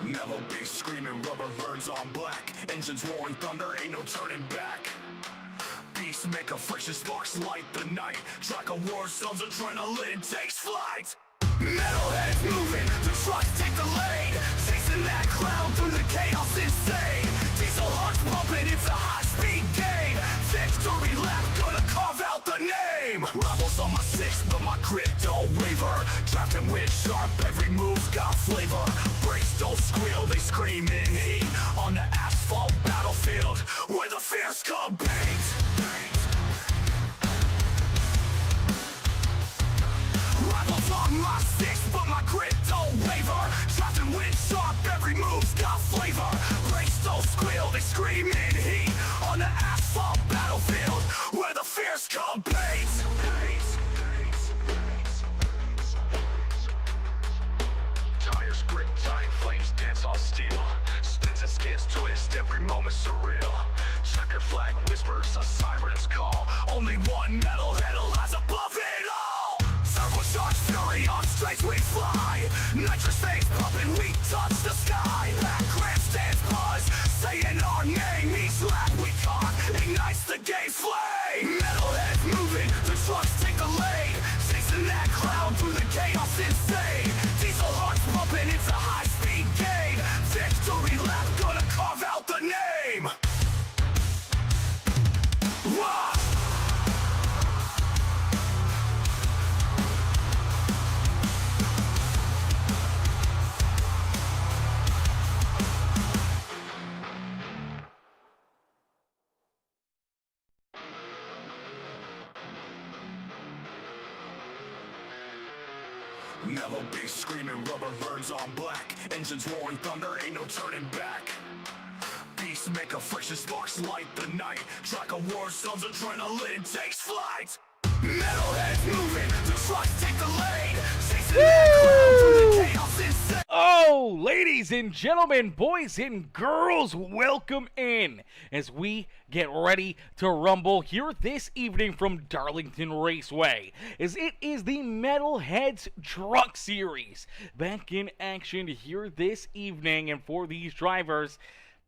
Yellow bass screaming, rubber burns on black. Engines roaring thunder, ain't no turning back. Beast make a friction, sparks light the night. Track of war zones, adrenaline takes flight. Metalheads moving, the trucks take the lead. Chasing that cloud through the chaos insane. Diesel hearts pumping, it's a high-speed game. Victory lap, gonna carve out the name. Rebels on my six, but my grip don't waver. Drafting with sharp, every move's got flavor. Brakes don't squeal, they scream in heat. On the asphalt battlefield, where the fierce compete. Rivals on my six, but my grip don't waver. Drafting with sharp, every move's got flavor. Brakes don't squeal, they scream in heat. On the asphalt battlefield, where the fierce compete. Tires grip tight, flames dance on steel. Spins and skids twist, every moment surreal. Checkered flag whispers, a siren's call. Only one metalhead lies above it all. Turbocharged fury on straight we fly. Nitrous veins pumping, we touch the sky. Back grandstands buzz, saying our name. Each lap we caught ignites the gay flame. Metalheads moving, the trucks take the lead. Chasing that cloud through the chaos insane. Diesel hearts pumping, it's a high-speed game. Victory lap, gonna carve out the name. Wah! Yellow bass screaming, rubber burns on black. Engines roaring thunder, ain't no turning back. Beast make a friction, sparks light the night. Track of war zones, adrenaline takes flight. Metalheads moving, the trucks take the lead. Chasing that cloud through the chaos insane. Oh, ladies and gentlemen, boys and girls, welcome in as we get ready to rumble here this evening from Darlington Raceway, as it is the Metalheads Truck Series back in action here this evening. And for these drivers,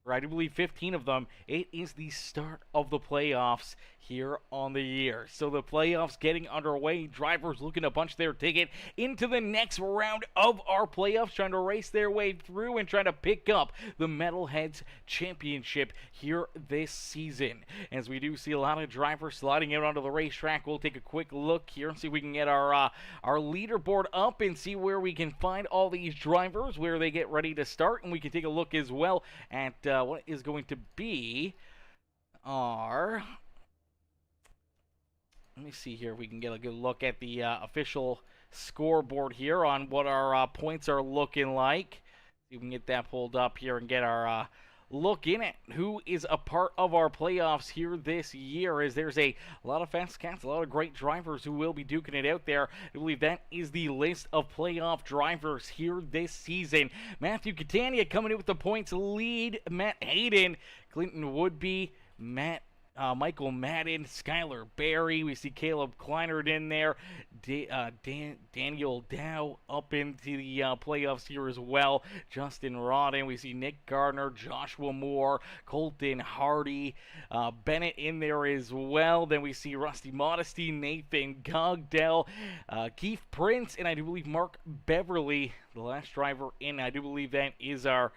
I do believe 15 of them, it is the start of the playoffs here on the year. So the playoffs getting underway, drivers looking to punch their ticket into the next round of our playoffs, trying to race their way through and trying to pick up the Metalheads Championship here this season. As we do see a lot of drivers sliding out onto the racetrack, we'll take a quick look here and see if we can get our leaderboard up and see where we can find all these drivers, where they get ready to start, and we can take a look as well at what is going to be our... Let me see here if we can get a good look at the official scoreboard here on what our points are looking like. See if we can get that pulled up here and get our look in at who is a part of our playoffs here this year, as there's a lot of fast cats, a lot of great drivers who will be duking it out there. I believe that is the list of playoff drivers here this season. Matthew Catania coming in with the points lead. Matt Hayden, Clinton Woodby, Michael Madden, Skylar Berry. We see Caleb Kleinert in there. Daniel Dow up into the playoffs here as well. Justin Rodden. We see Nick Gardner, Joshua Moore, Colton Hardy, Bennett in there as well. Then we see Rusty Modesty, Nathan Gogdell, Keith Prince, and I do believe Mark Beverly, the last driver in. I do believe that is our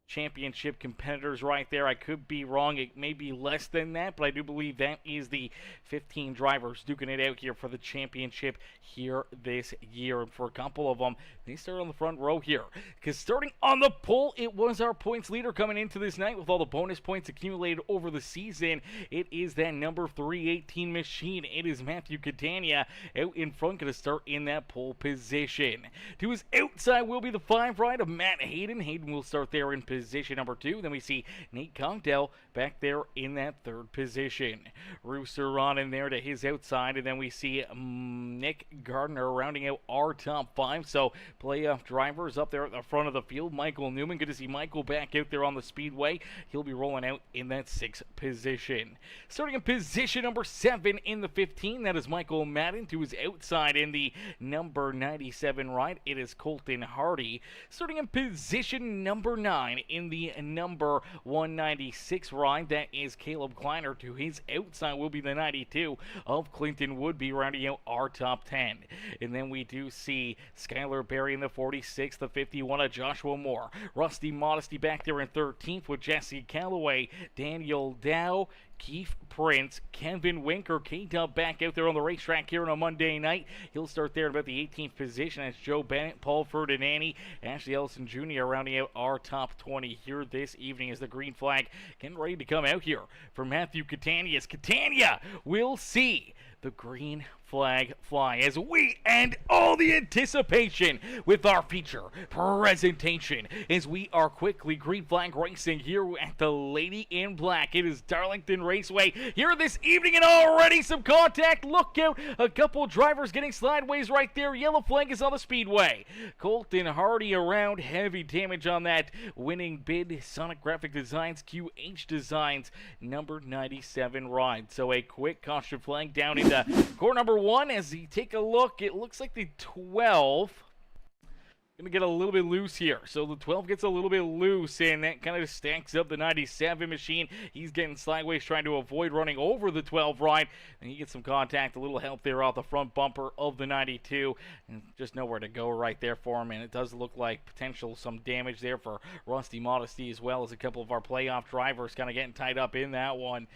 championship competitors right there. I could be wrong. It may be less than that, but I do believe that is the 15 drivers duking it out here for the championship here this year. And for a couple of them, they start on the front row here, because starting on the pole, it was our points leader coming into this night with all the bonus points accumulated over the season. It is that number 318 machine. It is Matthew Catania out in front, going to start in that pole position. To his outside will be the 5 ride of Matt Hayden. Hayden will start there in position number 2. Then we see Nate Congdale back there in that 3rd position. Rooster on in there to his outside, and then we see Nick Gardner rounding out our top 5. So playoff drivers up there at the front of the field. Michael Newman, good to see Michael back out there on the speedway. He'll be rolling out in that 6th position. Starting in position number 7 in the 15, that is Michael Madden. To his outside in the number 97 ride, it is Colton Hardy. Starting in position number 9 in the number 196 ride, that is Caleb Kleiner. To his outside will be the 92 of Clinton Woodby, rounding out our top 10. And then we do see Skylar Berry in the 46, the 51 of Joshua Moore. Rusty Modesty back there in 13th with Jesse Calloway, Daniel Dow, Keith Prince, Kevin Winker, K-Dub back out there on the racetrack here on a Monday night. He'll start there in about the 18th position. That's Joe Bennett, Paul Ferdinandi, Ashley Ellison Jr. rounding out our top 20 here this evening as the green flag getting ready to come out here for Matthew Catania. Catania will see the green flag fly as we end all the anticipation with our feature presentation as we are quickly green flag racing here at the Lady in Black. It is Darlington Raceway here this evening, and already some contact. Look out, a couple drivers getting sideways right there. Yellow flag is on the speedway. Colton Hardy around, heavy damage on that winning bid. Sonic Graphic Designs, QH Designs, number 97 ride. So a quick caution flag down into core number 1 as you take a look. It looks like the 12 going to get a little bit loose here. So the 12 gets a little bit loose, and that kind of stacks up the 97 machine. He's getting sideways, trying to avoid running over the 12 ride, and he gets some contact, a little help there off the front bumper of the 92, and just nowhere to go right there for him. And it does look like potential some damage there for Rusty Modesty, as well as a couple of our playoff drivers kind of getting tied up in that one.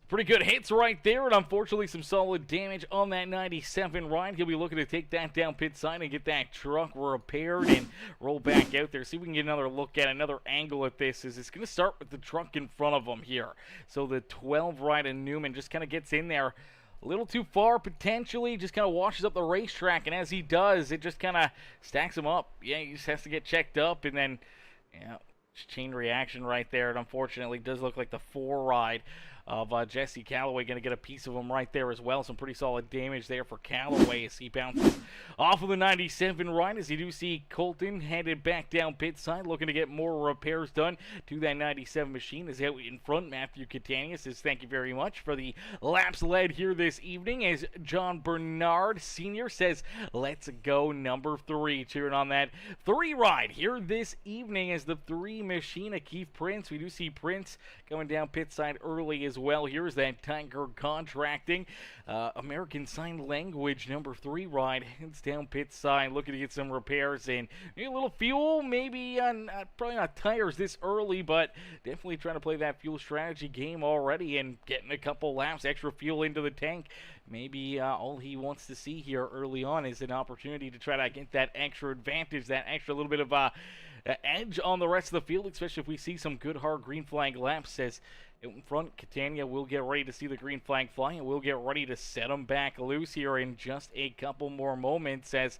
Pretty good hits right there, and unfortunately some solid damage on that 97 ride. He'll be looking to take that down pit side and get that truck repaired and roll back out there. See if we can get another look at another angle at this. Is it's going to start with the truck in front of him here. So the 12 ride of Newman just kind of gets in there a little too far potentially, just kind of washes up the racetrack, and as he does, it just kind of stacks him up. Yeah, he just has to get checked up, and then, yeah, chain reaction right there. It unfortunately does look like the 4 ride of Jesse Calloway going to get a piece of him right there as well. Some pretty solid damage there for Calloway as he bounces off of the 97 ride, as you do see Colton headed back down pit side looking to get more repairs done to that 97 machine. Is out in front. Matthew Catania says thank you very much for the laps led here this evening, as John Bernard Sr. says let's go number 3. Cheering on that 3 ride here this evening as the 3 machine of Keith Prince. We do see Prince going down pit side early as well. Here's that Tiger Contracting American Sign Language number 3 ride. Heads down pit side looking to get some repairs and maybe a little fuel, maybe probably not tires this early, but definitely trying to play that fuel strategy game already and getting a couple laps, extra fuel into the tank. Maybe all he wants to see here early on is an opportunity to try to get that extra advantage, that extra little bit of edge on the rest of the field, especially if we see some good hard green flag laps. Says out in front, Catania will get ready to see the green flag fly, and we'll get ready to set them back loose here in just a couple more moments as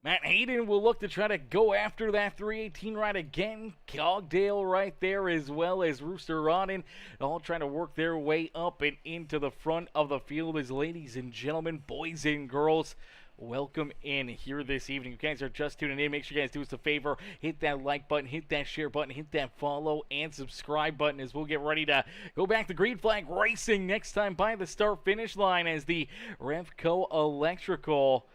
Matt Hayden will look to try to go after that 318 ride again. Cogdale right there, as well as Rooster Rodden, all trying to work their way up and into the front of the field. As ladies and gentlemen, boys and girls, welcome in here this evening. You guys are just tuning in. Make sure you guys do us a favor. Hit that like button, hit that share button, hit that follow and subscribe button as we'll get ready to go back to green flag racing next time by the start finish line as the Revco Electrical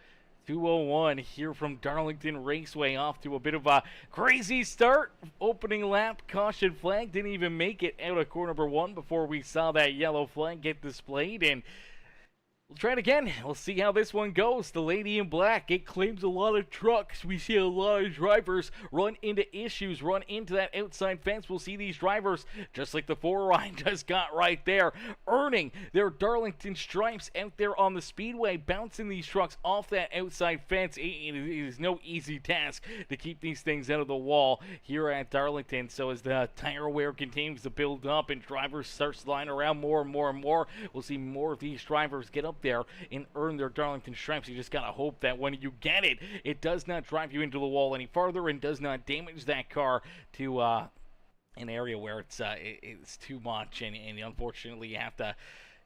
201 here from Darlington Raceway off to a bit of a crazy start. Opening lap, caution flag. Didn't even make it out of core number 1 before we saw that yellow flag get displayed, and we'll try it again. We'll see how this one goes. The Lady in Black, it claims a lot of trucks. We see a lot of drivers run into issues, run into that outside fence. We'll see these drivers, just like the 4 ride just got right there, earning their Darlington stripes out there on the speedway, bouncing these trucks off that outside fence. It is no easy task to keep these things out of the wall here at Darlington. So as the tire wear continues to build up and drivers start sliding around more and more and more, we'll see more of these drivers get up there and earn their Darlington stripes. You just gotta hope that when you get it, it does not drive you into the wall any farther and does not damage that car to an area where it's too much, and unfortunately you have to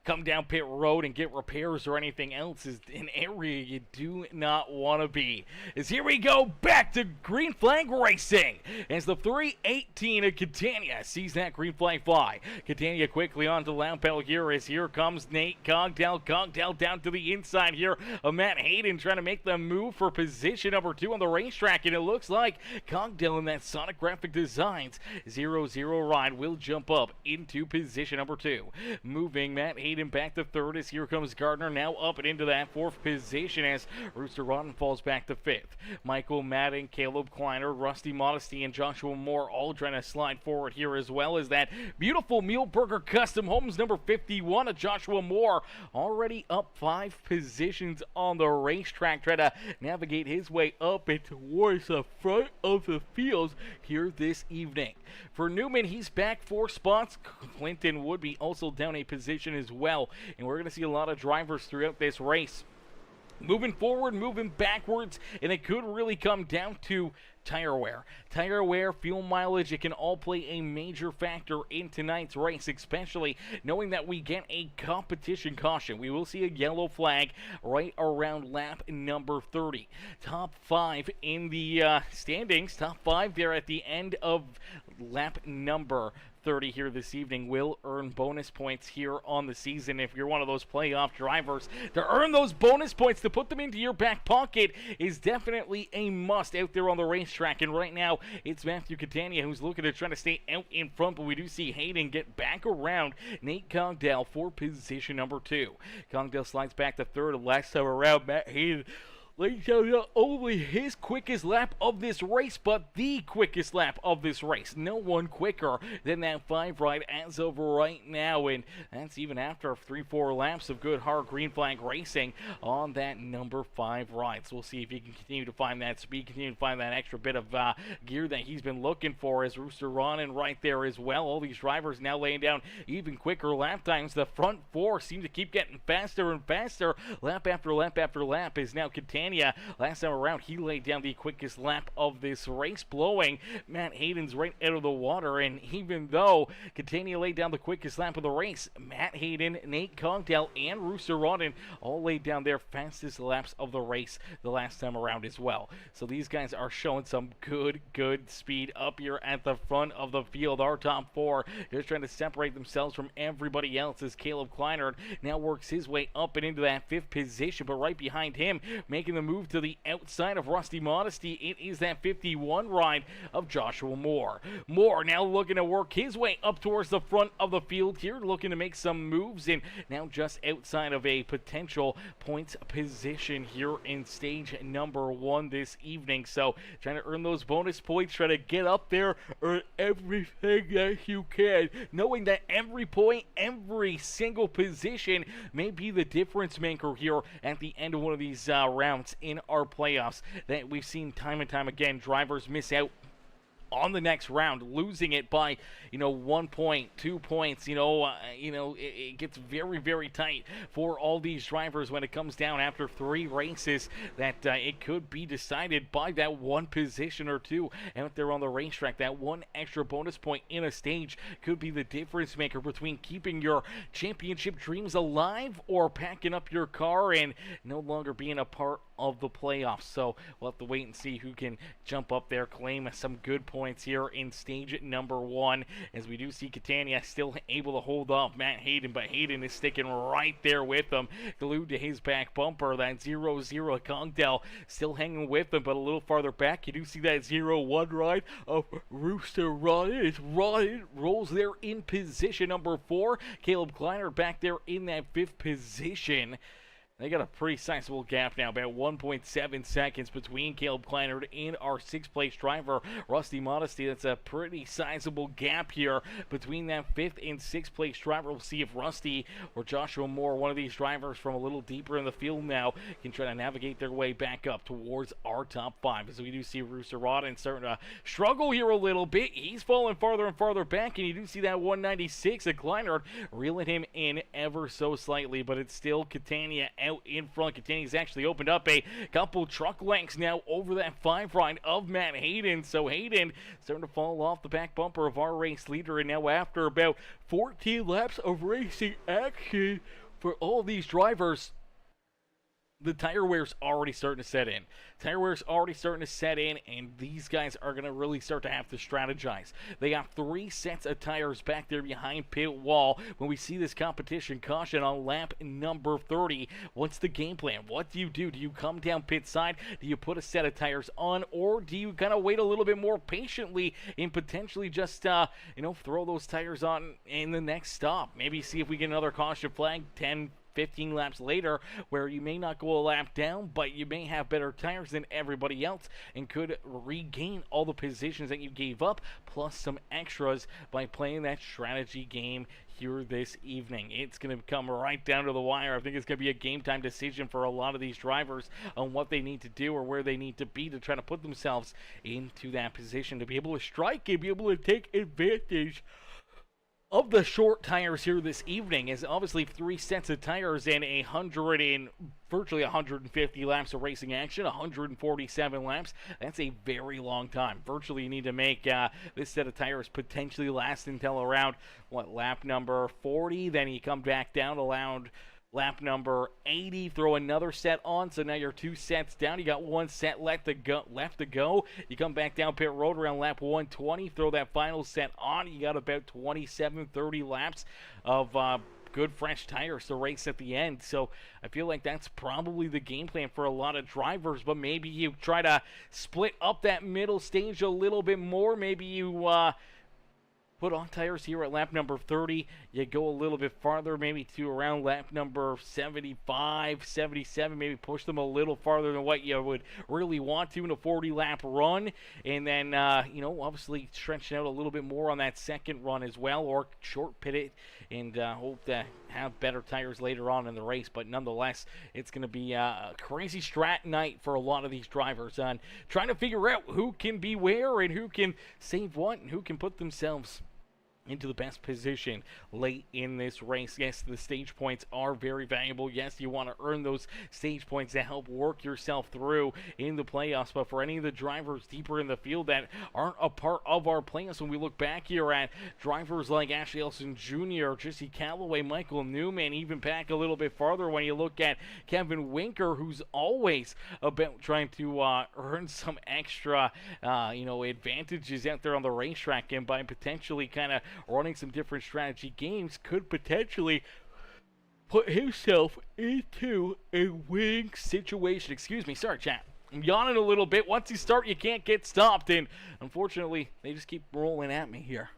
come down pit road and get repairs or anything else is an area you do not want to be. As here we go back to green flag racing as the 318 of Catania sees that green flag fly. Catania quickly onto lap pedal here as here comes Nate Cogdell. Cogdell down to the inside here of Matt Hayden trying to make the move for position number 2 on the racetrack, and it looks like Cogdell in that Sonic Graphic Designs 0-0 ride will jump up into position number 2. Moving Matt Hayden back to 3rd as here comes Gardner now up and into that 4th position as Rooster Rodden falls back to 5th. Michael Madden, Caleb Kleiner, Rusty Modesty, and Joshua Moore all trying to slide forward here, as well as that beautiful Mealburger Custom Homes number 51 of Joshua Moore already up 5 positions on the racetrack, trying to navigate his way up and towards the front of the field here this evening. For Newman, he's back 4 spots. Clinton would be also down a position as well. And we're going to see a lot of drivers throughout this race moving forward, moving backwards, and it could really come down to tire wear. Tire wear, fuel mileage, it can all play a major factor in tonight's race, especially knowing that we get a competition caution. We will see a yellow flag right around lap number 30. Top 5 in the standings, top 5 there at the end of lap number 30 here this evening will earn bonus points here on the season. If you're one of those playoff drivers, to earn those bonus points, to put them into your back pocket is definitely a must out there on the racetrack. And right now, it's Matthew Catania who's looking to try to stay out in front, but we do see Hayden get back around Nate Cogdell for position number 2. Cogdell slides back to 3rd. Last time around, Matt Hayden lays down not only his quickest lap of this race, but the quickest lap of this race. No one quicker than that 5 ride as of right now, and that's even after 3-4 laps of good hard green flag racing on that number 5 ride. So we'll see if he can continue to find that speed, continue to find that extra bit of gear that he's been looking for, as Rooster Ronin right there as well. All these drivers now laying down even quicker lap times. The front 4 seem to keep getting faster and faster. Lap after lap after lap is now Catania. Last time around, he laid down the quickest lap of this race, blowing Matt Hayden's right out of the water. And even though Catania laid down the quickest lap of the race, Matt Hayden, Nate Cogdell, and Rooster Rodden all laid down their fastest laps of the race the last time around as well. So these guys are showing some good speed up here at the front of the field. Our top 4 just trying to separate themselves from everybody else as Caleb Kleinert now works his way up and into that 5th position, but right behind him, making the move to the outside of Rusty Modesty, it is that 51 ride of Joshua Moore. Moore now looking to work his way up towards the front of the field here, looking to make some moves, and now just outside of a potential points position here in stage number 1 this evening. So trying to earn those bonus points, try to get up there, earn everything that you can, knowing that every point, every single position may be the difference maker here at the end of one of these rounds in our playoffs. That we've seen time and time again, drivers miss out on the next round, losing it by 1 point, 2 points. It gets very tight for all these drivers when it comes down after 3 races, that it could be decided by that 1 position or 2 out there on the racetrack. That 1 extra bonus point in a stage could be the difference maker between keeping your championship dreams alive or packing up your car and no longer being a part of the playoffs. So we'll have to wait and see who can jump up there, claim some good points here in stage number 1, as we do see Catania still able to hold off Matt Hayden, but Hayden is sticking right there with him, glued to his back bumper. That 0-0 Cogdell still hanging with him, but a little farther back you do see that 0-1 ride of Rooster Rodden. Rodden rolls there in position number 4. Caleb Kleiner back there in that 5th position. They got a pretty sizable gap now, about 1.7 seconds between Caleb Kleinert and our sixth-place driver, Rusty Modesty. That's a pretty sizable gap here between that fifth and sixth-place driver. We'll see if Rusty or Joshua Moore, one of these drivers from a little deeper in the field now, can try to navigate their way back up towards our top five. As we do see Rooster Rodden starting to struggle here a little bit. He's falling farther and farther back, and you do see that 196 at Kleinert reeling him in ever so slightly, but it's still Catania out in front. Catania's actually opened up a couple truck lengths now over that 5 ride of Matt Hayden. So Hayden starting to fall off the back bumper of our race leader, and now after about 14 laps of racing action for all these drivers, the tire wear's already starting to set in. Tire wear's already starting to set in, and these guys are going to really start to have to strategize. They got 3 sets of tires back there behind pit wall. When we see this competition caution on lap number 30, what's the game plan? What do? Do you come down pit side? Do you put a set of tires on, or do you kind of wait a little bit more patiently and potentially just, throw those tires on in the next stop? Maybe see if we get another caution flag 10, 15 laps later, where you may not go a lap down, but you may have better tires than everybody else and could regain all the positions that you gave up, plus some extras by playing that strategy game here this evening. It's going to come right down to the wire. I think it's going to be a game time decision for a lot of these drivers on what they need to do or where they need to be to try to put themselves into that position to be able to strike and be able to take advantage of the short tires here this evening. Is obviously 3 sets of tires and virtually 150 laps of racing action, 147 laps. That's a very long time. Virtually you need to make this set of tires potentially last until around, lap number 40. Then you come back down to lap number 80, throw another set on, so now you're 2 sets down. You got 1 set left to go. You come back down pit road around lap 120, throw that final set on. You got about 27-30 laps of good fresh tires to race at the end. So I feel like that's probably the game plan for a lot of drivers, but maybe you try to split up that middle stage a little bit more. Maybe you put on tires here at lap number 30. You go a little bit farther, maybe to around lap number 75, 77. Maybe push them a little farther than what you would really want to in a 40-lap run. And then, obviously stretching out a little bit more on that second run as well, or short pit it and hope to have better tires later on in the race. But nonetheless, it's going to be a crazy strat night for a lot of these drivers on trying to figure out who can be where and who can save what and who can put themselves into the best position late in this race. Yes, the stage points are very valuable. Yes, you want to earn those stage points to help work yourself through in the playoffs. But for any of the drivers deeper in the field that aren't a part of our playoffs, when we look back here at drivers like Ashley Elson Jr., Jesse Calloway, Michael Newman, even back a little bit farther when you look at Kevin Winker, who's always about trying to earn some extra advantages out there on the racetrack, and by potentially kind of running some different strategy games, could potentially put himself into a winning situation. Excuse me, sorry chat, I'm yawning a little bit. Once you start, you can't get stopped, and unfortunately they just keep rolling at me here.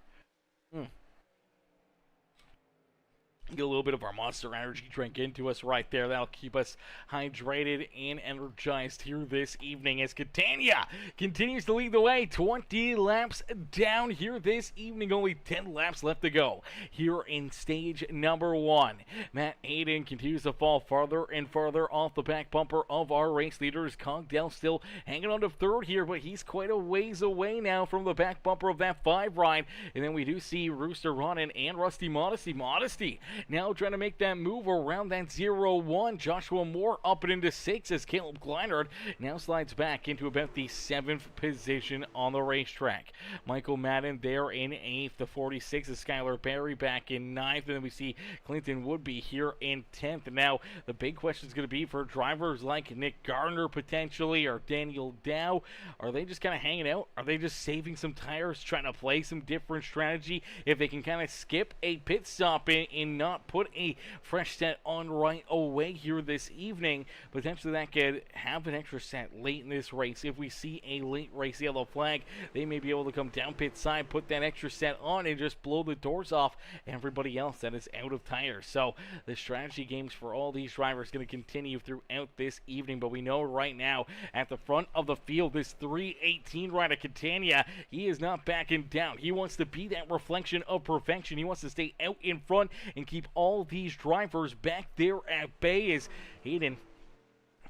Get a little bit of our Monster Energy drink into us right there. That'll keep us hydrated and energized here this evening as Catania continues to lead the way. 20 laps down here this evening. Only 10 laps left to go here in stage number 1. Matt Hayden continues to fall farther and farther off the back bumper of our race leaders. Cogdell still hanging on to third here, but he's quite a ways away now from the back bumper of that 5 ride. And then we do see Rooster Ronan and Rusty Modesty now trying to make that move around that 0-1. Joshua Moore up and into 6 as Caleb Kleinert now slides back into about the 7th position on the racetrack. Michael Madden there in 8th. The 46 is Skylar Berry back in 9th. And then we see Clinton Woodby here in 10th. Now, the big question is going to be for drivers like Nick Gardner potentially, or Daniel Dow. Are they just kind of hanging out? Are they just saving some tires, trying to play some different strategy? If they can kind of skip a pit stop in not put a fresh set on right away here this evening, potentially that could have an extra set late in this race. If we see a late race yellow flag, they may be able to come down pit side, put that extra set on, and just blow the doors off everybody else that is out of tires. So the strategy games for all these drivers going to continue throughout this evening, but we know right now at the front of the field, this 318 rider Catania, he is not backing down. He wants to be that reflection of perfection. He wants to stay out in front and keep all these drivers back there at bay. As Hayden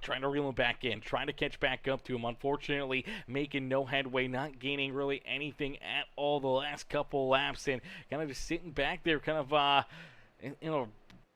trying to reel him back in, trying to catch back up to him. Unfortunately, making no headway, not gaining really anything at all the last couple laps, and kind of just sitting back there, kind of in a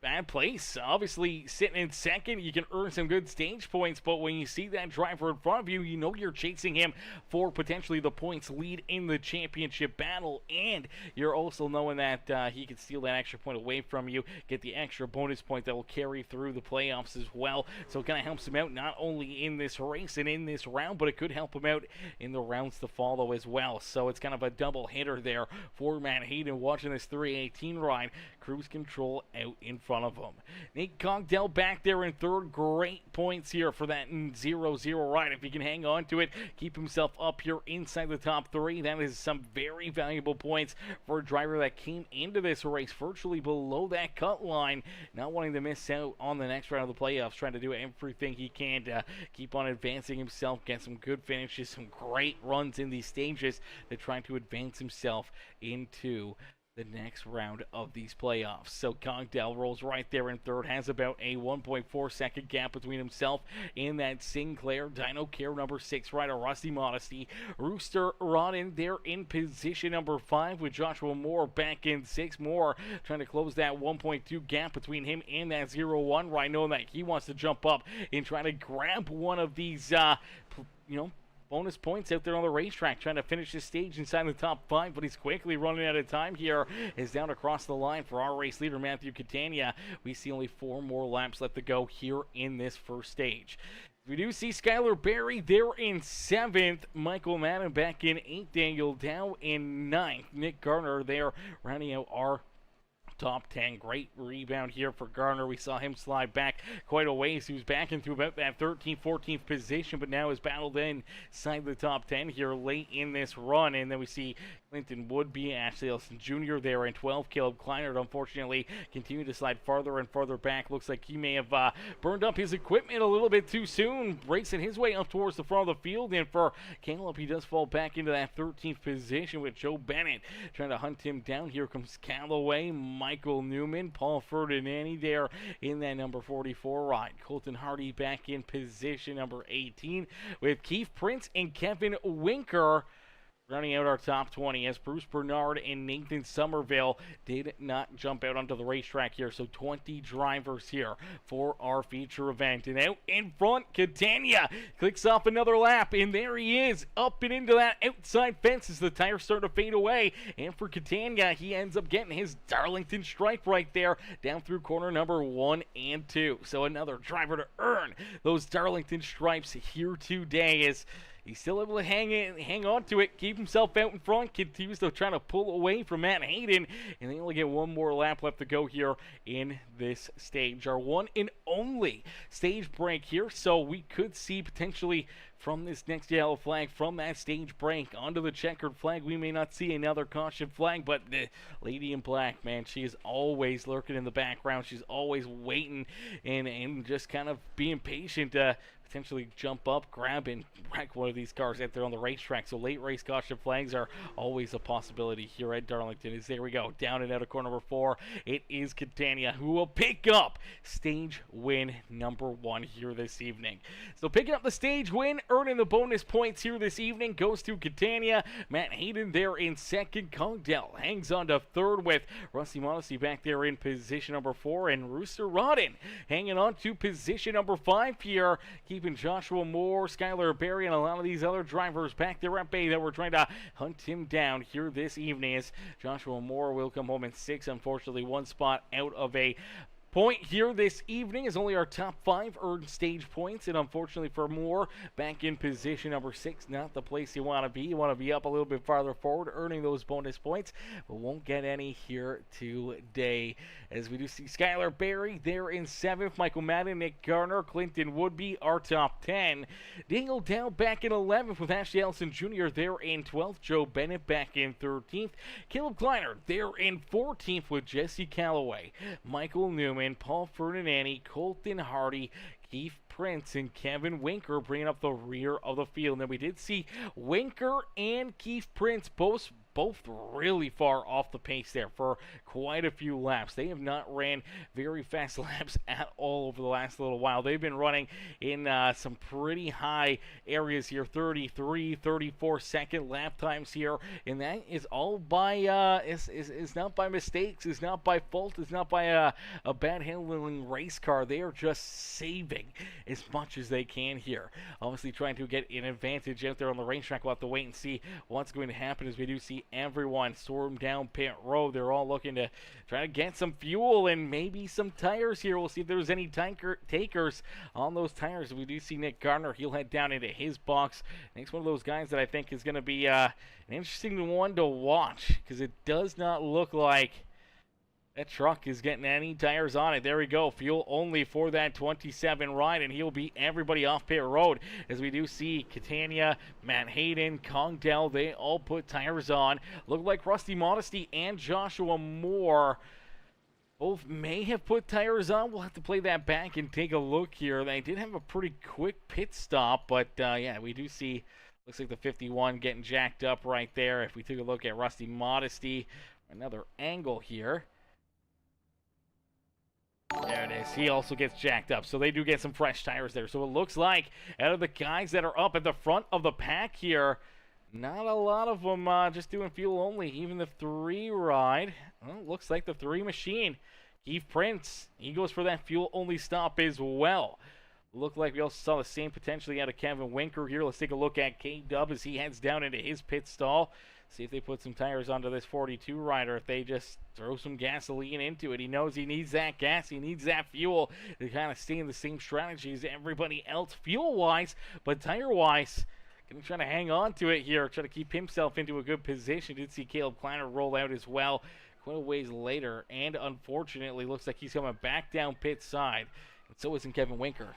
bad place. Obviously, sitting in second, you can earn some good stage points, but when you see that driver in front of you, you know you're chasing him for potentially the points lead in the championship battle, and you're also knowing that he can steal that extra point away from you, get the extra bonus point that will carry through the playoffs as well. So it kind of helps him out not only in this race and in this round, but it could help him out in the rounds to follow as well. So it's kind of a double hitter there for Matt Hayden watching this 318 ride. Cruise control out in front of him. Nate Cogdell back there in third. Great points here for that 0-0 ride. If he can hang on to it, keep himself up here inside the top three, that is some very valuable points for a driver that came into this race virtually below that cut line, not wanting to miss out on the next round of the playoffs, trying to do everything he can to keep on advancing himself, get some good finishes, some great runs in these stages to try to advance himself into the next round of these playoffs. So Cogdell rolls right there in third, has about a 1.4 second gap between himself and that Sinclair Dyno Care number 6 rider, Rusty Modesty. Rooster Rodden there in position number 5 with Joshua Moore back in 6. Moore trying to close that 1.2 gap between him and that 0-1 ride, knowing that he wants to jump up and try to grab one of these, bonus points out there on the racetrack, trying to finish this stage inside the top 5, but he's quickly running out of time here. Is down across the line for our race leader, Matthew Catania. We see only 4 more laps left to go here in this first stage. We do see Skylar Berry there in 7th, Michael Madden back in 8th, Daniel Dow in 9th, Nick Garner there rounding out our top 10. Great rebound here for Garner. We saw him slide back quite a ways. He was back into about that 13th, 14th position, but now is battled inside the top 10 here late in this run. And then we see Clinton Woodby, Ashley Elson Jr. there in 12th. Caleb Kleinert, unfortunately, continued to slide farther and farther back. Looks like he may have burned up his equipment a little bit too soon, racing his way up towards the front of the field. And for Caleb, he does fall back into that 13th position with Joe Bennett trying to hunt him down. Here comes Callaway, Michael Newman, Paul Ferdinandi there in that number 44 ride. Colton Hardy back in position number 18 with Keith Prince and Kevin Winker running out our top 20, as Bruce Bernard and Nathan Somerville did not jump out onto the racetrack here. So 20 drivers here for our feature event. And out in front, Catania clicks off another lap, and there he is, up and into that outside fence as the tires start to fade away. And for Catania, he ends up getting his Darlington stripe right there down through corner number 1 and 2. So another driver to earn those Darlington stripes here today, as he's still able to hang on to it, keep himself out in front, continues to try to pull away from Matt Hayden, and they only get one more lap left to go here in this stage. Our one and only stage break here, so we could see potentially from this next yellow flag, from that stage break onto the checkered flag, we may not see another caution flag, but the lady in black, man, she is always lurking in the background. She's always waiting and just kind of being patient to potentially jump up, grab, and wreck one of these cars out there on the racetrack. So late race caution flags are always a possibility here at Darlington. As there we go, down and out of corner number 4, it is Catania who will pick up stage win number 1 here this evening. So picking up the stage win, earning the bonus points here this evening, goes to Catania. Matt Hayden there in second. Cogdell hangs on to third with Rusty Modesty back there in position number 4, and Rooster Rodden hanging on to position number 5 here, keeping Joshua Moore, Skylar Berry, and a lot of these other drivers back there at bay that were trying to hunt him down here this evening, as Joshua Moore will come home in 6th. Unfortunately, one spot out of a point here this evening is only our top 5 earned stage points, and unfortunately for more, back in position number 6, not the place you want to be. You want to be up a little bit farther forward, earning those bonus points, but won't get any here today. As we do see Skylar Berry there in 7th, Michael Madden, Nick Garner, Clinton Woodby, our top 10. Daniel Dow back in 11th with Ashley Ellison Jr. there in 12th, Joe Bennett back in 13th, Caleb Kleiner there in 14th with Jesse Calloway, Michael Newman, Paul Ferdinandi, Colton Hardy, Keith Prince, and Kevin Winker bringing up the rear of the field. Now we did see Winker and Keith Prince both really far off the pace there for quite a few laps. They have not ran very fast laps at all over the last little while. They've been running in some pretty high areas here, 33, 34 second lap times here, and that is all by is not by mistakes, it's not by fault, it's not by a bad handling race car. They are just saving as much as they can here, obviously trying to get an advantage out there on the racetrack. We'll have to wait and see what's going to happen as we do see everyone storm down pit road. They're all looking to try to get some fuel and maybe some tires here. We'll see if there's any takers on those tires. We do see Nick Garner. He'll head down into his box. Next one of those guys that I think is going to be an interesting one to watch, because it does not look like that truck is getting any tires on it. There we go. Fuel only for that 27 ride, and he'll beat everybody off pit road. As we do see Catania, Matt Hayden, Congdell, they all put tires on. Look like Rusty Modesty and Joshua Moore both may have put tires on. We'll have to play that back and take a look here. They did have a pretty quick pit stop, but yeah, we do see, looks like the 51 getting jacked up right there. If we took a look at Rusty Modesty, another angle here. There it is. He also gets jacked up. So they do get some fresh tires there. So it looks like out of the guys that are up at the front of the pack here, not a lot of them just doing fuel only. Even the 3 ride, well, looks like the 3 machine. Keith Prince, he goes for that fuel only stop as well. Looked like we also saw the same potentially out of Kevin Winker here. Let's take a look at K-Dub as he heads down into his pit stall. See if they put some tires onto this 42 rider, if they just throw some gasoline into it. He knows he needs that gas, he needs that fuel to kind of stay in the same strategy as everybody else fuel-wise, but tire-wise, going to try to hang on to it here, try to keep himself into a good position. Did see Caleb Kleiner roll out as well quite a ways later, and unfortunately looks like he's coming back down pit side, and so isn't Kevin Winker.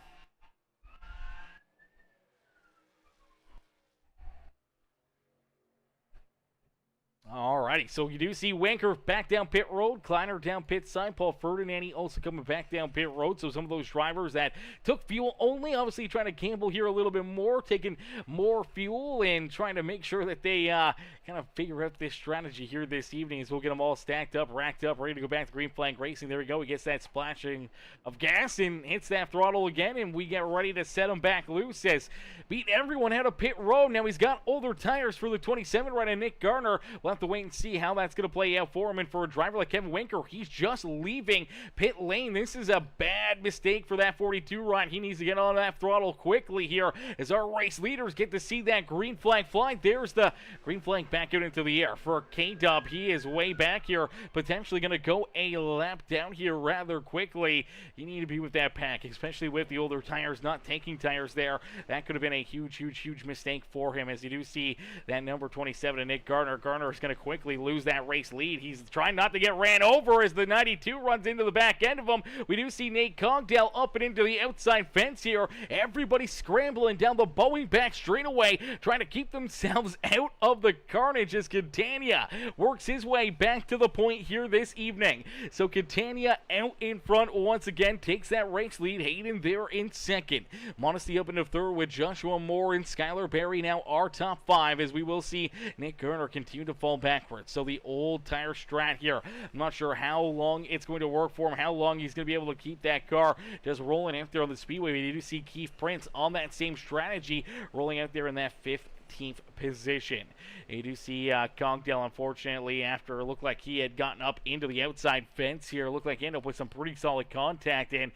Alrighty, so you do see Winker back down pit road, Kleiner down pit side, Paul Ferdinandi also coming back down pit road. So some of those drivers that took fuel only, obviously trying to gamble here a little bit more, taking more fuel and trying to make sure that they kind of figure out this strategy here this evening as we'll get them all stacked up, racked up, ready to go back to Green Flag Racing. There we go. He gets that splashing of gas and hits that throttle again, and we get ready to set him back loose as beat everyone out of pit road. Now he's got older tires for the 27 right on Nick Garner. We'll have to wait and see how that's going to play out for him. And for a driver like Kevin Winker, he's just leaving pit lane. This is a bad mistake for that 42 ride. He needs to get on that throttle quickly here as our race leaders get to see that green flag fly. There's the green flag back out into the air for K-Dub. He is way back here, potentially going to go a lap down here rather quickly. You need to be with that pack, especially with the older tires, not taking tires there. That could have been a huge mistake for him, as you do see that number 27, Nick Garner. Garner is going to quickly lose that race lead. He's trying not to get ran over as the 92 runs into the back end of him. We do see Nate Congdale up and into the outside fence here. Everybody scrambling down the Boeing back straightaway, trying to keep themselves out of the carnage as Catania works his way back to the point here this evening. So Catania out in front once again, takes that race lead. Hayden there in second. Modesty up into third with Joshua Moore and Skylar Berry now our top 5, as we will see Nick Garner continue to fall backwards. So the old tire strat here, I'm not sure how long it's going to work for him, how long he's going to be able to keep that car just rolling out there on the speedway. We do see Keith Prince on that same strategy, rolling out there in that 15th position. You do see Congdale, unfortunately, after it looked like he had gotten up into the outside fence here, looked like he ended up with some pretty solid contact, and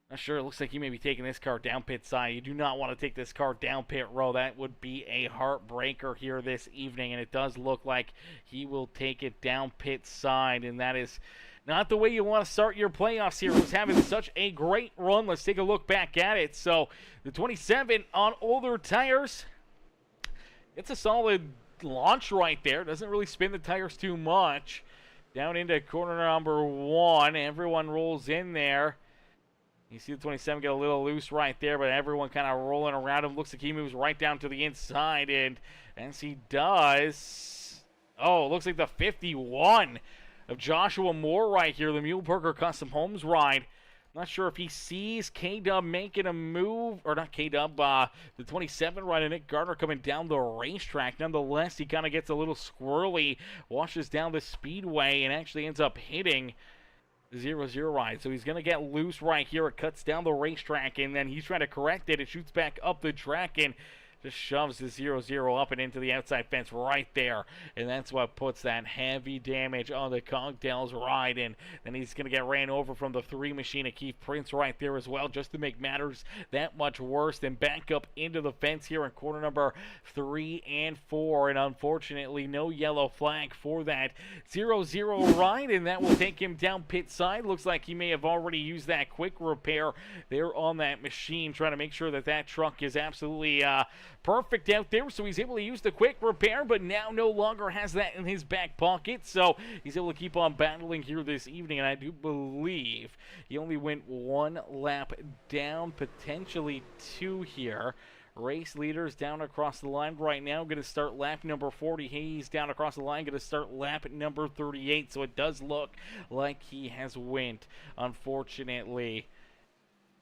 not sure, it looks like you may be taking this car down pit side. You do not want to take this car down pit row. That would be a heartbreaker here this evening, and it does look like he will take it down pit side, and that is Not the way you want to start your playoffs here. It was having such a great run. Let's take a look back at it. So the 27 on older tires. It's a solid launch right there. Doesn't really spin the tires too much. Down into corner number 1. Everyone rolls in there. You see the 27 get a little loose right there, but everyone kind of rolling around him. Looks like he moves right down to the inside, and as he does, oh, looks like the 51 of Joshua Moore right here, the Muhlenberger Custom Homes ride. Not sure if he sees K-Dub making a move, or not K-Dub, the 27 rider, Nick Gardner, coming down the racetrack. Nonetheless, he kind of gets a little squirrely, washes down the speedway, and actually ends up hitting the 0-0 ride. So he's going to get loose right here. It cuts down the racetrack, and then he's trying to correct it. It shoots back up the track, and just shoves the 0-0 up and into the outside fence right there. And that's what puts that heavy damage on the Cogdale's ride. And then he's going to get ran over from the 3 machine of Keith Prince right there as well, just to make matters that much worse. Then back up into the fence here in corner number 3 and 4. And unfortunately, no yellow flag for that 0-0 ride. And that will take him down pit side. Looks like he may have already used that quick repair there on that machine, trying to make sure that that truck is absolutely perfect out there. So he's able to use the quick repair, but now no longer has that in his back pocket. So he's able to keep on battling here this evening, and I do believe he only went 1 lap down, potentially 2 here. Race leaders down across the line right now. Going to start lap number 40. He's down across the line. Going to start lap number 38. So it does look like he has went, unfortunately.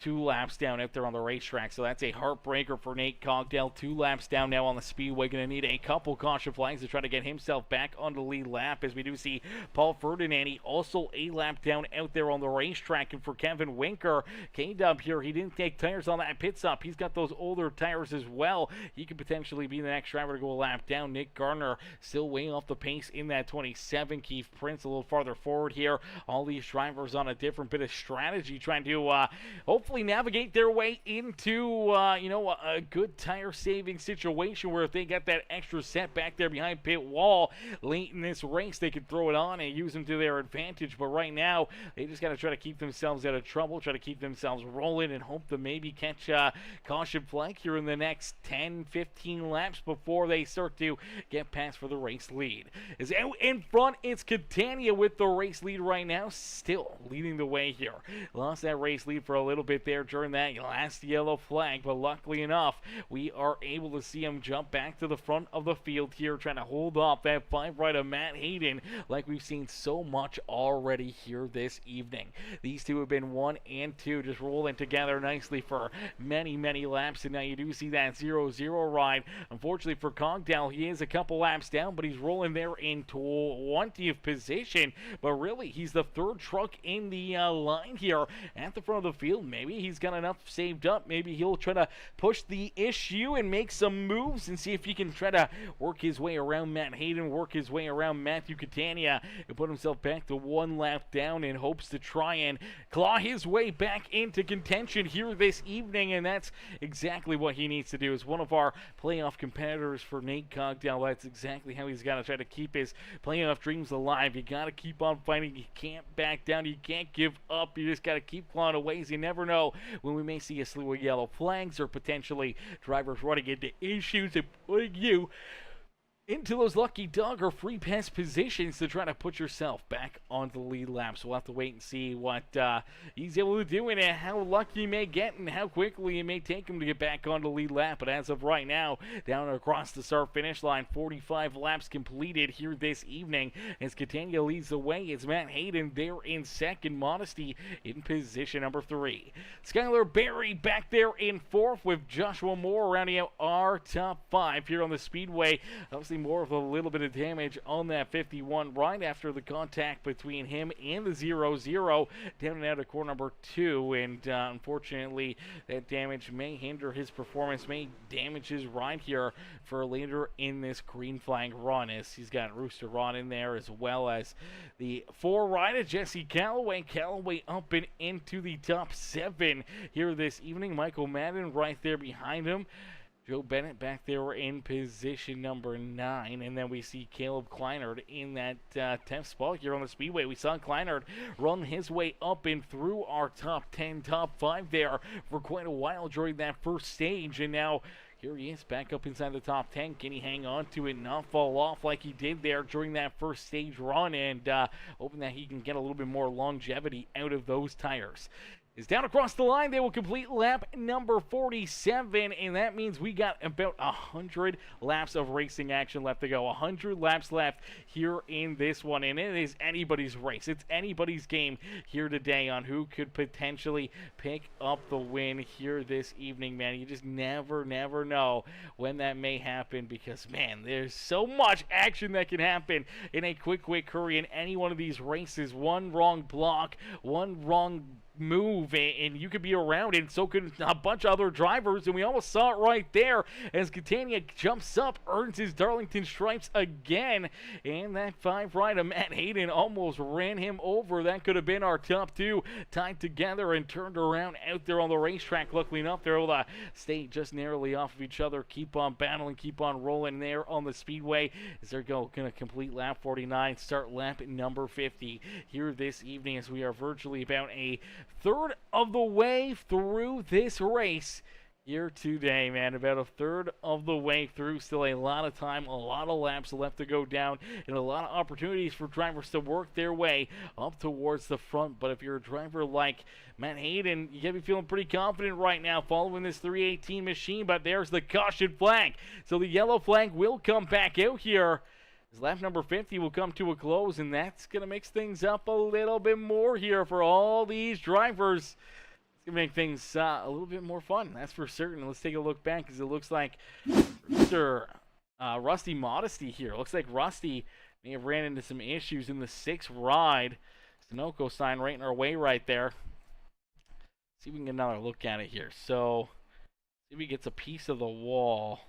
2 laps down out there on the racetrack, so that's a heartbreaker for Nate Cogdale. 2 laps down now on the speedway. Going to need a couple caution flags to try to get himself back on the lead lap, as we do see Paul Ferdinand also a lap down out there on the racetrack. And for Kevin Winker, K-Dub here, he didn't take tires on that pit stop. He's got those older tires as well. He could potentially be the next driver to go a lap down. Nick Gardner still way off the pace in that 27. Keith Prince a little farther forward here. All these drivers on a different bit of strategy, trying to hopefully navigate their way into, a good tire-saving situation where if they get that extra set back there behind pit wall late in this race, they could throw it on and use them to their advantage. But right now, they just got to try to keep themselves out of trouble, try to keep themselves rolling, and hope to maybe catch a caution flag here in the next 10, 15 laps before they start to get past for the race lead. As out in front, it's Catania with the race lead right now, still leading the way here. Lost that race lead for a little bit there during that last yellow flag, but luckily enough, we are able to see him jump back to the front of the field here, trying to hold off that 5 right of Matt Hayden, like we've seen so much already here this evening. These two have been 1 and 2, just rolling together nicely for many, many laps, and now you do see that 0-0 ride. Unfortunately for Cogdale, he is a couple laps down, but he's rolling there in 20th position, but really, he's the 3rd truck in the line here at the front of the field. Maybe he's got enough saved up. Maybe he'll try to push the issue and make some moves and see if he can try to work his way around Matt Hayden, work his way around Matthew Catania, and put himself back to 1 lap down in hopes to try and claw his way back into contention here this evening. And that's exactly what he needs to do. As one of our playoff competitors for Nate Cogdale, that's exactly how he's got to try to keep his playoff dreams alive. You got to keep on fighting. You can't back down. You can't give up. You just got to keep clawing away. You never know when we may see a slew of yellow flags or potentially drivers running into issues and putting you into those lucky dog or free pass positions to try to put yourself back on the lead lap. So we'll have to wait and see what he's able to do and how lucky he may get and how quickly it may take him to get back on the lead lap. But as of right now, down across the start-finish line, 45 laps completed here this evening. As Catania leads the way, it's Matt Hayden there in second, Modesty in position number 3. Skylar Berry back there in 4th with Joshua Moore rounding out our top 5 here on the Speedway. Obviously more of a little bit of damage on that 51 right after the contact between him and the 0-0 down and out of corner number 2, and unfortunately that damage may hinder his performance, may damage his ride here for later in this green flag run, as he's got Rooster Ron in there as well as the 4 rider Jesse Callaway up and into the top 7 here this evening. Michael Madden right there behind him. Joe Bennett back there in position number 9. And then we see Caleb Kleinert in that 10th spot here on the speedway. We saw Kleinert run his way up and through our top 10, top 5 there for quite a while during that first stage. And now here he is back up inside the top 10. Can he hang on to it, not fall off like he did there during that first stage run, and hoping that he can get a little bit more longevity out of those tires. Is down across the line. They will complete lap number 47, and that means we got about 100 laps of racing action left to go. 100 laps left here in this one, and it is anybody's race. It's anybody's game here today on who could potentially pick up the win here this evening, man. You just never know when that may happen because, man, there's so much action that can happen in a quick hurry in any one of these races. One wrong block, one wrong move, and you could be around it, and so could a bunch of other drivers, and we almost saw it right there as Catania jumps up, earns his Darlington stripes again, and that 5 right of Matt Hayden almost ran him over. That could have been our top 2 tied together and turned around out there on the racetrack. Luckily enough, they're able to stay just narrowly off of each other, keep on battling, keep on rolling there on the speedway as they're going to complete lap 49, start lap number 50 here this evening as we are virtually about a third of the way through this race here today, man. About a third of the way through. Still a lot of time, a lot of laps left to go down, and a lot of opportunities for drivers to work their way up towards the front. But if you're a driver like Matt Hayden, you gotta be feeling pretty confident right now following this 318 machine. But there's the caution flag. So the yellow flag will come back out here. Lap number 50 will come to a close, and that's going to mix things up a little bit more here for all these drivers. It's going to make things a little bit more fun, that's for certain. Let's take a look back because it looks like Mr. Rusty Modesty here. Looks like Rusty may have ran into some issues in the 6th ride. Sunoco sign right in our way right there. See if we can get another look at it here. So, see if he gets a piece of the wall.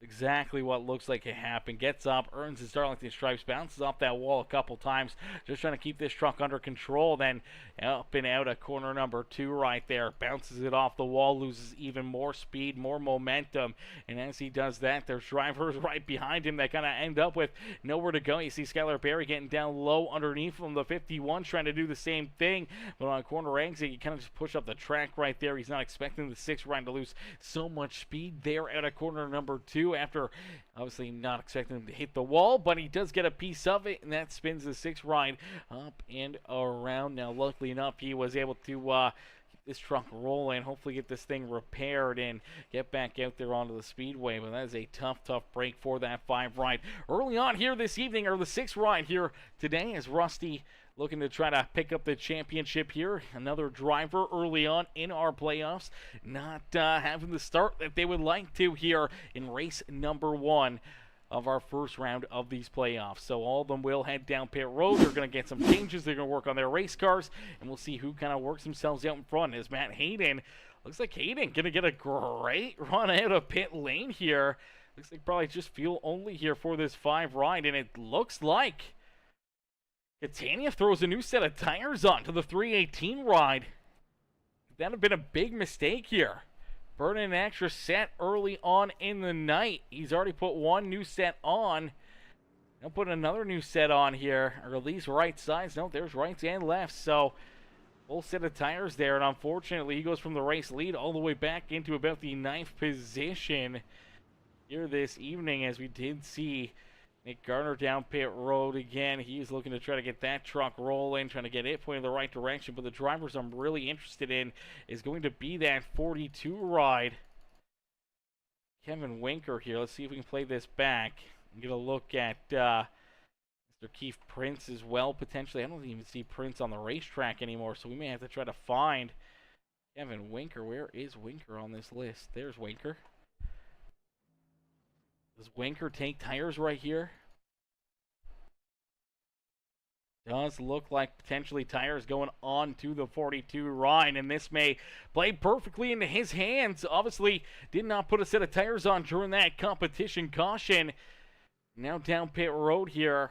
Exactly what looks like it happened. Gets up, earns his Darlington stripes, bounces off that wall a couple times, just trying to keep this truck under control. Then up and out of corner number 2 right there. Bounces it off the wall, loses even more speed, more momentum. And as he does that, there's drivers right behind him that kind of end up with nowhere to go. You see Skylar Berry getting down low underneath from the 51, trying to do the same thing. But on a corner exit, you kind of just push up the track right there. He's not expecting the 6th ride to lose so much speed there out of corner number 2. After obviously not expecting him to hit the wall, but he does get a piece of it, and that spins the 6th ride up and around. Now, luckily enough, he was able to keep this truck rolling, hopefully get this thing repaired and get back out there onto the speedway. But that is a tough break for that 5 ride. Early on here this evening, or the 6th ride here today, is Rusty looking to try to pick up the championship here. Another driver early on in our playoffs, not having the start that they would like to here in race number 1 of our first round of these playoffs. So all of them will head down pit road. They're going to get some changes. They're going to work on their race cars, and we'll see who kind of works themselves out in front. As Matt Hayden, looks like Hayden going to get a great run out of pit lane here. Looks like probably just fuel only here for this 5 ride, and it looks like Catania throws a new set of tires on to the 318 ride. That would have been a big mistake here. Burning an extra set early on in the night. He's already put 1 new set on. He'll put another new set on here, or at least right sides. No, there's rights and lefts. So, full set of tires there. And unfortunately, he goes from the race lead all the way back into about the 9th position here this evening, as we did see Nick Garner down pit road again. He's looking to try to get that truck rolling, trying to get it pointed in the right direction. But the drivers I'm really interested in is going to be that 42 ride. Kevin Winker here. Let's see if we can play this back and get a look at Mr. Keith Prince as well, potentially. I don't even see Prince on the racetrack anymore, so we may have to try to find Kevin Winker. Where is Winker on this list? There's Winker. Does Winker take tires right here? Does look like potentially tires going on to the 42 ride, and this may play perfectly into his hands. Obviously, did not put a set of tires on during that competition caution. Now down pit road here.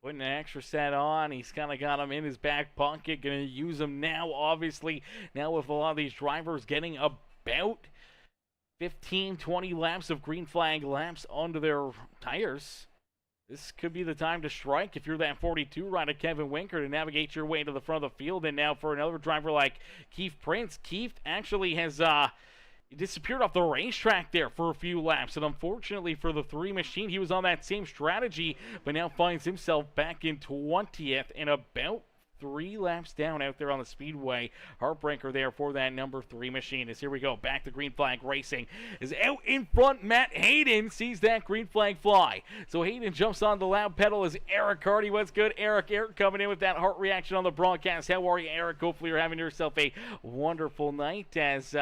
Putting an extra set on. He's kind of got them in his back pocket. Going to use them now, obviously. Now with a lot of these drivers getting about 15, 20 laps of green flag laps onto their tires. This could be the time to strike if you're that 42 rider Kevin Winker to navigate your way to the front of the field. And now for another driver like Keith Prince. Keith actually has disappeared off the racetrack there for a few laps. And unfortunately for the 3 machine, he was on that same strategy, but now finds himself back in 20th and about 3 laps down out there on the speedway. Heartbreaker there for that number 3 machine. As here we go, back to green flag racing. Is out in front, Matt Hayden sees that green flag fly. So Hayden jumps on the loud pedal as Eric Hardy. What's good, Eric? Eric coming in with that heart reaction on the broadcast. How are you, Eric? Hopefully you're having yourself a wonderful night as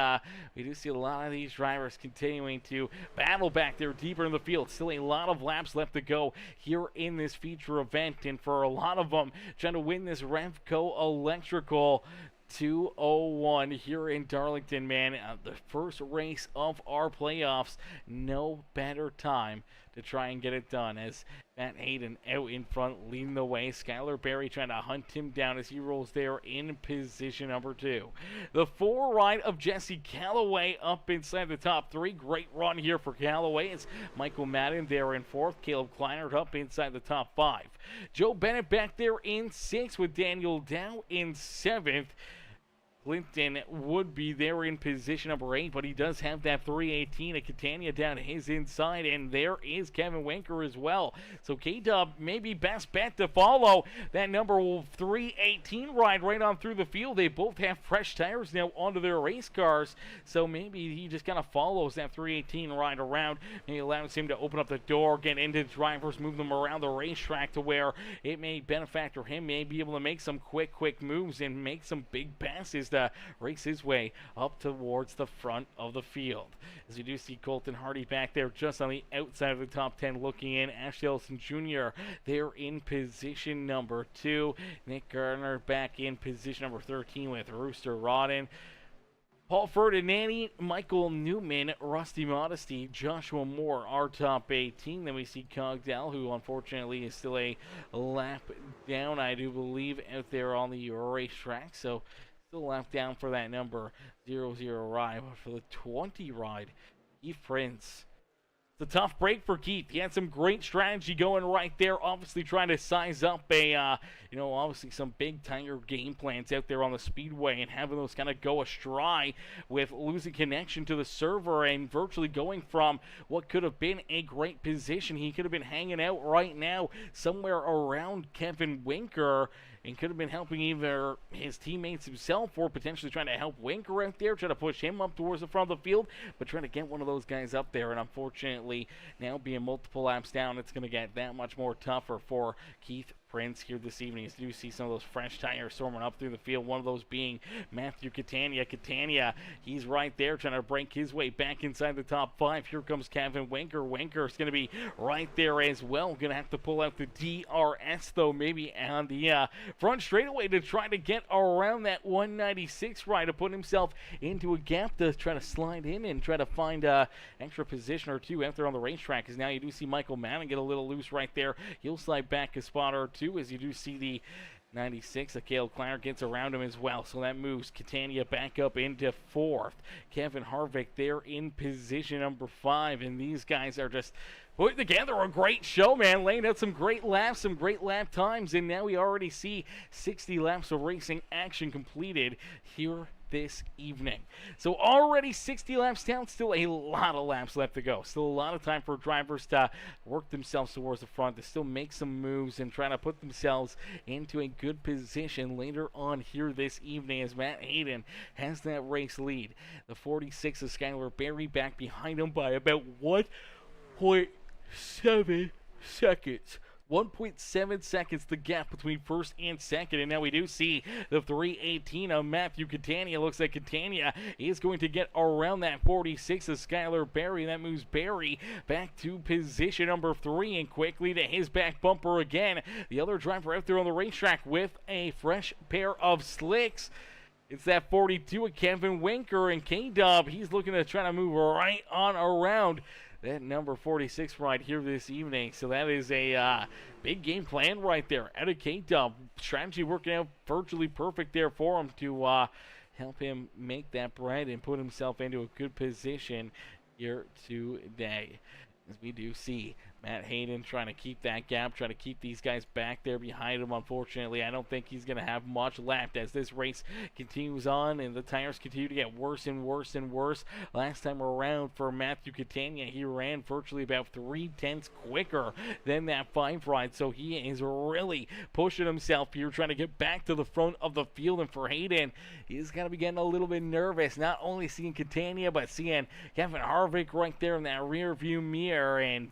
we do see a lot of these drivers continuing to battle back there deeper in the field. Still a lot of laps left to go here in this feature event, and for a lot of them trying to win this Remco Electrical 201 here in Darlington, man. The first race of our playoffs. No better time to try and get it done as Matt Hayden out in front leading the way. Skylar Berry trying to hunt him down as he rolls there in position number 2. The 4 ride of Jesse Calloway up inside the top 3. Great run here for Calloway. It's Michael Madden there in 4th. Caleb Kleinert up inside the top 5. Joe Bennett back there in 6th with Daniel Dow in 7th. Clinton would be there in position number 8, but he does have that 318 at Catania down his inside, and there is Kevin Winker as well. So K-Dub maybe best bet to follow that number 318 ride right on through the field. They both have fresh tires now onto their race cars, so maybe he just kind of follows that 318 ride around, and he allows him to open up the door, get into drivers, move them around the racetrack to where it may benefactor him, may be able to make some quick moves and make some big passes to race his way up towards the front of the field. As you do see Colton Hardy back there just on the outside of the top 10 looking in. Ash Ellison Jr. there in position number 2. Nick Gardner back in position number 13 with Rooster Rodden. Paul Ferdinandi, Michael Newman, Rusty Modesty, Joshua Moore, our top 18. Then we see Cogdell, who unfortunately is still a lap down, I do believe, out there on the racetrack. So still lap down for that number 00 ride. But for the 20 ride, Keith Prince. It's a tough break for Keith. He had some great strategy going right there. Obviously trying to size up a, obviously some big tire game plans out there on the speedway and having those kind of go astray with losing connection to the server and virtually going from what could have been a great position. He could have been hanging out right now somewhere around Kevin Winker and could have been helping either his teammates himself or potentially trying to help Winker out there, try to push him up towards the front of the field, but trying to get one of those guys up there. And unfortunately, now being multiple laps down, it's going to get that much more tougher for Keith Prince here this evening. As you do see some of those fresh tires storming up through the field, one of those being Matthew Catania. Catania, he's right there trying to break his way back inside the top 5. Here comes Kevin Winker. Winker's going to be right there as well. Going to have to pull out the DRS, though, maybe on the front straightaway to try to get around that 196 ride to put himself into a gap to try to slide in and try to find an extra position or two out there on the racetrack. Because now you do see Michael Madden get a little loose right there. He'll slide back a spot or two as you do see the 96. Caleb Kleiner gets around him as well. So that moves Catania back up into 4th. Kevin Harvick there in position number 5. And these guys are just putting together a great show, man. Laying out some great laps, some great lap times. And now we already see 60 laps of racing action completed here this evening. So already 60 laps down, still a lot of laps left to go. Still a lot of time for drivers to work themselves towards the front, to still make some moves and try to put themselves into a good position later on here this evening as Matt Hayden has that race lead. The 46 of Skylar Berry back behind him by about 1.7 seconds. 1.7 seconds the gap between first and second, and now we do see the 318 of Matthew Catania. Looks like Catania is going to get around that 46 of Skylar Berry. That moves Berry back to position number 3 and quickly to his back bumper again. The other driver out there on the racetrack with a fresh pair of slicks. It's that 42 of Kevin Winker, and K-Dub, he's looking to try to move right on around that number 46 ride here this evening. So that is a big game plan right there out of K-Dub. Strategy working out virtually perfect there for him to help him make that bread and put himself into a good position here today. As we do see Matt Hayden trying to keep that gap, trying to keep these guys back there behind him. Unfortunately, I don't think he's going to have much left as this race continues on and the tires continue to get worse and worse and worse. Last time around for Matthew Catania, he ran virtually about 3/10 quicker than that 5 ride, so he is really pushing himself here, trying to get back to the front of the field. And for Hayden, he's going to be getting a little bit nervous, not only seeing Catania, but seeing Kevin Harvick right there in that rear view mirror, and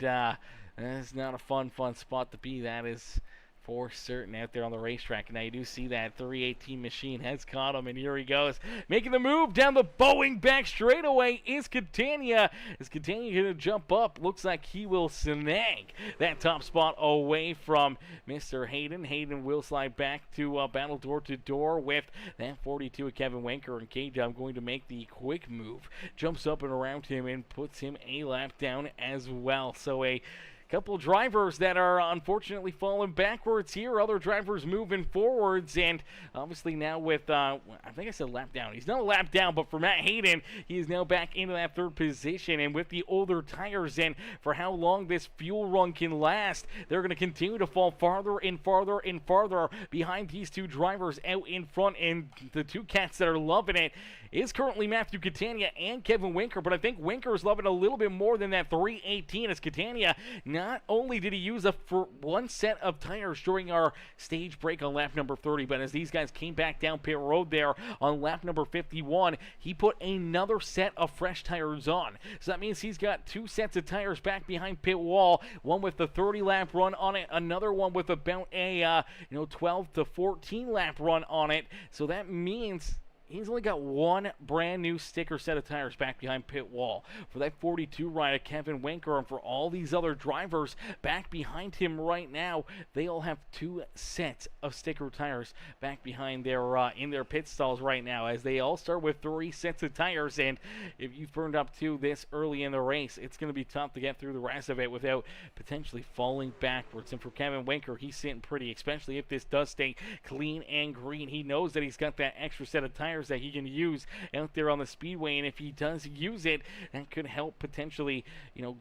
that's not a fun spot to be. That is for certain out there on the racetrack. And now you do see that 318 machine has caught him, and here he goes, making the move down the Boeing back straightaway is Catania. Is Catania going to jump up? Looks like he will snag that top spot away from Mr. Hayden. Hayden will slide back to battle door to door with that 42 of Kevin Winker, and K-Dub going to make the quick move. Jumps up and around him and puts him a lap down as well. So a couple drivers that are unfortunately falling backwards here. Other drivers moving forwards, and obviously now with, I think I said lap down. He's not a lap down, but for Matt Hayden, he is now back into that 3rd position, and with the older tires and for how long this fuel run can last, they're going to continue to fall farther and farther and farther behind these 2 drivers out in front, and the 2 cats that are loving it is currently Matthew Catania and Kevin Winker, but I think Winker is loving a little bit more than that 318 as Catania. Not only did he use for 1 set of tires during our stage break on lap number 30, but as these guys came back down pit road there on lap number 51, he put another set of fresh tires on. So that means he's got 2 sets of tires back behind pit wall, one with the 30 lap run on it, another one with about a 12 to 14 lap run on it. So that means he's only got 1 brand new sticker set of tires back behind pit wall. For that 42 ride of Kevin Winker, and for all these other drivers back behind him right now, they all have 2 sets of sticker tires back behind their in their pit stalls right now, as they all start with 3 sets of tires. And if you've burned up 2 this early in the race, it's going to be tough to get through the rest of it without potentially falling backwards. And for Kevin Winker, he's sitting pretty, especially if this does stay clean and green. He knows that he's got that extra set of tires that he can use out there on the speedway, and if he does use it, that could help potentially,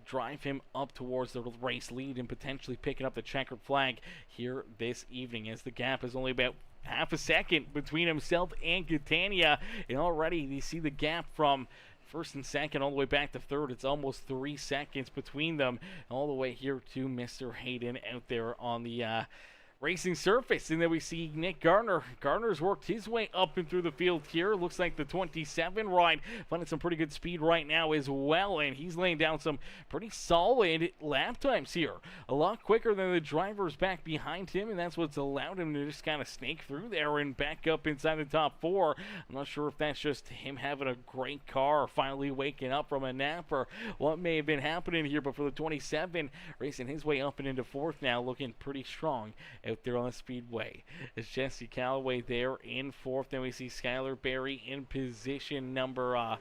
drive him up towards the race lead and potentially picking up the checkered flag here this evening, as the gap is only about half a second between himself and Catania, and already you see the gap from 1st and 2nd all the way back to 3rd. It's almost 3 seconds between them, all the way here to Mr. Hayden out there on the racing surface. And then we see Nick Garner. Garner's worked his way up and through the field here. Looks like the 27 ride finding some pretty good speed right now as well, and he's laying down some pretty solid lap times here. A lot quicker than the drivers back behind him, and that's what's allowed him to just kind of snake through there and back up inside the top 4. I'm not sure if that's just him having a great car or finally waking up from a nap or what may have been happening here, but for the 27, racing his way up and into 4th now, looking pretty strong out there on the speedway. It's Jesse Callaway there in 4th. Then we see Skylar Berry in position number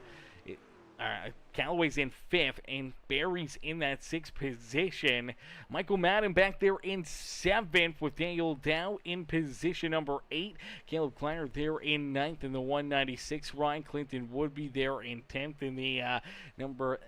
Callaway's in 5th, and Berry's in that 6th position. Michael Madden back there in 7th, with Daniel Dow in position number 8. Caleb Kleiner there in 9th in the 196. Ryan Clinton would be there in 10th in the number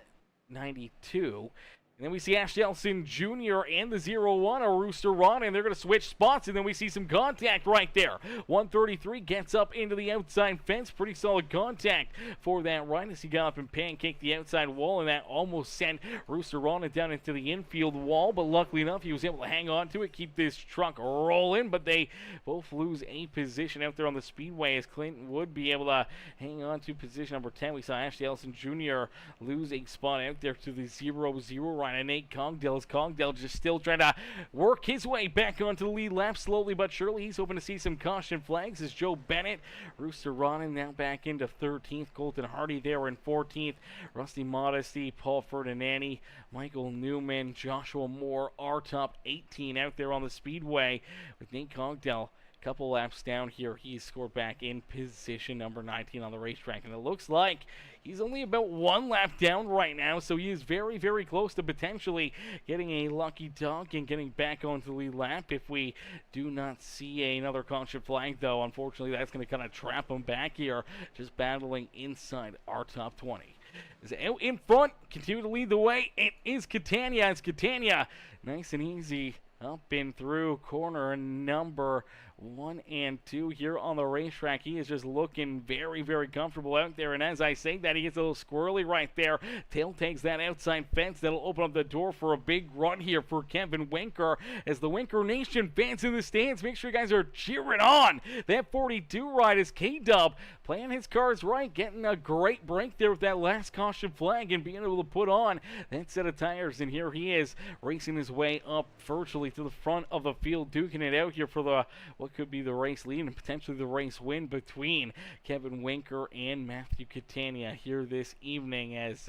92. And then we see Ash Nelson Jr. and the 0-1 are Rooster Ron, and they're going to switch spots, and then we see some contact right there. 133 gets up into the outside fence. Pretty solid contact for that ride as he got up and pancaked the outside wall, and that almost sent Rooster Ron down into the infield wall, but luckily enough, he was able to hang on to it, keep this truck rolling, but they both lose a position out there on the speedway, as Clinton would be able to hang on to position number 10. We saw Ash Nelson Jr. lose a spot out there to the 0-0 ride. And Nate Congdale just still trying to work his way back onto the lead lap slowly but surely. He's hoping to see some caution flags as Joe Bennett, Rooster Ronin now back into 13th. Colton Hardy there in 14th. Rusty Modesty, Paul Ferdinandi, Michael Newman, Joshua Moore are top 18 out there on the speedway, with Nate Congdale couple laps down here. He's scored back in position number 19 on the racetrack, and it looks like he's only about 1 lap down right now, so he is very, very close to potentially getting a lucky dog and getting back onto the lead lap if we do not see another caution flag, though. Unfortunately, that's going to kind of trap him back here, just battling inside our top 20. is out in front, continue to lead the way. It is Catania. It's Catania, nice and easy, up and through corner number 1 and 2 here on the racetrack. He is just looking very, very comfortable out there. And as I say that, he gets a little squirrely right there. Tail takes that outside fence. That'll open up the door for a big run here for Kevin Winker. As the Winker Nation fans in the stands, make sure you guys are cheering on. That 42 ride is K-Dub playing his cards right, getting a great break there with that last caution flag and being able to put on that set of tires. And here he is racing his way up virtually to the front of the field, duking it out here for the what could be the race lead and potentially the race win between Kevin Winker and Matthew Catania here this evening. As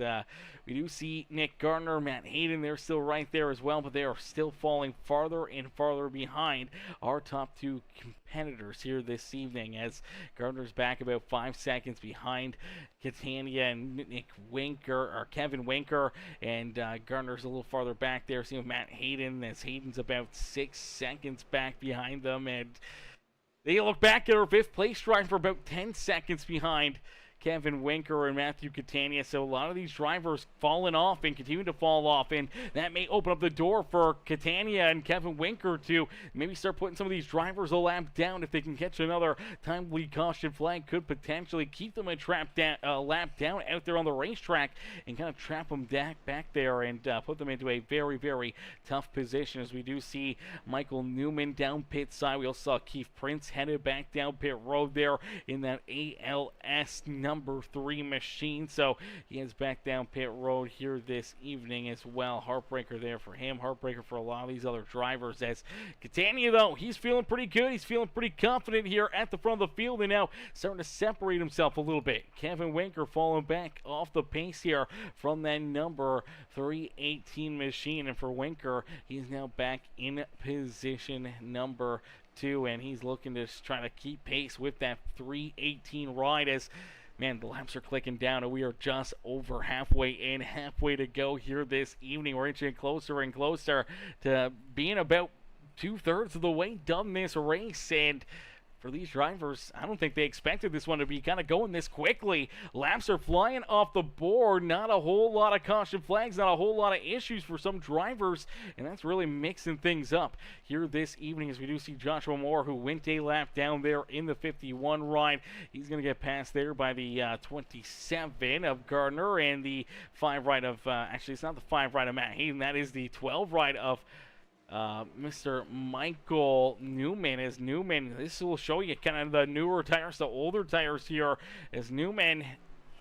we do see Nick Gardner, Matt Hayden, they're still right there as well, but they are still falling farther and farther behind our top two competitors here this evening, as Gardner's back about 5 seconds behind Catania and Nick Winker, or Kevin Winker, and Gardner's a little farther back there. See Matt Hayden, as Hayden's about 6 seconds back behind them, and they look back at our fifth place driver about 10 seconds behind Kevin Winker and Matthew Catania. So a lot of these drivers falling off and continue to fall off, and that may open up the door for Catania and Kevin Winker to maybe start putting some of these drivers a lap down. If they can catch another timely caution flag, could potentially keep them a lap down out there on the racetrack and kind of trap them back there and put them into a very, very tough position. As we do see Michael Newman down pit side. We also saw Keith Prince headed back down pit road there in that ALS number 3 machine. So he is back down pit road here this evening as well. Heartbreaker there for him. Heartbreaker for a lot of these other drivers. As Catania, though, he's feeling pretty good. He's feeling pretty confident here at the front of the field and now starting to separate himself a little bit. Kevin Winker falling back off the pace here from that number 318 machine. And for Winker, he's now back in position number 2, and he's looking to try to keep pace with that 318 ride. As man, the laps are clicking down, and we are just over halfway in, halfway to go here this evening. We're inching closer and closer to being about 2/3 of the way done this race, and for these drivers, I don't think they expected this one to be kind of going this quickly. Laps are flying off the board. Not a whole lot of caution flags, not a whole lot of issues for some drivers, and that's really mixing things up here this evening as we do see Joshua Moore, who went a lap down there in the 51 ride. He's going to get passed there by the 27 of Gardner and the 5 ride of, actually it's not the 5 ride of Matt Hayden, that is the 12 ride of Mr. Michael Newman. As Newman, this will show you kind of the newer tires, the older tires here, as Newman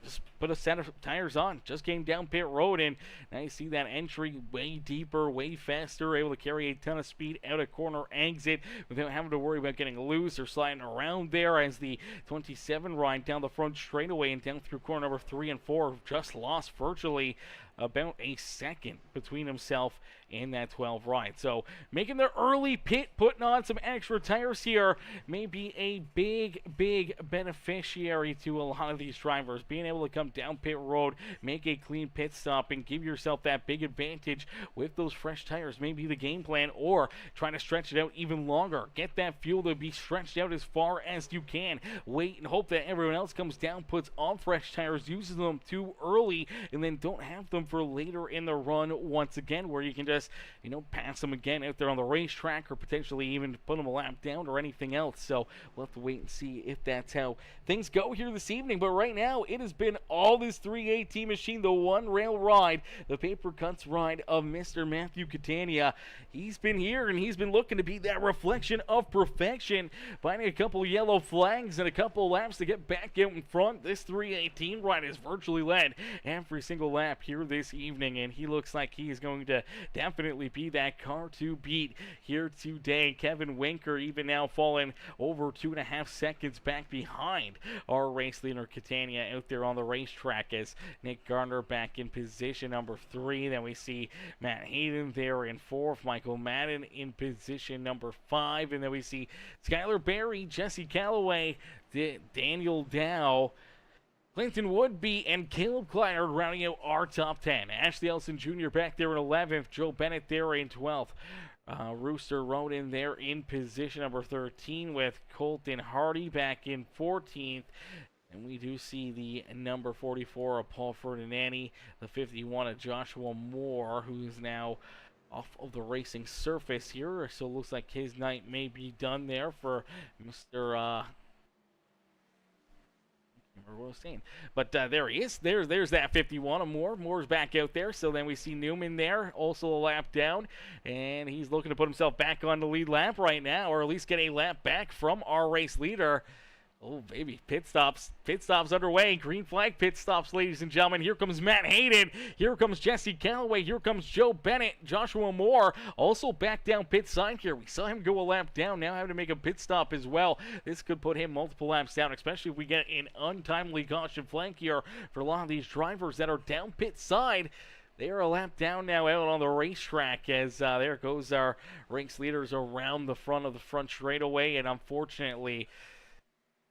just put a set of tires on, just came down pit road, and now you see that entry way deeper, way faster, able to carry a ton of speed out of corner exit without having to worry about getting loose or sliding around there. As the 27 ride down the front straightaway and down through corner number 3 and 4 just lost virtually about a second between himself and that 12 ride. So making the early pit, putting on some extra tires here may be a big beneficiary to a lot of these drivers. Being able to come down pit road, make a clean pit stop, and give yourself that big advantage with those fresh tires may be the game plan, or trying to stretch it out even longer. Get that fuel to be stretched out as far as you can. Wait and hope that everyone else comes down, puts on fresh tires, uses them too early, and then don't have them for later in the run once again, where you can just, pass them again out there on the racetrack, or potentially even put them a lap down or anything else. So we'll have to wait and see if that's how things go here this evening. But right now, it has been all this 318 machine, the one rail ride, the paper cuts ride of Mr. Matthew Catania. He's been here, and he's been looking to be that reflection of perfection, finding a couple yellow flags and a couple laps to get back out in front. This 318 ride is virtually led every single lap here this evening, and he looks like he is going to definitely be that car to beat here today. Kevin Winker even now falling over 2.5 seconds back behind our race leader Catania out there on the racetrack, as Nick Gardner back in position number 3. Then we see Matt Hayden there in 4th, Michael Madden in position number 5, and then we see Skylar Berry, Jesse Calloway, Daniel Dow, Clinton Woodby, and Caleb Kleiner rounding out our top 10. Ashley Elson Jr. back there in 11th. Joe Bennett there in 12th. Rooster Roden there in position number 13 with Colton Hardy back in 14th. And we do see the number 44 of Paul Ferdinandi, the 51 of Joshua Moore, who is now off of the racing surface here. So it looks like his night may be done there for Mr. What I was saying. But there he is. There's that 51 of Moore. Moore's back out there. So then we see Newman there, also a lap down. And he's looking to put himself back on the lead lap right now, or at least get a lap back from our race leader. Oh, baby, pit stops underway. Green flag pit stops, ladies and gentlemen. Here comes Matt Hayden. Here comes Jesse Calloway. Here comes Joe Bennett. Joshua Moore also back down pit side here. We saw him go a lap down, now having to make a pit stop as well. This could put him multiple laps down, especially if we get an untimely caution flag here for a lot of these drivers that are down pit side. They are a lap down now out on the racetrack as there goes our race leaders around the front of the front straightaway, and unfortunately,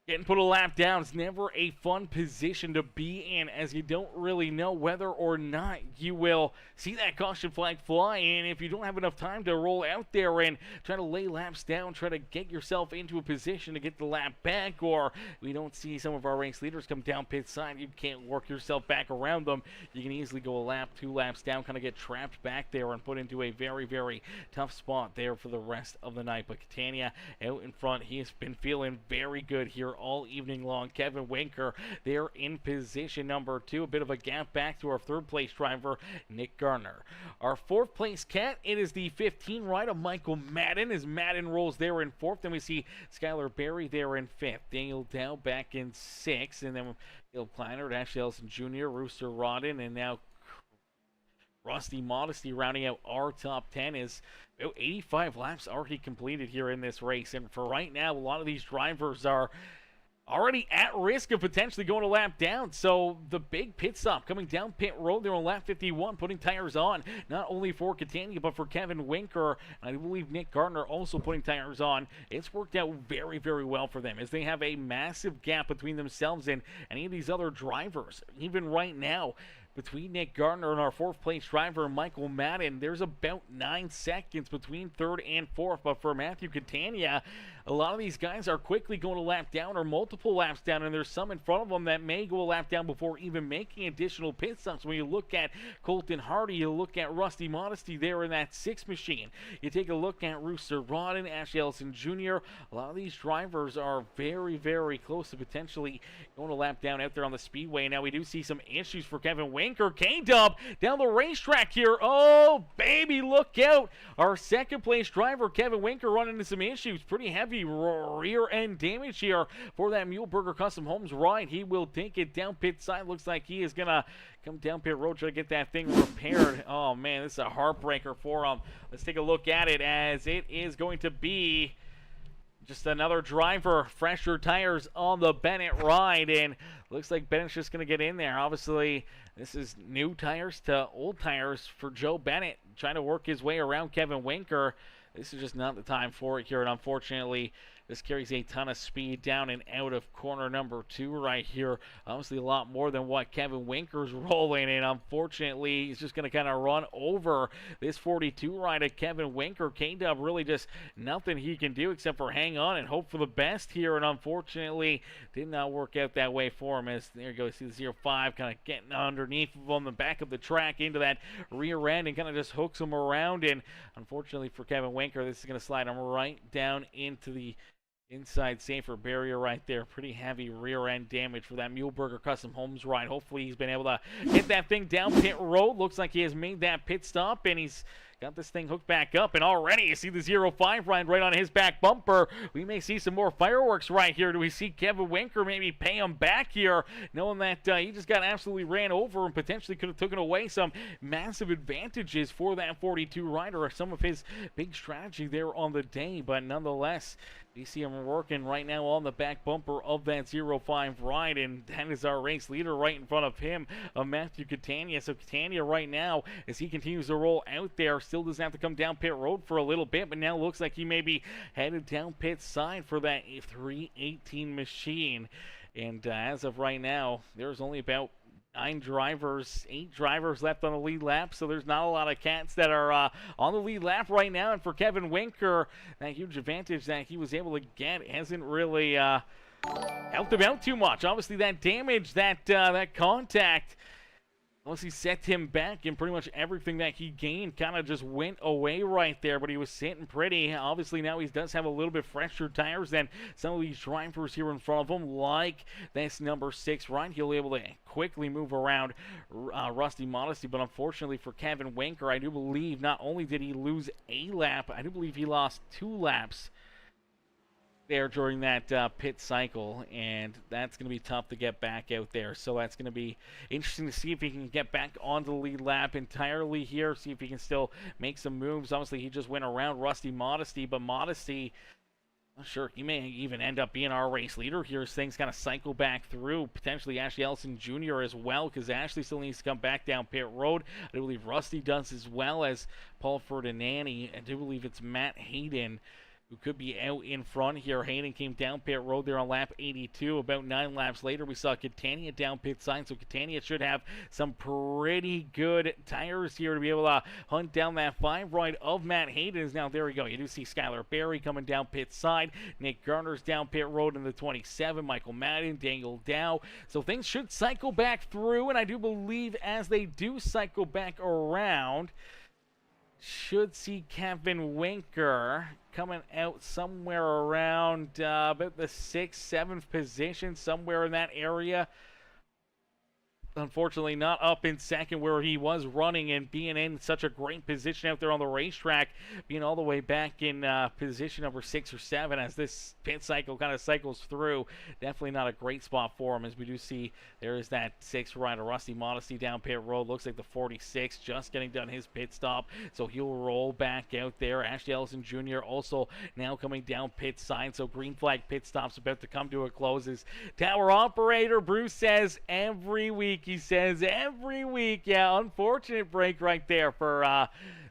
getting put a lap down is never a fun position to be in, as you don't really know whether or not you will see that caution flag fly. And if you don't have enough time to roll out there and try to lay laps down, try to get yourself into a position to get the lap back, or we don't see some of our race leaders come down pit side, you can't work yourself back around them. You can easily go a lap, 2 laps down, kind of get trapped back there and put into a very, very tough spot there for the rest of the night. But Catania out in front, he has been feeling very good here all evening long. Kevin Winker there in position number 2. A bit of a gap back to our 3rd place driver, Nick Garner. Our 4th place cat, it is the 15 ride of Michael Madden, as Madden rolls there in 4th. Then we see Skylar Berry there in 5th. Daniel Dow back in 6th. And then Caleb Kleiner, Ashley Ellison Jr., Rooster Rodden, and now Rusty Modesty rounding out our top 10. Is about 85 laps already completed here in this race. And for right now, a lot of these drivers are already at risk of potentially going a lap down. So the big pit stop coming down pit road there on lap 51, putting tires on, not only for Catania, but for Kevin Winker. I believe Nick Gardner also putting tires on. It's worked out very, very well for them, as they have a massive gap between themselves and any of these other drivers. Even right now, between Nick Gardner and our 4th place driver, Michael Madden, there's about 9 seconds between 3rd and 4th. But for Matthew Catania, a lot of these guys are quickly going a lap down or multiple laps down, and there's some in front of them that may go a lap down before even making additional pit stops. When you look at Colton Hardy, you look at Rusty Modesty there in that 6 machine. You take a look at Rooster Rodden, Ashley Ellison Jr. A lot of these drivers are very, very close to potentially going a lap down out there on the speedway. Now we do see some issues for Kevin Winker. K-Dub down the racetrack here. Oh, baby, look out. Our 2nd place driver, Kevin Winker, running into some issues. Pretty heavy rear end damage here for that Muhlenberger Custom Homes ride. He will take it down pit side. Looks like he is going to come down pit road, try to get that thing repaired. Oh, man, this is a heartbreaker for him. Let's take a look at it, as it is going to be just another driver, fresher tires on the Bennett ride, and looks like Bennett's just going to get in there. Obviously, this is new tires to old tires for Joe Bennett, trying to work his way around Kevin Winker. This is just not the time for it here, and unfortunately, this carries a ton of speed down and out of corner number 2 right here. Obviously, a lot more than what Kevin Winker's rolling, and unfortunately, he's just going to kind of run over this 42 ride of Kevin Winker. K-Dub really just nothing he can do except for hang on and hope for the best here, and unfortunately, did not work out that way for him, as there you go, see the 05 kind of getting underneath on the back of the track into that rear end and kind of just hooks him around, and unfortunately for Kevin Winker, this is going to slide him right down into the inside safer barrier right there. Pretty heavy rear end damage for that Muhlenberger Custom Homes ride. Hopefully he's been able to get that thing down pit road. Looks like he has made that pit stop, and he's got this thing hooked back up, and already you see the 05 ride right on his back bumper. We may see some more fireworks right here. Do we see Kevin Winker maybe pay him back here, knowing that he just got absolutely ran over and potentially could have taken away some massive advantages for that 42 rider, or some of his big strategy there on the day. But nonetheless, you see him working right now on the back bumper of that 05 ride, and that is our race leader right in front of him, Matthew Catania. So Catania right now, as he continues to roll out there, still doesn't have to come down pit road for a little bit, but now looks like he may be headed down pit side for that 318 machine. And as of right now, there's only about 8 drivers left on the lead lap, so there's not a lot of cats that are on the lead lap right now. And for Kevin Winker, that huge advantage that he was able to get hasn't really helped him out too much. Obviously, that damage, that contact, honestly set him back, and pretty much everything that he gained kind of just went away right there, but he was sitting pretty. Obviously, now he does have a little bit fresher tires than some of these drivers here in front of him, like this number 6 Ryan. He'll be able to quickly move around Rusty Modesty, but unfortunately for Kevin Winker, I do believe not only did he lose a lap, I do believe he lost 2 laps there during that pit cycle, and that's going to be tough to get back out there. So that's going to be interesting to see if he can get back onto the lead lap entirely here, see if he can still make some moves. Obviously, he just went around Rusty Modesty, but Modesty, not sure, he may even end up being our race leader here as things kind of cycle back through. Potentially Ashley Ellison Jr. as well, because Ashley still needs to come back down pit road. I do believe Rusty does, as well as Paul Ferdinandi. I do believe it's Matt Hayden who could be out in front here. Hayden came down pit road there on lap 82. About 9 laps later, we saw Catania down pit sign, so Catania should have some pretty good tires here to be able to hunt down that 5 right of Matt Hayden. Now, there we go. You do see Skylar Berry coming down pit side. Nick Garner's down pit road in the 27. Michael Madden, Daniel Dow. So things should cycle back through, and I do believe as they do cycle back around, should see Kevin Winker coming out somewhere around about the 6th, 7th position, somewhere in that area. Unfortunately, not up in second where he was running and being in such a great position out there on the racetrack, being all the way back in position number 6 or 7 as this pit cycle kind of cycles through. Definitely not a great spot for him, as we do see there is that 6 rider, Rusty Modesty, down pit road. Looks like the 46 just getting done his pit stop, so he'll roll back out there. Ashley Ellison Jr. also now coming down pit side, so green flag pit stop's about to come to a close. As tower operator Bruce says every week, every week. Yeah, unfortunate break right there for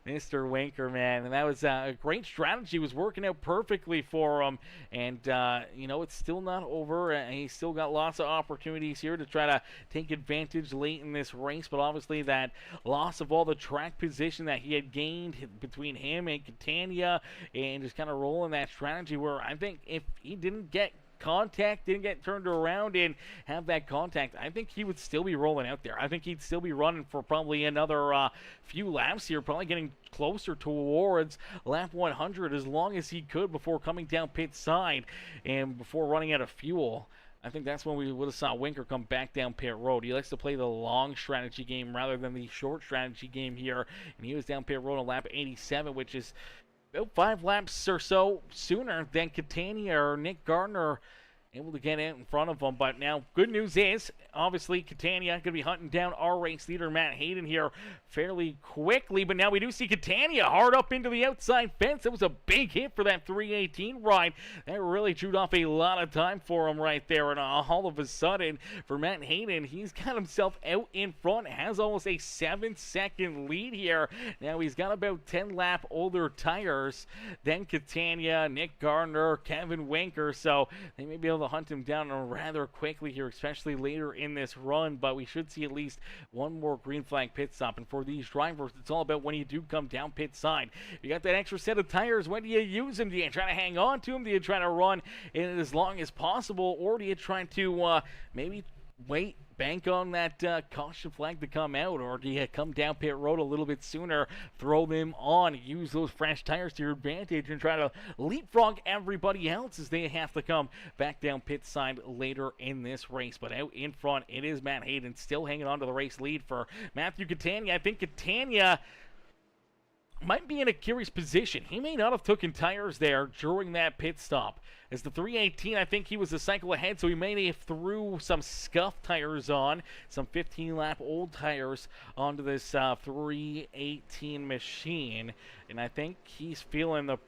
Mr. Winker, man. And that was a great strategy. Was working out perfectly for him. And, it's still not over. He's still got lots of opportunities here to try to take advantage late in this race. But obviously that loss of all the track position that he had gained between him and Catania, and just kind of rolling that strategy where I think if he didn't get contact, didn't get turned around and have that contact, I think he would still be rolling out there. I think he'd still be running for probably another few laps here, probably getting closer towards lap 100 as long as he could before coming down pit side and before running out of fuel. I think that's when we would have saw Winker come back down pit road. He likes to play the long strategy game rather than the short strategy game here, and he was down pit road on lap 87, which is about 5 laps or so sooner than Catania or Nick Gardner able to get out in front of him. But now, good news is, obviously, Catania going to be hunting down our race leader, Matt Hayden, here fairly quickly. But now we do see Catania hard up into the outside fence. It was a big hit for that 318 ride. That really chewed off a lot of time for him right there. And all of a sudden, for Matt Hayden, he's got himself out in front. Has almost a 7-second lead here. Now he's got about 10 lap older tires than Catania, Nick Gardner, Kevin Winker. So they may be able to hunt him down rather quickly here, especially later in this run. But we should see at least one more green flag pit stop. And for these drivers, it's all about when you do come down pit side. You got that extra set of tires. When do you use them? Do you try to hang on to them? Do you try to run in as long as possible? Or do you try to maybe wait, bank on that caution flag to come out? Or do you come down pit road a little bit sooner, throw them on, use those fresh tires to your advantage, and try to leapfrog everybody else as they have to come back down pit side later in this race? But out in front, it is Matt Hayden still hanging on to the race lead for Matthew Catania. I think Catania might be in a curious position. He may not have taken tires there during that pit stop. As the 318, I think he was a cycle ahead, so he may have threw some scuff tires on, some 15-lap old tires onto this 318 machine. And I think he's feeling the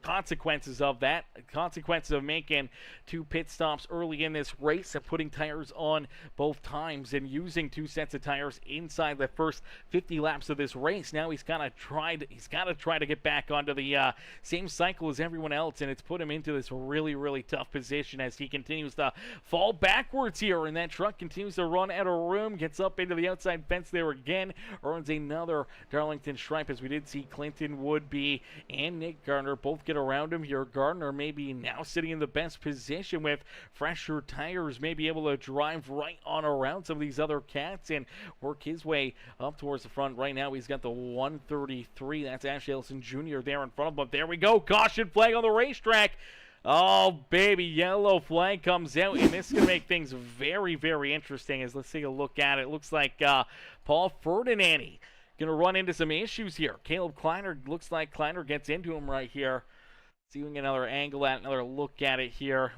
consequences of that, consequences of making 2 pit stops early in this race and putting tires on both times and using 2 sets of tires inside the first 50 laps of this race. Now he's got to try to get back onto the same cycle as everyone else, and it's put him into this really, really tough position as he continues to fall backwards here, and that truck continues to run out of room, gets up into the outside fence there again, earns another Darlington stripe, as we did see Clinton Woodby and Nick Garner both get get around him here. Gardner maybe now sitting in the best position with fresher tires, maybe able to drive right on around some of these other cats and work his way up towards the front. Right now he's got the 133. That's Ashley Ellison Jr. there in front of him. But there we go. Caution flag on the racetrack. Oh, baby, yellow flag comes out, and this is going to make things very, very interesting as let's take a look at it. Looks like Paul Ferdinandi going to run into some issues here. Caleb Kleiner, looks like Kleiner gets into him right here. See if we can get another angle at another look at it here.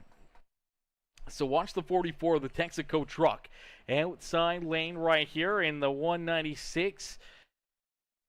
So watch the 44, the Texaco truck. Outside lane right here in the 196.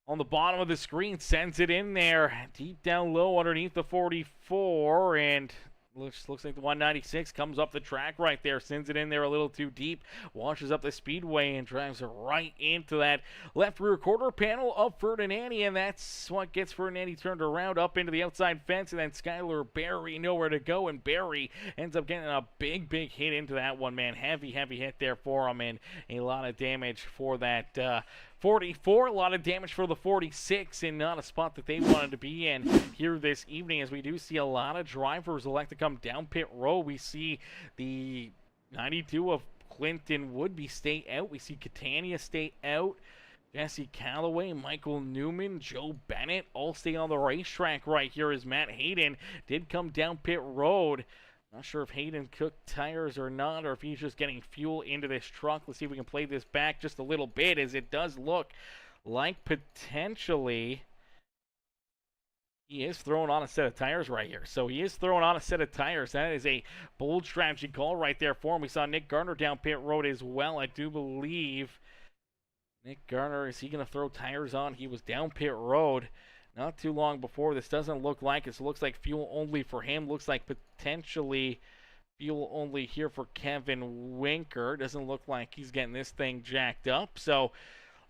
On the bottom of the screen, sends it in there, deep down low underneath the 44, and looks like the 196 comes up the track right there, sends it in there a little too deep, washes up the speedway, and drives it right into that left rear quarter panel of Ferdinandi, and that's what gets Ferdinandi turned around up into the outside fence, and then Skylar Berry nowhere to go, and Berry ends up getting a big hit into that one, man. Heavy hit there for him, and a lot of damage for that 44, a lot of damage for the 46, and not a spot that they wanted to be in here this evening, as we do see a lot of drivers elect to come down pit road. We see the 92 of Clinton Woodby stay out. We see Catania stay out. Jesse Calloway, Michael Newman, Joe Bennett all stay on the racetrack right here as Matt Hayden did come down pit road. Not sure if Hayden cooked tires or not, or if he's just getting fuel into this truck. Let's see if we can play this back just a little bit, as it does look like potentially he is throwing on a set of tires right here. So he is throwing on a set of tires. That is a bold strategy call right there for him. We saw Nick Garner down pit road as well. I do believe Nick Garner, is he going to throw tires on? He was down pit road not too long before. This doesn't look like it. So it looks like fuel only for him. Looks like potentially fuel only here for Kevin Winker. Doesn't look like he's getting this thing jacked up. So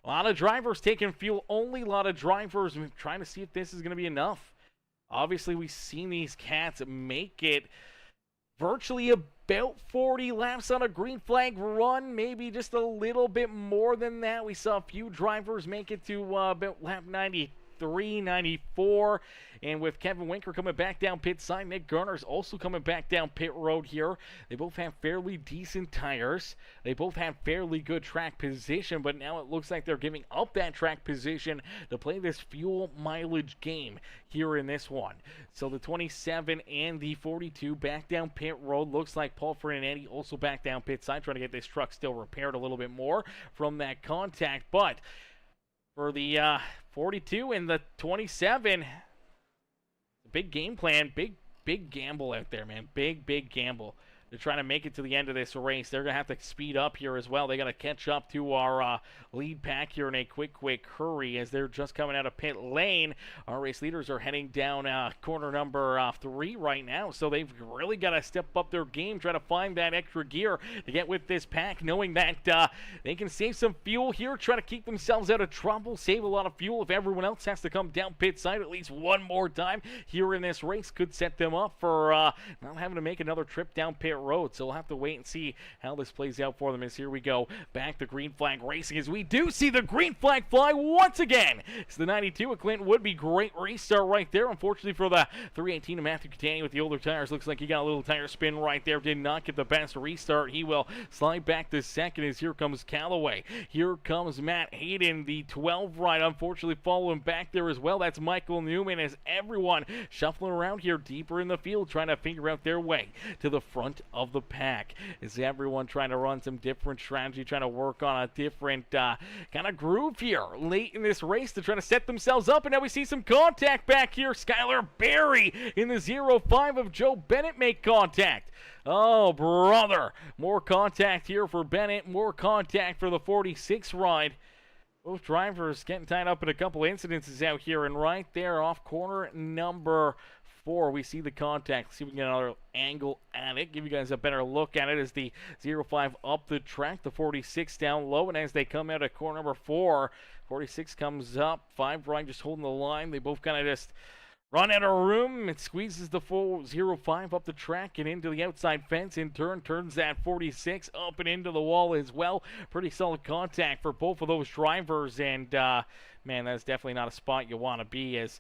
a lot of drivers taking fuel only. A lot of drivers trying to see if this is going to be enough. Obviously, we've seen these cats make it virtually about 40 laps on a green flag run. Maybe just a little bit more than that. We saw a few drivers make it to about lap 93, 94, and with Kevin Winker coming back down pit side, Nick Garner's also coming back down pit road here. They both have fairly decent tires. They both have fairly good track position, but now it looks like they're giving up that track position to play this fuel mileage game here in this one. So the 27 and the 42 back down pit road. Looks like Paul Ferdinandi also back down pit side, trying to get this truck still repaired a little bit more from that contact, but for the 42 and the 27, big game plan, big gamble out there, man. Big gamble. They're trying to make it to the end of this race. They're going to have to speed up here as well. They got to catch up to our lead pack here in a quick hurry, as they're just coming out of pit lane. Our race leaders are heading down corner number 3 right now, so they've really got to step up their game, try to find that extra gear to get with this pack, knowing that they can save some fuel here, try to keep themselves out of trouble, save a lot of fuel if everyone else has to come down pit side at least one more time here in this race. Could set them up for not having to make another trip down pit road. So we'll have to wait and see how this plays out for them, as here we go back to green flag racing, as we do see the green flag fly once again. It's the 92 of Clinton Woodby. Great restart right there. Unfortunately for the 318 of Matthew Catania with the older tires, looks like he got a little tire spin right there. Did not get the best restart. He will slide back to second, as here comes Callaway. Here comes Matt Hayden, the 12 ride, unfortunately following back there as well. That's Michael Newman, as everyone shuffling around here deeper in the field, trying to figure out their way to the front of the pack. Is everyone trying to run some different strategy, trying to work on a different kind of groove here late in this race to try to set themselves up. And now we see some contact back here. Skylar Berry in the 05 of Joe Bennett make contact. Oh, brother. More contact here for Bennett. More contact for the 46 ride. Both drivers getting tied up in a couple incidences out here. And right there off corner number 4, we see the contact. Let's see if we can get another angle at it, give you guys a better look at it, as the 05 up the track, the 46 down low, and as they come out of corner number 4, 46 comes up, 5 right, just holding the line. They both kind of just run out of room. It squeezes the full 05 up the track and into the outside fence. In turn, turns that 46 up and into the wall as well. Pretty solid contact for both of those drivers, and man, that's definitely not a spot you want to be, as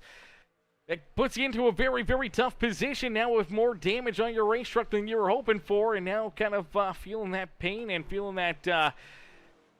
It puts you into a very, very tough position now with more damage on your race truck than you were hoping for, and now kind of feeling that pain and feeling that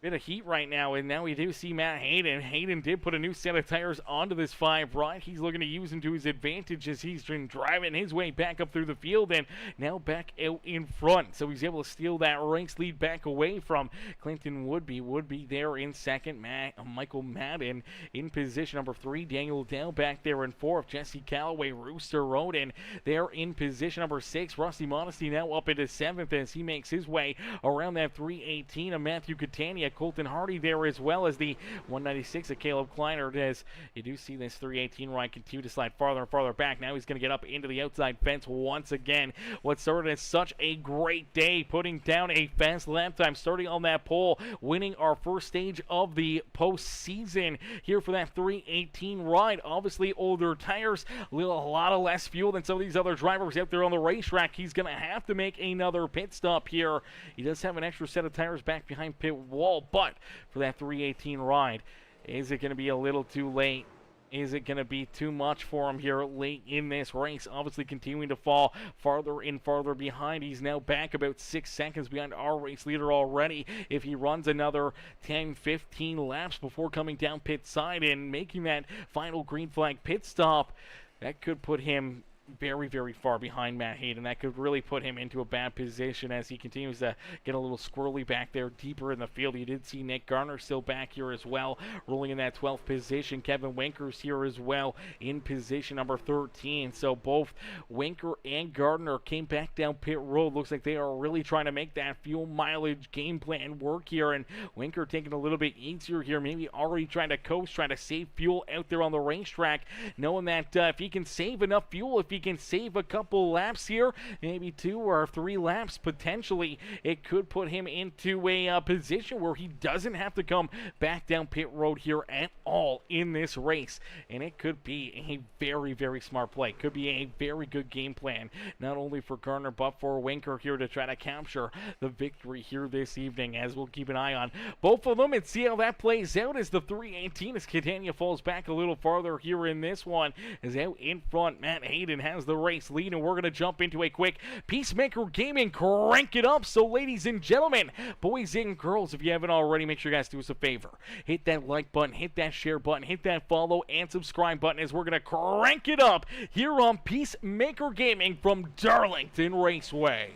bit of heat right now. And now we do see Matt Hayden. Hayden did put a new set of tires onto this 5 ride. He's looking to use them to his advantage as he's been driving his way back up through the field and now back out in front. So he's able to steal that race lead back away from Clinton Woodby. Woodby there in second. Michael Madden in position number 3. Daniel Dell back there in 4th. Jesse Calloway, Rooster Roden there in position number 6. Rusty Modesty now up into 7th as he makes his way around that 318 of Matthew Catania. Colton Hardy there as well as the 196 of Caleb Kleiner. As you do see this 318 ride continue to slide farther and farther back. Now he's going to get up into the outside fence once again. What started as such a great day, putting down a fast lap time, starting on that pole, winning our first stage of the postseason here for that 318 ride. Obviously older tires, a lot of less fuel than some of these other drivers out there on the racetrack. He's going to have to make another pit stop here. He does have an extra set of tires back behind pit wall, but for that 318 ride, is it going to be a little too late? Is it going to be too much for him here late in this race? Obviously continuing to fall farther and farther behind. He's now back about 6 seconds behind our race leader already. If he runs another 10-15 laps before coming down pit side and making that final green flag pit stop, that could put him very, very far behind Matt Hayden. That could really put him into a bad position as he continues to get a little squirrely back there deeper in the field. You did see Nick Garner still back here as well, rolling in that 12th position. Kevin Winkers here as well in position number 13. So both Winker and Gardner came back down pit road. Looks like they are really trying to make that fuel mileage game plan work here, and Winker taking a little bit easier here, maybe already trying to coast, trying to save fuel out there on the racetrack, knowing that if he can save enough fuel, if he can save a couple laps here, maybe 2 or 3 laps potentially, it could put him into a position where he doesn't have to come back down pit road here at all in this race. And it could be a very, very smart play. Could be a very good game plan, not only for Garner but for Winker here to try to capture the victory here this evening, as we'll keep an eye on both of them and see how that plays out as the 318 as Catania falls back a little farther here in this one. As out in front, Matt Hayden has the race lead, and we're going to jump into a quick Peacemaker Gaming crank it up. So ladies and gentlemen, boys and girls, if you haven't already, make sure you guys do us a favor. Hit that like button, hit that share button, hit that follow and subscribe button as we're going to crank it up here on Peacemaker Gaming from Darlington Raceway.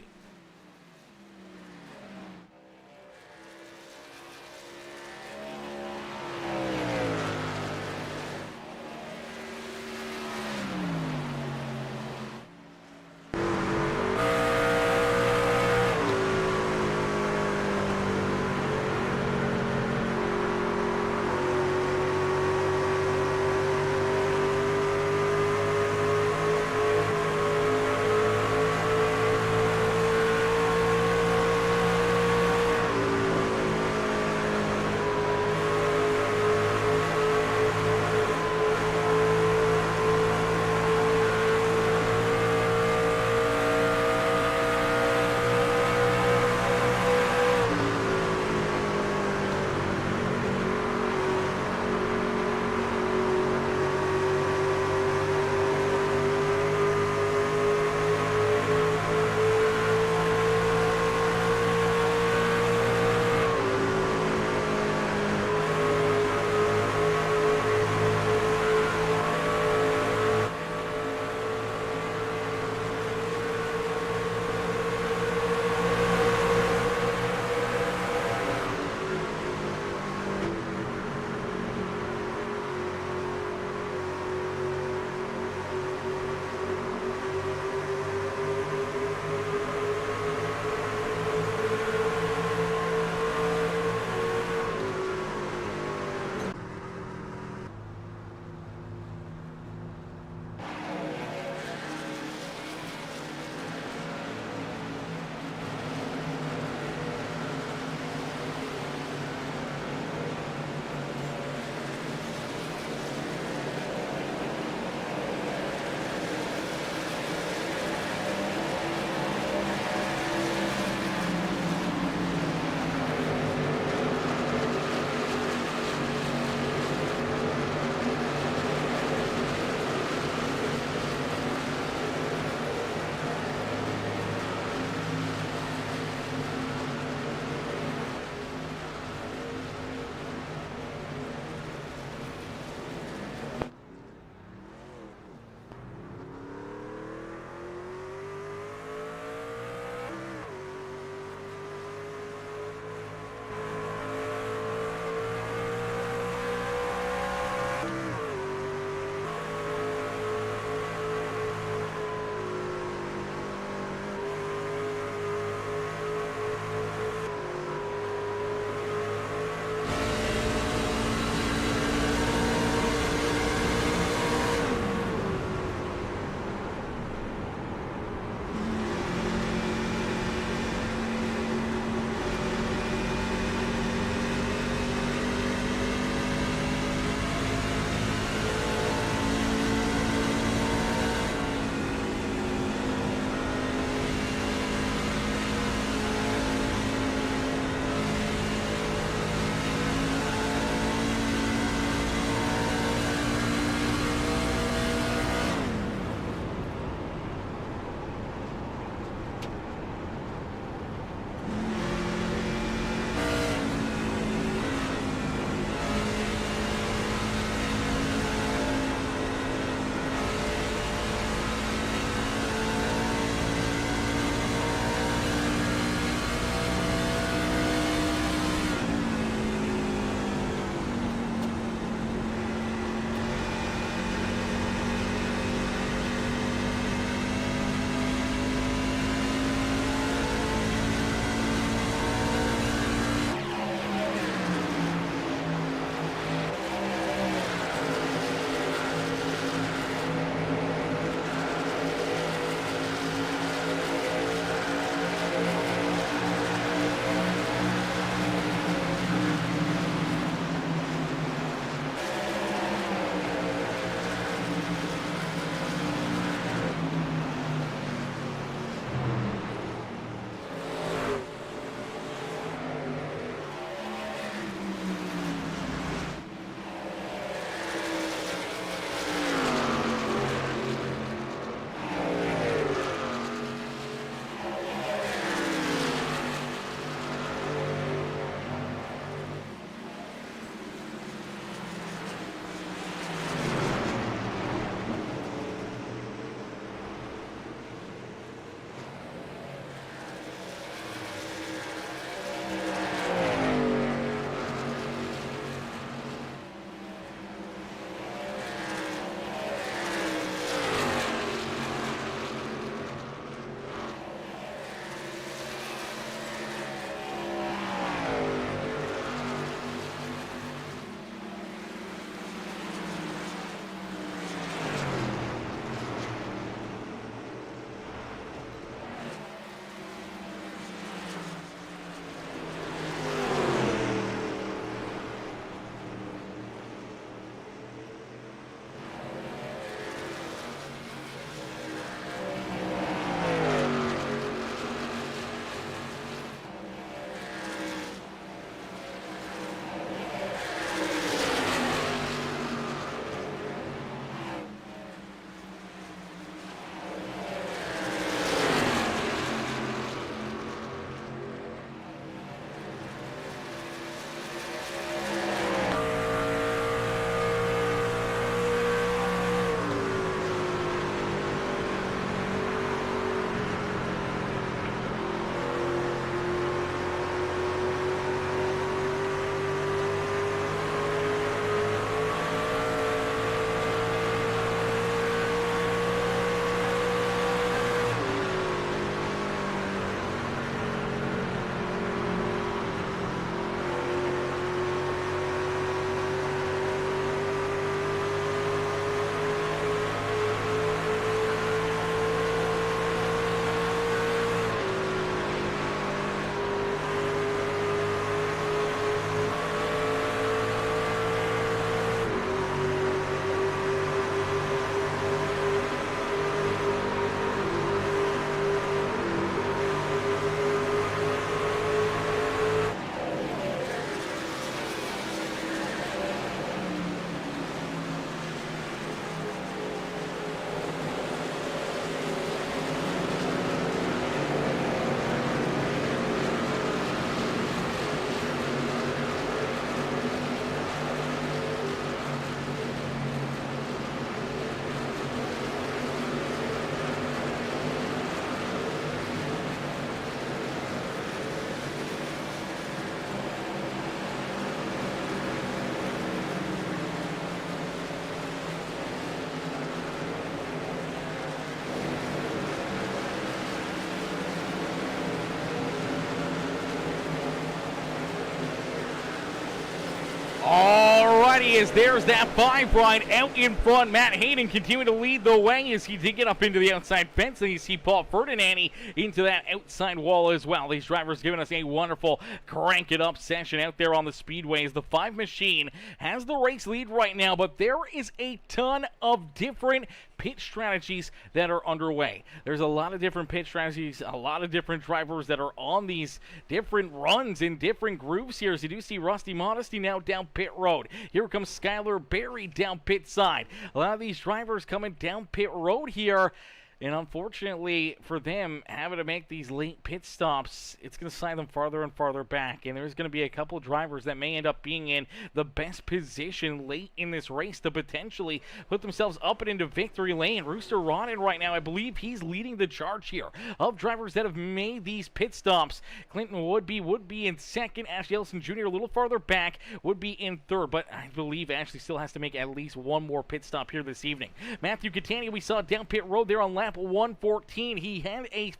is. There's that 5 ride out in front. Matt Hayden continuing to lead the way as he did get up into the outside fence. And you see Paul Ferdinandi into that outside wall as well. These drivers giving us a wonderful crank it up session out there on the speedways. The 5 machine has the race lead right now, but there is a ton of different pit strategies that are underway. There's a lot of different pit strategies, a lot of different drivers that are on these different runs in different grooves here. As you do see Rusty Modesty now down pit road. Here comes Skylar Berry down pit side. A lot of these drivers coming down pit road here. And unfortunately for them, having to make these late pit stops, it's going to slide them farther and farther back. And there's going to be a couple drivers that may end up being in the best position late in this race to potentially put themselves up and into victory lane. Rooster Rodden right now, I believe he's leading the charge here of drivers that have made these pit stops. Clinton would be in second. Ashley Ellison Jr. a little farther back would be in third. But I believe Ashley still has to make at least one more pit stop here this evening. Matthew Catania, we saw down pit road there on lap 114. He had a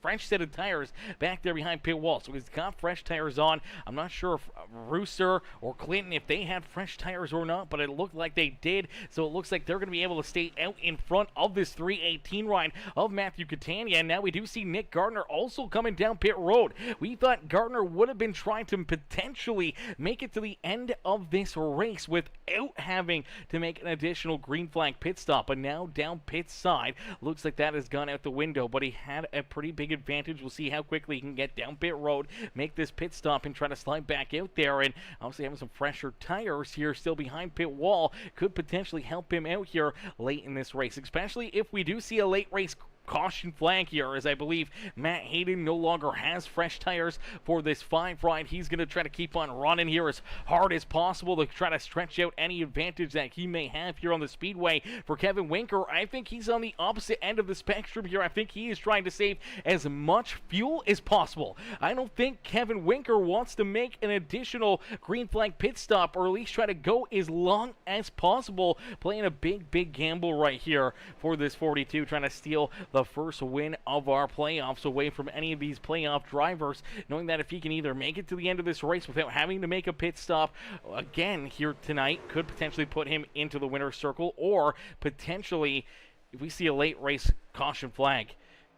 fresh set of tires back there behind pit wall, so he's got fresh tires on. I'm not sure if Rooster or Clinton, if they had fresh tires or not, but it looked like they did, so it looks like they're going to be able to stay out in front of this 318 ride of Matthew Catania. And now we do see Nick Gardner also coming down pit road. We thought Gardner would have been trying to potentially make it to the end of this race without having to make an additional green flag pit stop, but now down pit side, looks like that has gone out the window, but he had a pretty big advantage. We'll see how quickly he can get down pit road, make this pit stop, and try to slide back out there. And obviously having some fresher tires here still behind pit wall could potentially help him out here late in this race, especially if we do see a late race caution flag here, as I believe Matt Hayden no longer has fresh tires for this 5 ride. He's going to try to keep on running here as hard as possible to try to stretch out any advantage that he may have here on the speedway. For Kevin Winker, I think he's on the opposite end of the spectrum here. I think he is trying to save as much fuel as possible. I don't think Kevin Winker wants to make an additional green flag pit stop, or at least try to go as long as possible, playing a big gamble right here for this 42, trying to steal the first win of our playoffs away from any of these playoff drivers, knowing that if he can either make it to the end of this race without having to make a pit stop again here tonight, could potentially put him into the winner's circle, or potentially, if we see a late race caution flag,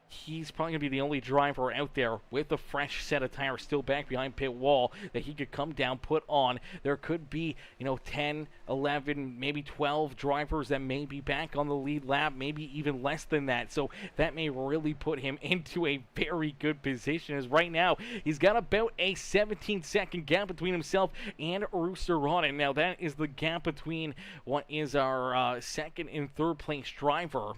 he's probably going to be the only driver out there with a fresh set of tires still back behind pit wall that he could come down, put on. There could be, 10, 11, maybe 12 drivers that may be back on the lead lap, maybe even less than that. So that may really put him into a very good position, as right now he's got about a 17-second gap between himself and Rooster Rodden. Now that is the gap between what is our second and third place driver.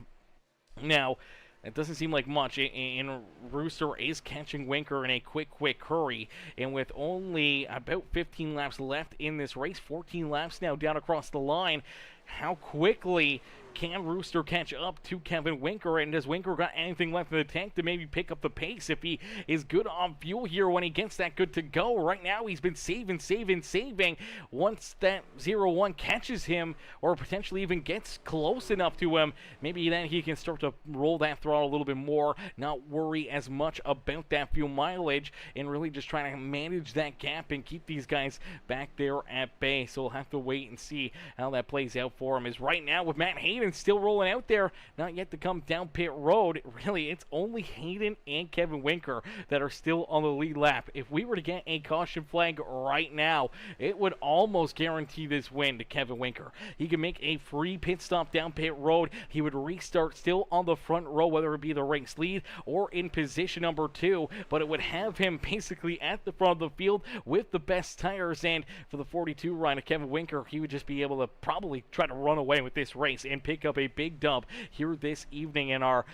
Now, it doesn't seem like much, and Rooster is catching Winker in a quick hurry, and with only about 15 laps left in this race, 14 laps now down across the line, how quickly can Rooster catch up to Kevin Winker, and does Winker got anything left in the tank to maybe pick up the pace if he is good on fuel here when he gets that good to go? Right now he's been saving. Once that 0-1 catches him, or potentially even gets close enough to him, maybe then he can start to roll that throttle a little bit more, not worry as much about that fuel mileage, and really just trying to manage that gap and keep these guys back there at bay. So we'll have to wait and see how that plays out for him. Is right now with Matt Hayden still rolling out there, not yet to come down pit road. Really, it's only Hayden and Kevin Winker that are still on the lead lap. If we were to get a caution flag right now, it would almost guarantee this win to Kevin Winker. He could make a free pit stop down pit road. He would restart still on the front row, whether it be the race lead or in position number 2, but it would have him basically at the front of the field with the best tires. And for the 42 ride of Kevin Winker, he would just be able to probably try to run away with this race and pick up a big dub here this evening in our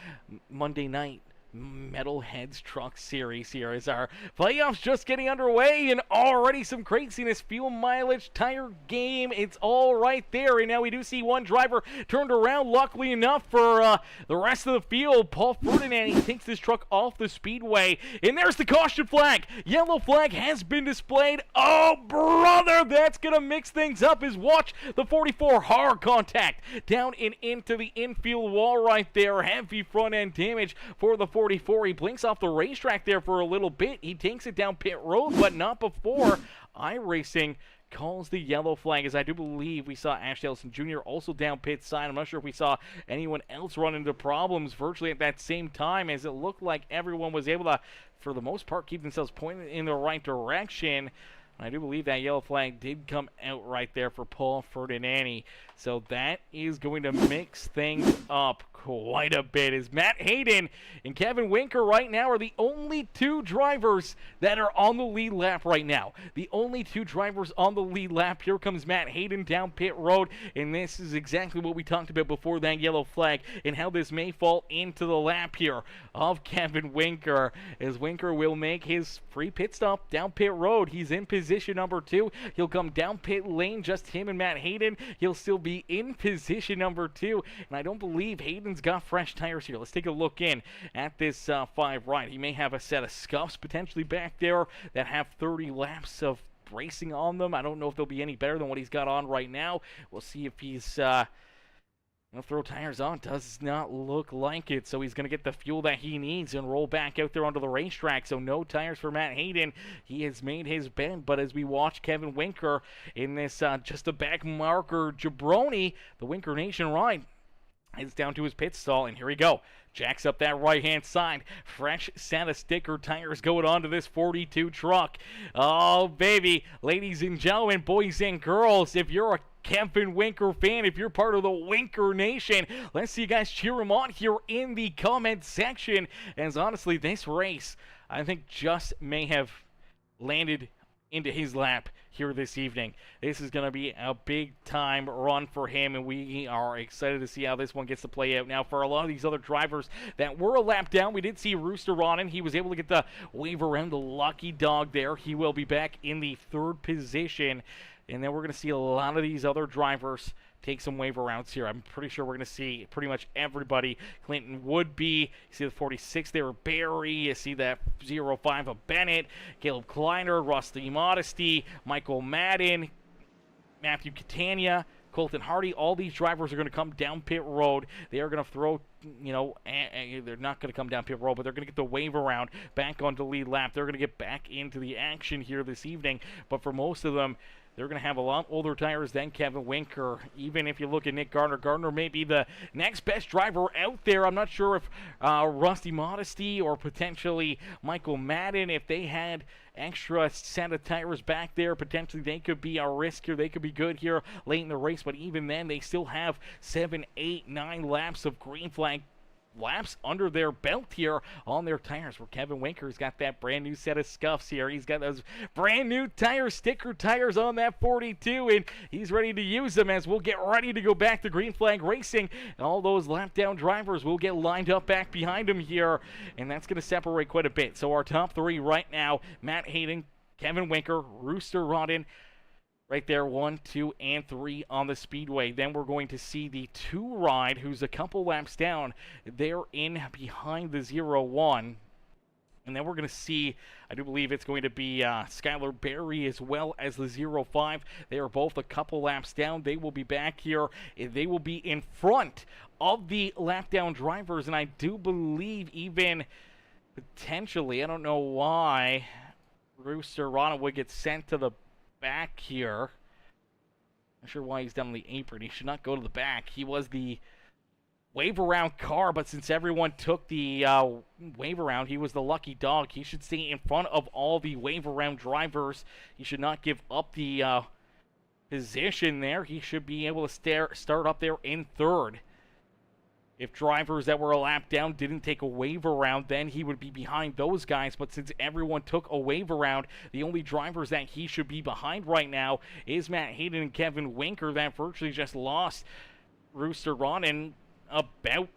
Monday night Metalheads Truck Series here, as our playoffs just getting underway, and already some craziness. Fuel mileage, tire game, it's all right there. And now we do see one driver turned around, luckily enough for the rest of the field. Paul Ferdinand takes this truck off the speedway, and there's the caution flag. Yellow flag has been displayed. Oh brother, that's gonna mix things up. As watch the 44 hard contact down and into the infield wall right there. Heavy front end damage for the 44. He blinks off the racetrack there for a little bit. He takes it down pit road, but not before iRacing calls the yellow flag, as I do believe we saw Ash Ellison Jr. also down pit side. I'm not sure if we saw anyone else run into problems virtually at that same time, as it looked like everyone was able to, for the most part, keep themselves pointed in the right direction. I do believe that yellow flag did come out right there for Paul Ferdinandi. So that is going to mix things up quite a bit, as Matt Hayden and Kevin Winker right now are the only two drivers that are on the lead lap right now. The only two drivers on the lead lap. Here comes Matt Hayden down pit road, and this is exactly what we talked about before that yellow flag and how this may fall into the lap here of Kevin Winker, as Winker will make his free pit stop down pit road. He's in position number 2. He'll come down pit lane, just him and Matt Hayden. He'll still be in position number 2, and I don't believe Hayden's got fresh tires here. Let's take a look in at this 5 ride. He may have a set of scuffs potentially back there that have 30 laps of racing on them. I don't know if they'll be any better than what he's got on right now. We'll see if he's going to throw tires on. Does not look like it, so he's going to get the fuel that he needs and roll back out there onto the racetrack. So no tires for Matt Hayden. He has made his bend, but as we watch Kevin Winker in this just a back marker jabroni, the Winker Nation ride, heads down to his pit stall, and here we go. Jacks up that right-hand side. Fresh set of sticker tires going on to this 42 truck. Oh, baby. Ladies and gentlemen, boys and girls, if you're a Kevin Winker fan, if you're part of the Winker Nation, let's see you guys cheer him on here in the comment section. As honestly, this race, I think, just may have landed into his lap here this evening. This is going to be a big-time run for him, and we are excited to see how this one gets to play out. Now, for a lot of these other drivers that were a lap down, we did see Rooster Ronin. He was able to get the wave around the lucky dog there. He will be back in the 3rd position, and then we're going to see a lot of these other drivers take some wave arounds here. I'm pretty sure we're going to see pretty much everybody. Clinton Woodby, you see the 46 there, Barry, you see that 05 of Bennett, Caleb Kleiner, Rusty Modesty, Michael Madden, Matthew Catania, Colton Hardy. All these drivers are going to come down pit road. They are going to throw, they're not going to come down pit road, but they're going to get the wave around back onto lead lap. They're going to get back into the action here this evening, but for most of them, they're going to have a lot older tires than Kevin Winker. Even if you look at Nick Gardner, Gardner may be the next best driver out there. I'm not sure if Rusty Modesty or potentially Michael Madden, if they had extra set of tires back there, potentially they could be a risk here. They could be good here late in the race, but even then, they still have 7, 8, 9 laps of green flag laps under their belt here on their tires, where Kevin Winker's got that brand new set of scuffs here. He's got those brand new sticker tires on that 42, and he's ready to use them as we'll get ready to go back to green flag racing. And all those lap down drivers will get lined up back behind him here, and that's going to separate quite a bit. So our top 3 right now, Matt Hayden, Kevin Winker, Rooster Rodden, right there, 1, 2, and 3 on the speedway. Then we're going to see the 2 ride, who's a couple laps down. They're in behind the 0-1. And then we're going to see, I do believe it's going to be Skylar Berry as well as the 0-5. They are both a couple laps down. They will be back here. They will be in front of the lap down drivers. And I do believe even potentially, I don't know why, Rooster Rana would get sent to the back here. Not sure why he's down on the apron. He should not go to the back. He was the wave around car, but since everyone took the wave around, he was the lucky dog. He should stay in front of all the wave around drivers. He should not give up the position there. He should be able to start up there in 3rd. If drivers that were a lap down didn't take a wave around, then he would be behind those guys. But since everyone took a wave around, the only drivers that he should be behind right now is Matt Hayden and Kevin Winker, that virtually just lost Rooster Ronin about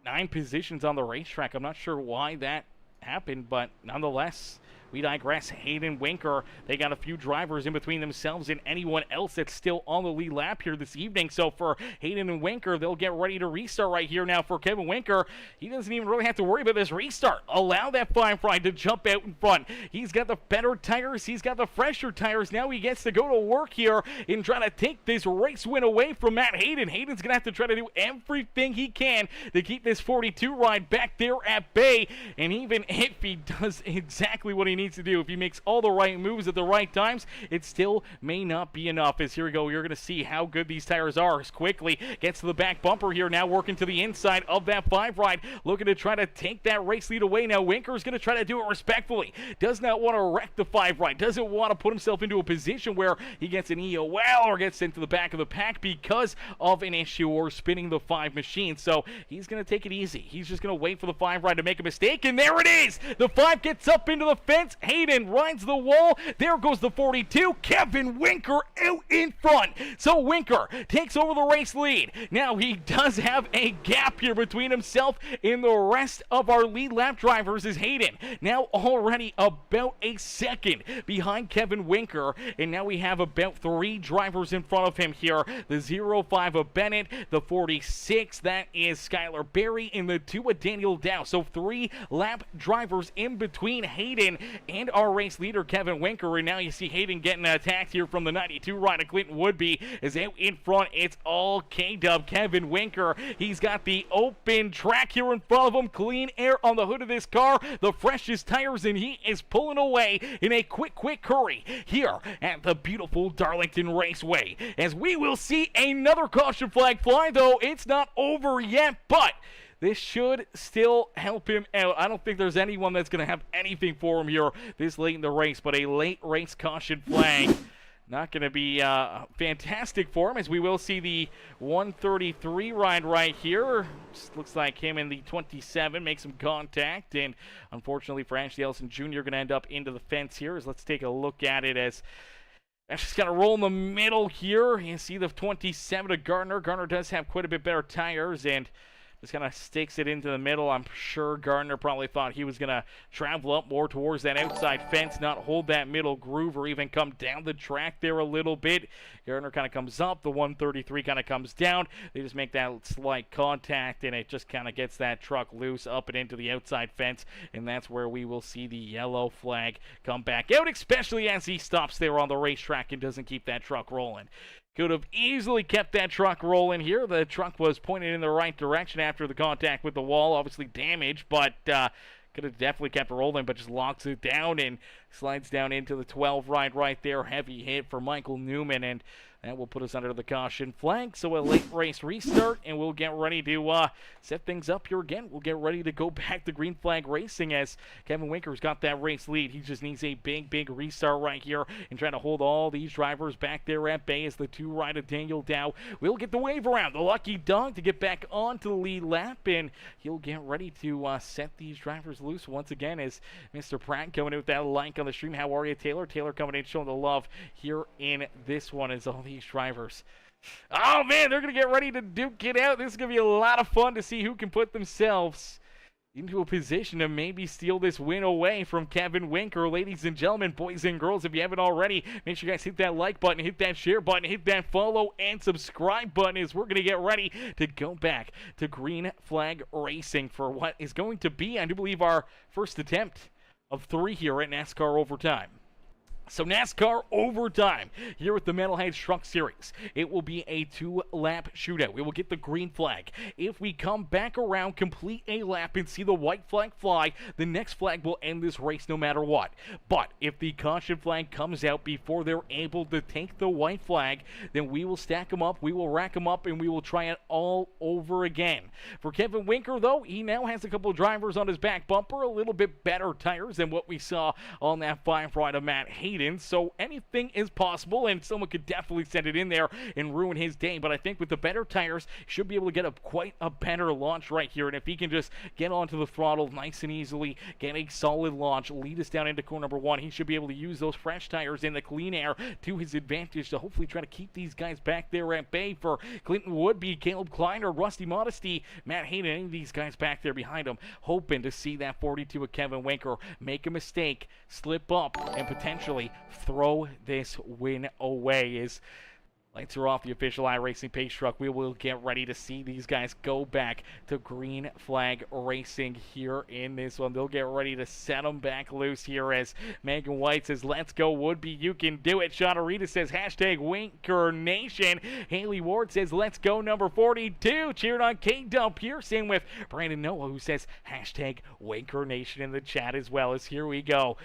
9 positions on the racetrack. I'm not sure why that happened, but nonetheless, we digress. Hayden, Winker, they got a few drivers in between themselves and anyone else that's still on the lead lap here this evening. So for Hayden and Winker, they'll get ready to restart right here. Now for Kevin Winker, he doesn't even really have to worry about this restart. Allow that fine fry to jump out in front. He's got the better tires. He's got the fresher tires. Now he gets to go to work here and try to take this race win away from Matt Hayden. Hayden's going to have to try to do everything he can to keep this 42 ride back there at bay. And even if he does exactly what he needs needs to do. If he makes all the right moves at the right times, it still may not be enough. As here we go, you're going to see how good these tires are. As quickly gets to the back bumper here, now working to the inside of that 5 ride, looking to try to take that race lead away. Now Winker's going to try to do it respectfully. Does not want to wreck the 5 ride. Doesn't want to put himself into a position where he gets an EOL or gets sent to the back of the pack because of an issue or spinning the 5 machine. So he's going to take it easy. He's just going to wait for the 5 ride to make a mistake, and there it is. The 5 gets up into the fence. Hayden rides the wall. There goes the 42. Kevin Winker out in front. So Winker takes over the race lead. Now he does have a gap here between himself and the rest of our lead lap drivers. Is Hayden now already about a second behind Kevin Winker, and now we have about 3 drivers in front of him here. The 05 of Bennett, the 46, that is Skylar Berry, and the 2 of Daniel Dow. So 3 lap drivers in between Hayden and our race leader Kevin Winker, and now you see Hayden getting attacked here from the 92 ride of Clinton Woodby. Is out in front. It's all K-Dub. Kevin Winker, he's got the open track here in front of him, clean air on the hood of this car, the freshest tires, and he is pulling away in a quick hurry here at the beautiful Darlington Raceway. As we will see another caution flag fly, though it's not over yet, but this should still help him out. I don't think there's anyone that's going to have anything for him here this late in the race, but a late race caution flag not going to be fantastic for him, as we will see the 133 ride right here. Just looks like him in the 27 makes some contact, and unfortunately for Ashley Ellison Jr. going to end up into the fence here. As let's take a look at it, as Ashley's got to roll in the middle here. You see the 27 of Gardner. Gardner does have quite a bit better tires, and just kind of stakes it into the middle. I'm sure Gardner probably thought he was going to travel up more towards that outside fence, not hold that middle groove, or even come down the track there a little bit. Gardner kind of comes up. The 133 kind of comes down. They just make that slight contact, and it just kind of gets that truck loose up and into the outside fence, and that's where we will see the yellow flag come back out, especially as he stops there on the racetrack and doesn't keep that truck rolling. Could have easily kept that truck rolling here. The truck was pointed in the right direction after the contact with the wall, obviously damaged, but could have definitely kept it rolling, but just locks it down and slides down into the 12 ride right there. Heavy hit for Michael Newman, and that will put us under the caution flag. So a late race restart, and we'll get ready to set things up here again. We'll get ready to go back to green flag racing, as Kevin Winker's got that race lead. He just needs a big restart right here and trying to hold all these drivers back there at bay, as the 2 ride of Daniel Dow will get the wave around. The lucky dog to get back onto the lead lap, and he'll get ready to set these drivers loose once again, as Mr. Pratt coming in with that like on the stream. How are you, Taylor? Taylor coming in showing the love here in this one, as all these drivers, oh man, they're going to get ready to duke it out. This is going to be a lot of fun to see who can put themselves into a position to maybe steal this win away from Kevin Winker. Ladies and gentlemen, boys and girls, if you haven't already, make sure you guys hit that like button, hit that share button, hit that follow and subscribe button, as we're going to get ready to go back to green flag racing for what is going to be, I do believe, our first attempt of 3 here at NASCAR Overtime. So NASCAR Overtime here with the Metalhead Truck Series. It will be a 2-lap shootout. We will get the green flag. If we come back around, complete a lap, and see the white flag fly, the next flag will end this race no matter what. But if the caution flag comes out before they're able to take the white flag, then we will stack them up, we will rack them up, and we will try it all over again. For Kevin Winker, though, he now has a couple of drivers on his back bumper, a little bit better tires than what we saw on that 5 ride of Matt Hayden. So anything is possible, and someone could definitely send it in there and ruin his day. But I think with the better tires, should be able to get quite a better launch right here. And if he can just get onto the throttle nice and easily, get a solid launch, lead us down into corner number 1, he should be able to use those fresh tires in the clean air to his advantage to hopefully try to keep these guys back there at bay. For Clinton Woodby, Caleb Kleiner, Rusty Modesty, Matt Hayden, any of these guys back there behind him, hoping to see that 42 of Kevin Winker make a mistake, slip up, and potentially throw this win away. As lights are off the official iRacing pace truck, we will get ready to see these guys go back to green flag racing here in this one. They'll get ready to set them back loose here, as Megan White says, let's go Woodby, you can do it. Shauna Rita says, hashtag Winker Nation. Haley Ward says, let's go number 42. Cheered on K-Dump here. Same with Brandon Noah, who says, hashtag Winker Nation in the chat as well. As here we go.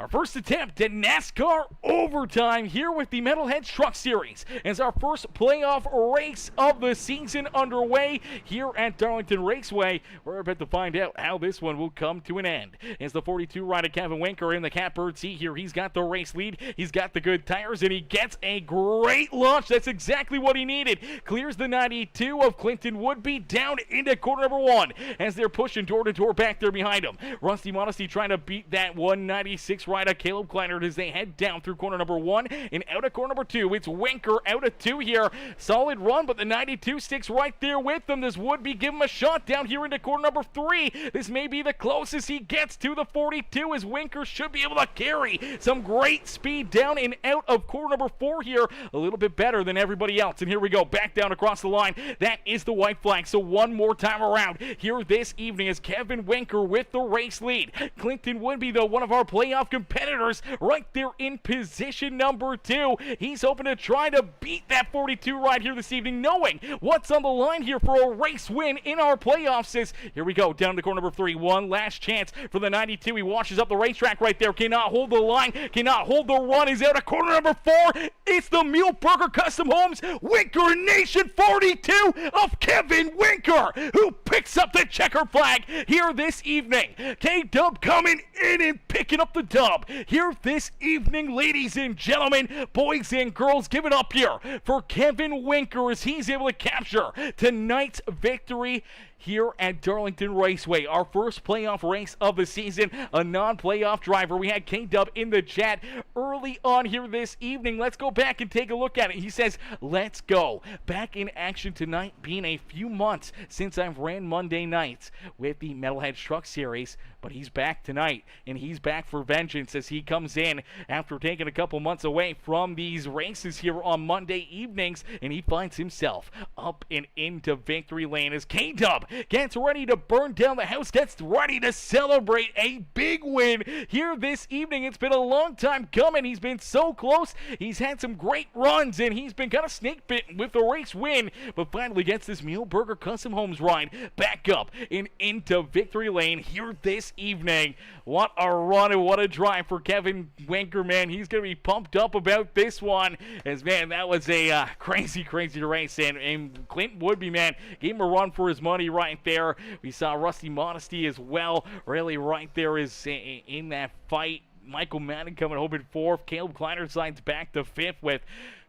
Our first attempt at NASCAR Overtime here with the Metalheads Truck Series as our first playoff race of the season underway here at Darlington Raceway. We're about to find out how this one will come to an end. As the 42 rider Kevin Winker in the catbird seat here, he's got the race lead, he's got the good tires, and he gets a great launch. That's exactly what he needed. Clears the 92 of Clinton Woodby down into corner number one as they're pushing door to door back there behind him. Rusty Modesty trying to beat that 196 rider Caleb Kleinert as they head down through corner number one and out of corner number two. It's Winker out of two here. Solid run, but the 92 sticks right there with them. This would be give him a shot down here into corner number three. This may be the closest he gets to the 42 as Winker should be able to carry some great speed down and out of corner number four here. A little bit better than everybody else. And here we go, back down across the line. That is the white flag. So one more time around here this evening is Kevin Winker with the race lead. Clinton Woodby, though, one of our playoff competitors, right there in position number two. He's hoping to try to beat that 42 right here this evening, knowing what's on the line here for a race win in our playoffs. As here we go, down to corner number three. One last chance for the 92. He washes up the racetrack right there. Cannot hold the line, cannot hold the run. He's out of corner number four. It's the Muhlenberger Custom Homes Winker Nation 42 of Kevin Winker, who picks up the checker flag here this evening. K-Dub coming in and picking up the dub here this evening, ladies and gentlemen, boys and girls. Give it up here for Kevin Winker as he's able to capture tonight's victory here at Darlington Raceway. Our first playoff race of the season, a non-playoff driver. We had K-Dub in the chat early on here this evening. Let's go back and take a look at it. He says, let's go. Back in action tonight, being a few months since I've ran Monday nights with the Metalheads Truck Series, but he's back tonight, and he's back for vengeance as he comes in after taking a couple months away from these races here on Monday evenings, and he finds himself up and into victory lane as K-Dub gets ready to burn down the house, gets ready to celebrate a big win here this evening. It's been a long time coming. He's been so close. He's had some great runs, and he's been kind of snake bitten with the race win, but finally gets this Muhlenberger Custom Homes ride back up and into victory lane here this evening. What a run and what a drive for Kevin Winker, man. He's going to be pumped up about this one as, man, that was a crazy race, and Clint Woodby, man, gave him a run for his money right there. We saw Rusty Modesty as well, really right there is in that fight. Michael Madden coming home in fourth. Caleb Kleiner slides back to fifth with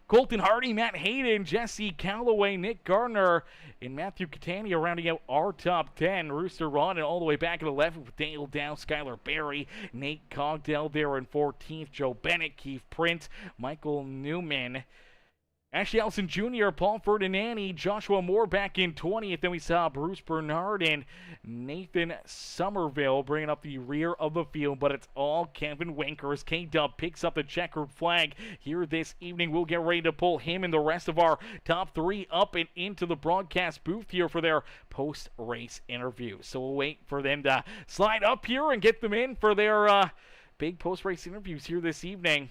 Colton Hardy, Matt Hayden, Jesse Calloway, Nick Gardner, and Matthew Catania rounding out our top 10. Rooster Ron and all the way back at 11 with Daniel Dow, Skylar Berry, Nate Cogdell there in 14th, Joe Bennett, Keith Prince, Michael Newman, Ashley Allison Jr., Paul Ferdinandi, Joshua Moore back in 20th. Then we saw Bruce Bernard and Nathan Somerville bringing up the rear of the field, but it's all Kevin Winker as K-Dub picks up the checkered flag here this evening. We'll get ready to pull him and the rest of our top three up and into the broadcast booth here for their post-race interview. So we'll wait for them to slide up here and get them in for their big post-race interviews here this evening.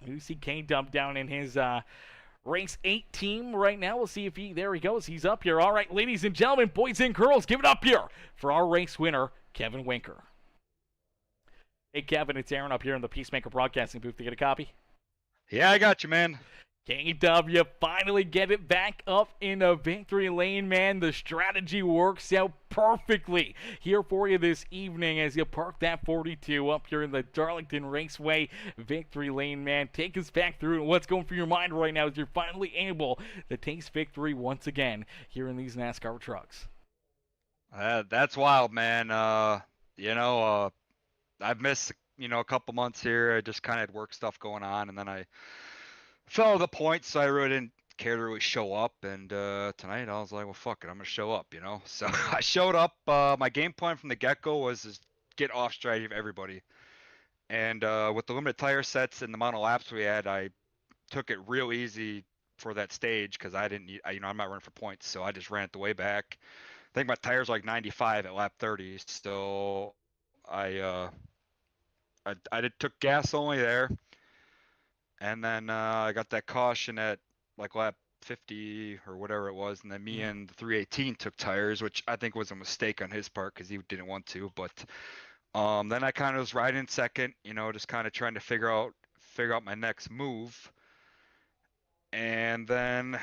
You see K-Dub down in his Race 8 team right now. We'll see if there he goes. He's up here. All right, ladies and gentlemen, boys and girls, give it up here for our race winner, Kevin Winker. Hey, Kevin, it's Aaron up here in the Peacemaker Broadcasting booth. To get a copy? Yeah, I got you, man. KW finally get it back up in a victory lane, man. The strategy works out perfectly here for you this evening as you park that 42 up here in the Darlington Raceway victory lane, man. Take us back through what's going through your mind right now as you're finally able to taste victory once again here in these NASCAR trucks. That's wild, man. I've missed, a couple months here. I just kind of had work stuff going on, and then I fell to the point, so I really didn't care to really show up. And tonight I was like, well, fuck it, I'm gonna show up, So I showed up. My game plan from the get-go was to get off strategy of everybody. And with the limited tire sets and the amount of laps we had, I took it real easy for that stage because I didn't, I'm not running for points, so I just ran it the way back. I think my tires were like 95 at lap 30, so I took gas only there. And then I got that caution at like lap 50 or whatever it was, and then me and the 318 took tires, which I think was a mistake on his part because he didn't want to. But Then I kind of was riding second, just kind of trying to figure out my next move. And then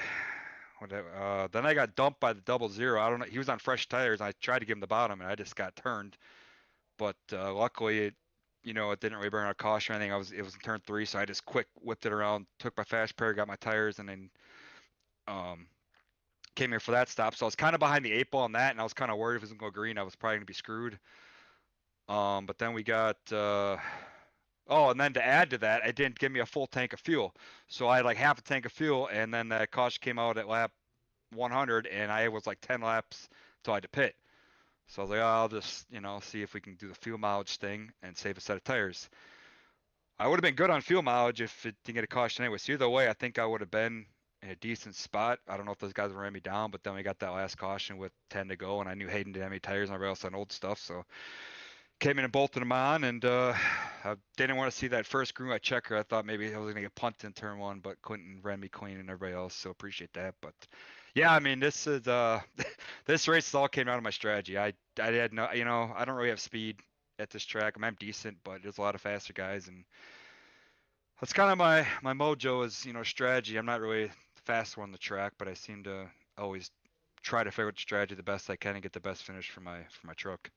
then I got dumped by the double zero. I don't know. He was on fresh tires. I tried to give him the bottom, and I just got turned. But luckily, it didn't really burn out caution or anything. It was in turn three, so I just quick whipped it around, took my fast pair, got my tires, and then um, came here for that stop. So I was kind of behind the eight ball on that, and I was kind of worried if it was gonna go green, I was probably gonna be screwed. But then we got oh, and then to add to that, it didn't give me a full tank of fuel. So I had like half a tank of fuel, and then that caution came out at lap 100, and I was like 10 laps till I had to pit. So I was like, oh, I'll just, see if we can do the fuel mileage thing and save a set of tires. I would have been good on fuel mileage if it didn't get a caution anyway. So either way, I think I would have been in a decent spot. I don't know if those guys ran me down, but then we got that last caution with 10 to go, and I knew Hayden didn't have any tires, and everybody else on old stuff. So came in and bolted them on, and I didn't want to see that first green light checker. I thought maybe I was gonna get punted in turn one, but Quentin ran me clean and everybody else, so appreciate that. But yeah, I mean, this is this race all came out of my strategy. I had no, I don't really have speed at this track. I mean, I'm decent, but there's a lot of faster guys, and that's kind of my mojo is strategy. I'm not really the fast one on the track, but I seem to always try to figure out the strategy the best I can and get the best finish for my truck.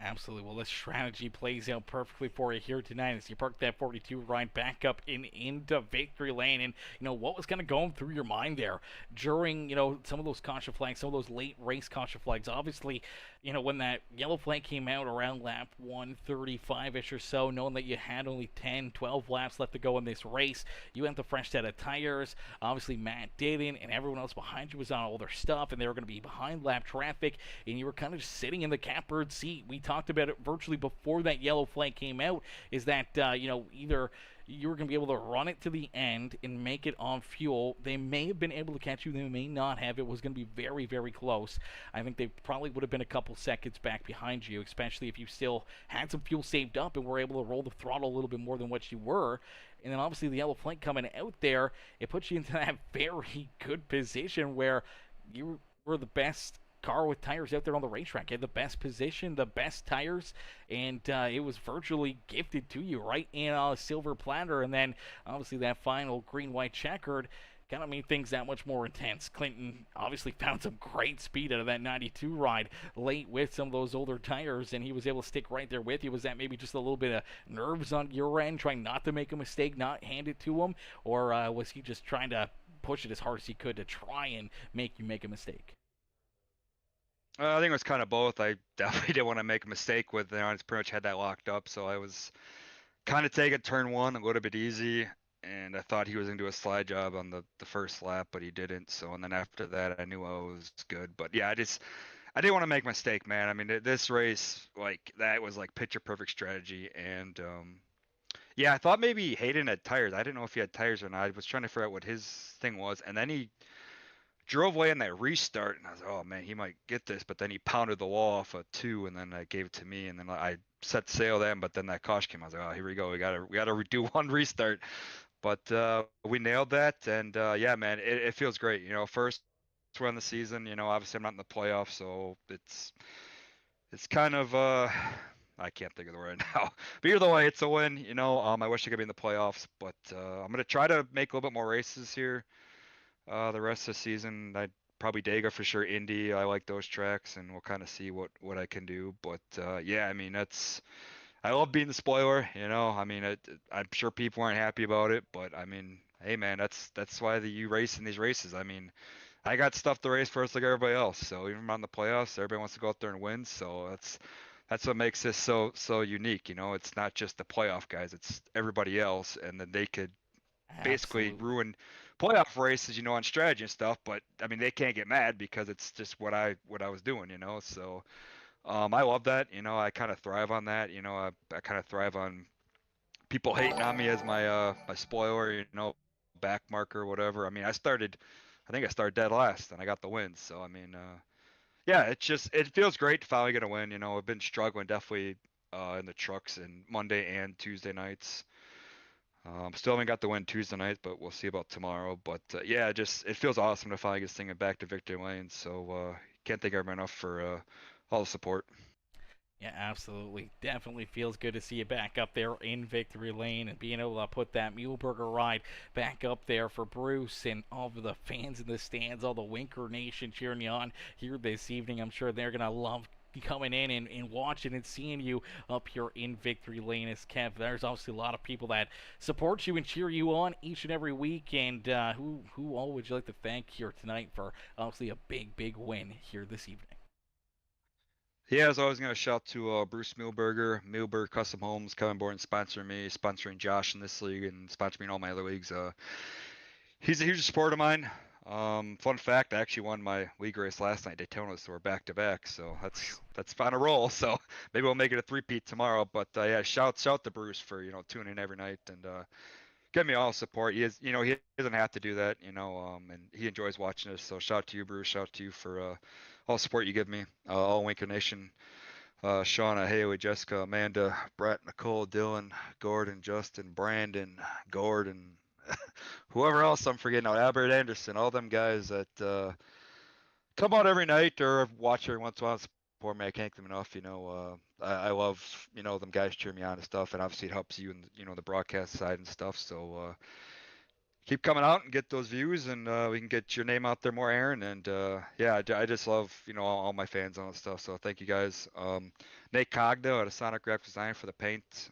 Absolutely. Well, this strategy plays out perfectly for you here tonight as you park that 42 ride back up into victory lane. And, what was kind of going through your mind there during, some of those caution flags, some of those late race caution flags? Obviously, when that yellow flag came out around lap 135-ish or so, knowing that you had only 10, 12 laps left to go in this race, you had the fresh set of tires. Obviously, Matt didn't, and everyone else behind you was on all their stuff, and they were going to be behind lap traffic, and you were kind of just sitting in the catbird seat. We talked about it virtually before that yellow flag came out, is that, either you were going to be able to run it to the end and make it on fuel. They may have been able to catch you. They may not have. It was going to be very, very close. I think they probably would have been a couple seconds back behind you, especially if you still had some fuel saved up and were able to roll the throttle a little bit more than what you were. And then obviously the yellow flag coming out there, it puts you into that very good position where you were the best car with tires out there on the racetrack. You had the best position, the best tires, and it was virtually gifted to you right in a silver platter. And then obviously that final green-white checkered kind of made things that much more intense. Clinton obviously found some great speed out of that 92 ride late with some of those older tires, and he was able to stick right there with you. Was that maybe just a little bit of nerves on your end, trying not to make a mistake, not hand it to him, or was he just trying to push it as hard as he could to try and make you make a mistake? I think it was kind of both. I definitely didn't want to make a mistake with it. I just pretty much had that locked up, so I was kind of taking turn one a little bit easy, and I thought he was going to do a slide job on the first lap, but he didn't. So, and then after that, I knew I was good. But yeah, I didn't want to make a mistake, man. I mean, this race, like, that was like picture perfect strategy, and yeah, I thought maybe Hayden had tires. I didn't know if he had tires or not. I was trying to figure out what his thing was, and then he drove away in that restart, and I was like, oh man, he might get this. But then he pounded the wall off a two, and then I gave it to me, and then I set sail then. But then that caution came. I was like, oh, here we go. We gotta do one restart. But we nailed that, and yeah, man, it feels great. First run of the season. Obviously I'm not in the playoffs, so it's kind of I can't think of the word now. But either way, it's a win. I wish I could be in the playoffs, but I'm gonna try to make a little bit more races here. The rest of the season, I'd probably Dega for sure. Indy, I like those tracks, and we'll kind of see what I can do. But yeah, I mean I love being the spoiler. I mean I'm sure people aren't happy about it, but I mean, hey man, that's why you race in these races. I mean, I got stuff to race first like everybody else. So even on the playoffs, everybody wants to go out there and win. So that's what makes this so unique. It's not just the playoff guys; it's everybody else, and then they could basically Absolutely. ruin playoff races, on strategy and stuff. But I mean, they can't get mad because it's just what I was doing, So I love that. I kind of thrive on that. I kind of thrive on people hating on me as my spoiler, back marker, whatever. I mean, I think I started dead last, and I got the win. So I mean, yeah, it feels great to finally get a win. I've been struggling definitely in the trucks and Monday and Tuesday nights. Still haven't got the win Tuesday night, but we'll see about tomorrow. But yeah, it feels awesome to finally get this thing back to victory lane. So can't thank everyone enough for all the support. Yeah, absolutely. Definitely feels good to see you back up there in victory lane and being able to put that Muleburger ride back up there for Bruce and all of the fans in the stands, all the Winker Nation cheering you on here this evening. I'm sure they're going to love coming in and watching and seeing you up here in victory lane as Kev. There's obviously a lot of people that support you and cheer you on each and every week. And who all would you like to thank here tonight for obviously a big win here this evening? Yeah, as always, going to shout to Bruce Milberger, Milberg Custom Homes, coming aboard and sponsoring me, sponsoring Josh in this league, and sponsoring me in all my other leagues. He's a huge supporter of mine. Fun fact, I actually won my league race last night, Daytona, so we're back to back. So that's on a roll. So maybe we'll make it a three-peat tomorrow. But yeah, shout to Bruce for tuning in every night and give me all support. He doesn't have to do that, and he enjoys watching us. So shout out to you, Bruce. Shout out to you for all the support you give me. All Winker Nation, Shauna, Haley, Jessica, Amanda, Brett, Nicole, Dylan, Gordon, Justin, Brandon, Gordon, whoever else I'm forgetting out, Albert Anderson, all them guys that come out every night or watch every once in a while. Support me. I can't thank them enough. I love them guys cheering me on and stuff, and obviously it helps you in the broadcast side and stuff. So keep coming out and get those views, and we can get your name out there more, Aaron. And yeah, I just love all my fans and all that stuff. So thank you guys. Nate Cogdo at a Sonic Graphic Design for the paint.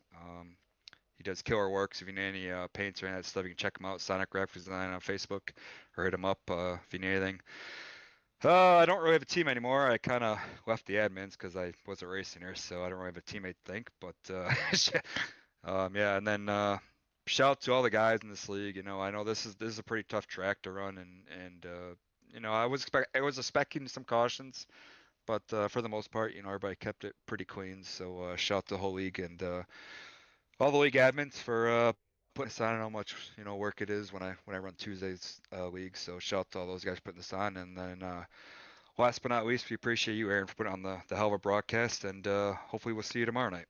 He does killer works. If you need any paints or any of that stuff, you can check him out. Sonic Graphic Design on Facebook, or hit him up if you need anything. I don't really have a team anymore. I kind of left the admins because I wasn't racing here, so I don't really have a teammate to thank. But yeah, and then shout out to all the guys in this league. I know this is a pretty tough track to run, and I was expecting some cautions, but for the most part, everybody kept it pretty clean. So shout out to the whole league and all the league admins for putting this on. And how much work it is when I run Tuesdays league. So shout out to all those guys putting this on, and then last but not least, we appreciate you, Aaron, for putting on the hell of a broadcast, and hopefully we'll see you tomorrow night.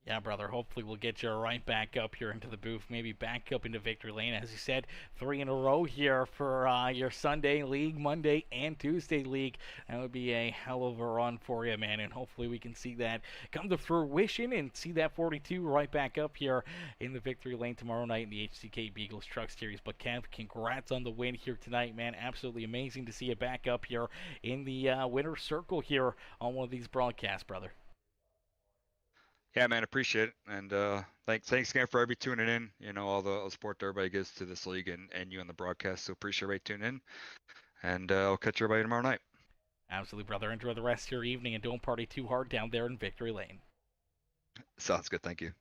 Yeah, brother. Hopefully, we'll get you right back up here into the booth. Maybe back up into victory lane. As you said, 3 in a row here for your Sunday league, Monday and Tuesday league. That would be a hell of a run for you, man. And hopefully, we can see that come to fruition and see that 42 right back up here in the victory lane tomorrow night in the HCK Beagles Truck Series. But Kev, congrats on the win here tonight, man. Absolutely amazing to see you back up here in the winner's circle here on one of these broadcasts, brother. Yeah, man, appreciate it, and thanks again for everybody tuning in. All the support that everybody gives to this league and you on the broadcast. So appreciate everybody tuning in, and I'll catch everybody tomorrow night. Absolutely, brother. Enjoy the rest of your evening and don't party too hard down there in victory lane. Sounds good. Thank you.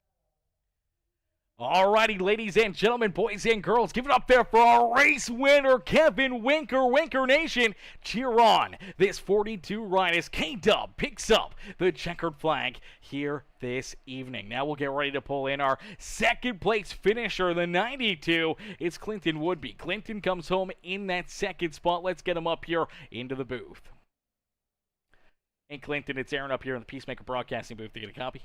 Alrighty, ladies and gentlemen, boys and girls, give it up there for our race winner, Kevin Winker, Winker Nation. Cheer on. This 42 ride as K-Dub picks up the checkered flag here this evening. Now we'll get ready to pull in our second place finisher, the 92. It's Clinton Woodby. Clinton comes home in that second spot. Let's get him up here into the booth. Hey, Clinton, it's Aaron up here in the Peacemaker Broadcasting booth to get a copy.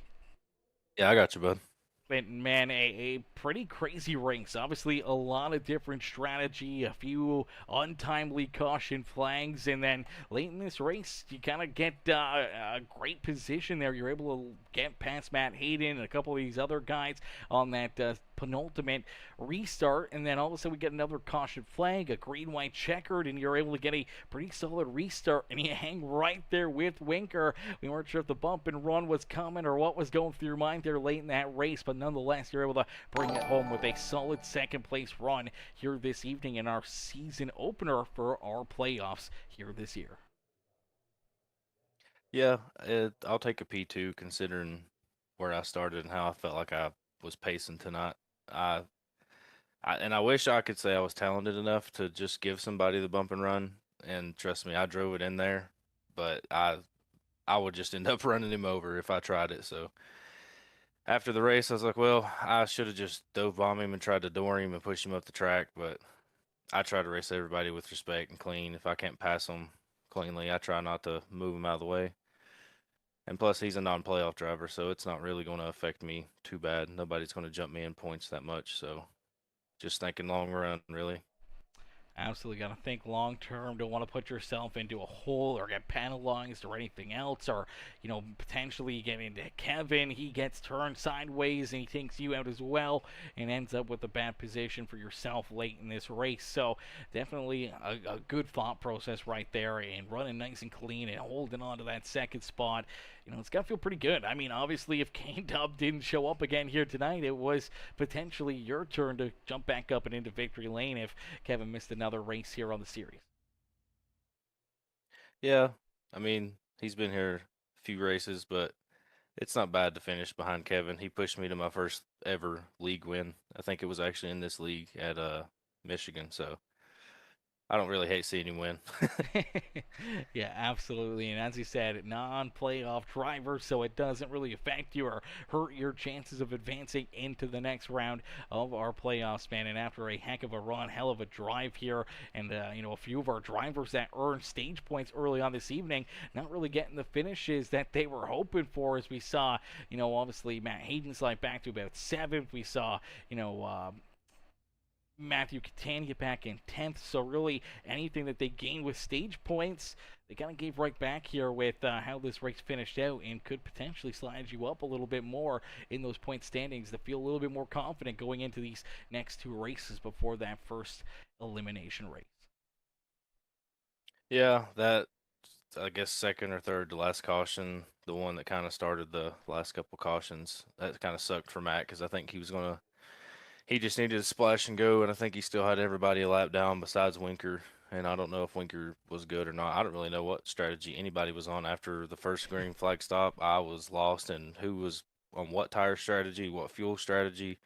Yeah, I got you, bud. Clinton, man, a pretty crazy race. Obviously, a lot of different strategy, a few untimely caution flags, and then late in this race, you kind of get a great position there. You're able to get past Matt Hayden and a couple of these other guys on that penultimate restart, and then all of a sudden we get another caution flag, a green-white checkered, and you're able to get a pretty solid restart, and you hang right there with Winker. We weren't sure if the bump and run was coming or what was going through your mind there late in that race, but nonetheless, you're able to bring it home with a solid second-place run here this evening in our season opener for our playoffs here this year. Yeah, I'll take a P2 considering where I started and how I felt like I was pacing tonight. And I wish I could say I was talented enough to just give somebody the bump and run. And trust me, I drove it in there, but I would just end up running him over if I tried it. So after the race, I was like, well, I should have just dove bomb him and tried to door him and push him up the track. But I try to race everybody with respect and clean. If I can't pass them cleanly, I try not to move him out of the way. And plus, he's a non-playoff driver, so it's not really going to affect me too bad. Nobody's going to jump me in points that much. So just thinking long run, really. Absolutely got to think long term. Don't want to put yourself into a hole or get penalized or anything else, or potentially get into Kevin. He gets turned sideways and he takes you out as well, and ends up with a bad position for yourself late in this race. So definitely a good thought process right there, and running nice and clean and holding on to that second spot. It's got to feel pretty good. I mean, obviously, if Kane Dub didn't show up again here tonight, it was potentially your turn to jump back up and into victory lane if Kevin missed another race here on the series. Yeah, I mean, he's been here a few races, but it's not bad to finish behind Kevin. He pushed me to my first ever league win. I think it was actually in this league at Michigan, so I don't really hate seeing him win. Yeah, absolutely. And as you said, non-playoff driver, so it doesn't really affect you or hurt your chances of advancing into the next round of our playoffs, man. And after a heck of a run, hell of a drive here, and a few of our drivers that earned stage points early on this evening, not really getting the finishes that they were hoping for, as we saw, obviously Matt Hayden slide back to about 7th. We saw, Matthew Catania back in 10th, so really anything that they gained with stage points, they kind of gave right back here with how this race finished out, and could potentially slide you up a little bit more in those point standings to feel a little bit more confident going into these next two races before that first elimination race. Yeah, that I guess second or third to last caution, the one that kind of started the last couple cautions, that kind of sucked for Matt because I think he just needed to splash and go, and I think he still had everybody a lap down besides Winker. And I don't know if Winker was good or not. I don't really know what strategy anybody was on after the first green flag stop. I was lost in who was on what tire strategy, what fuel strategy.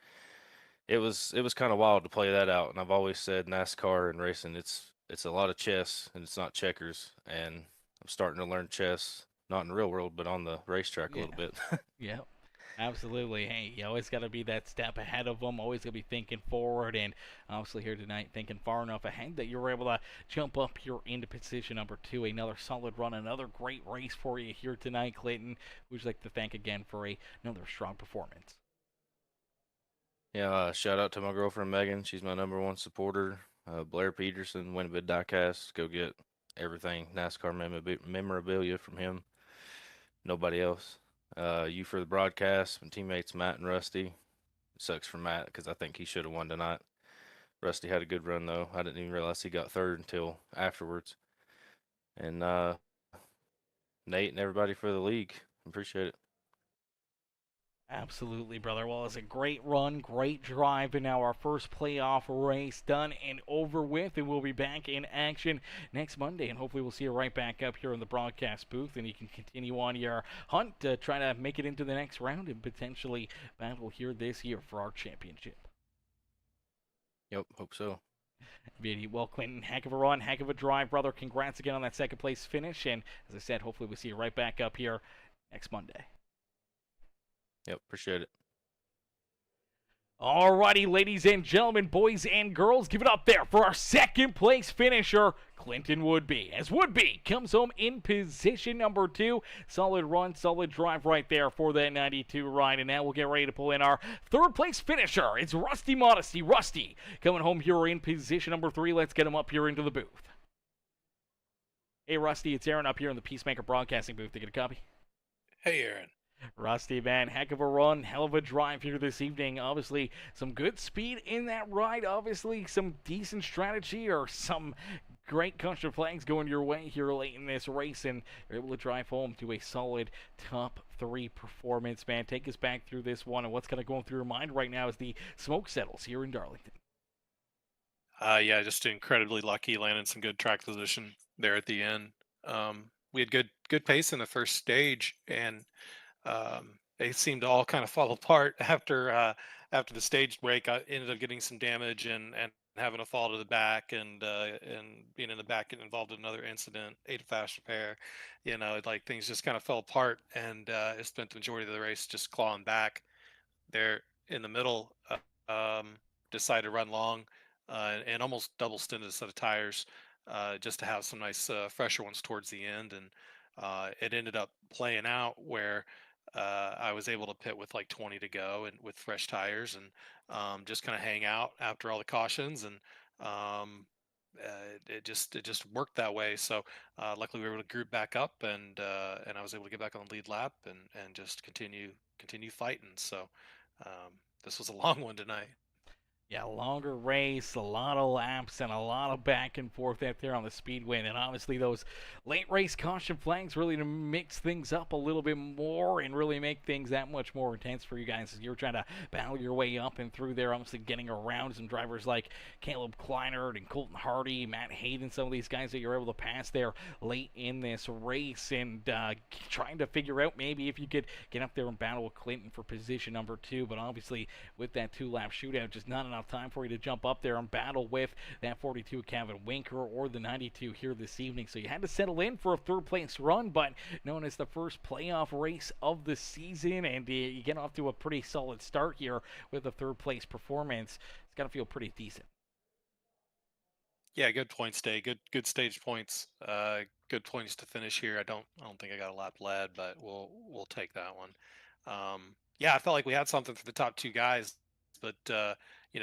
It was kind of wild to play that out. And I've always said NASCAR and racing, it's a lot of chess and it's not checkers. And I'm starting to learn chess, not in the real world, but on the racetrack a Yeah, little bit. yeah. Absolutely. Hey, you always got to be that step ahead of them. Always got to be thinking forward, and obviously here tonight thinking far enough ahead that you were able to jump up here into position number 2. Another solid run, another great race for you here tonight, Clayton. We'd like to thank again for another strong performance. Yeah, shout out to my girlfriend Megan. She's my number one supporter. Blair Peterson, Winnipeg Diecast. Go get everything NASCAR memorabilia from him. Nobody else. You for the broadcast. My teammates Matt and Rusty. It sucks for Matt because I think he should have won tonight. Rusty had a good run though. I didn't even realize he got third until afterwards. And Nate and everybody for the league. Appreciate it. Absolutely, brother. Well, it's a great run, great drive, and now our first playoff race done and over with, and we'll be back in action next Monday, and hopefully we'll see you right back up here in the broadcast booth, and you can continue on your hunt to try to make it into the next round and potentially battle here this year for our championship. Yep, hope so. Beauty. Well, Clinton, heck of a run, heck of a drive, brother. Congrats again on that second place finish, and as I said, hopefully we'll see you right back up here next Monday. Yep, appreciate it. Alrighty, ladies and gentlemen, boys and girls, give it up there for our second place finisher, Clinton Woodby. As Woodby comes home in position number 2. Solid run, solid drive right there for that 92 ride. And now we'll get ready to pull in our third place finisher. It's Rusty Modesty. Rusty coming home here in position number 3. Let's get him up here into the booth. Hey, Rusty, it's Aaron up here in the Peacemaker Broadcasting booth. To get a copy? Hey, Aaron. Rusty, man, heck of a run, hell of a drive here this evening. Obviously, some good speed in that ride. Obviously, some decent strategy or some great country flags going your way here late in this race, and you're able to drive home to a solid top 3 performance, man. Take us back through this one, and what's kind of going through your mind right now as the smoke settles here in Darlington. Yeah, just incredibly lucky, landing some good track position there at the end. We had good pace in the first stage, and they seemed to all kind of fall apart after the stage break. I ended up getting some damage and having a fall to the back, and being in the back, getting involved in another incident, ate a fast repair. Like things just kind of fell apart, and I spent the majority of the race just clawing back there in the middle. Decided to run long, and almost double stinted a set of tires, just to have some nice fresher ones towards the end. And it ended up playing out where I was able to pit with like 20 to go and with fresh tires, and just kind of hang out after all the cautions. And it just worked that way. So luckily we were able to group back up, and I was able to get back on the lead lap and just continue fighting. So this was a long one tonight. Yeah, longer race, a lot of laps, and a lot of back and forth out there on the speedway. And obviously, those late race caution flags really to mix things up a little bit more and really make things that much more intense for you guys as you're trying to battle your way up and through there. Obviously, getting around some drivers like Caleb Kleinert and Colton Hardy, Matt Hayden, some of these guys that you're able to pass there late in this race, and trying to figure out maybe if you could get up there and battle with Clinton for position number 2. But obviously, with that 2-lap shootout, just not enough time for you to jump up there and battle with that 42 Kevin Winker or the 92 here this evening. So you had to settle in for a third place run, but known as the first playoff race of the season, and you get off to a pretty solid start here with a third place performance. It's got to feel pretty decent. Yeah, good points day. Good stage points. Good points to finish here. I don't think I got a lap led, but we'll take that one. Yeah, I felt like we had something for the top two guys, but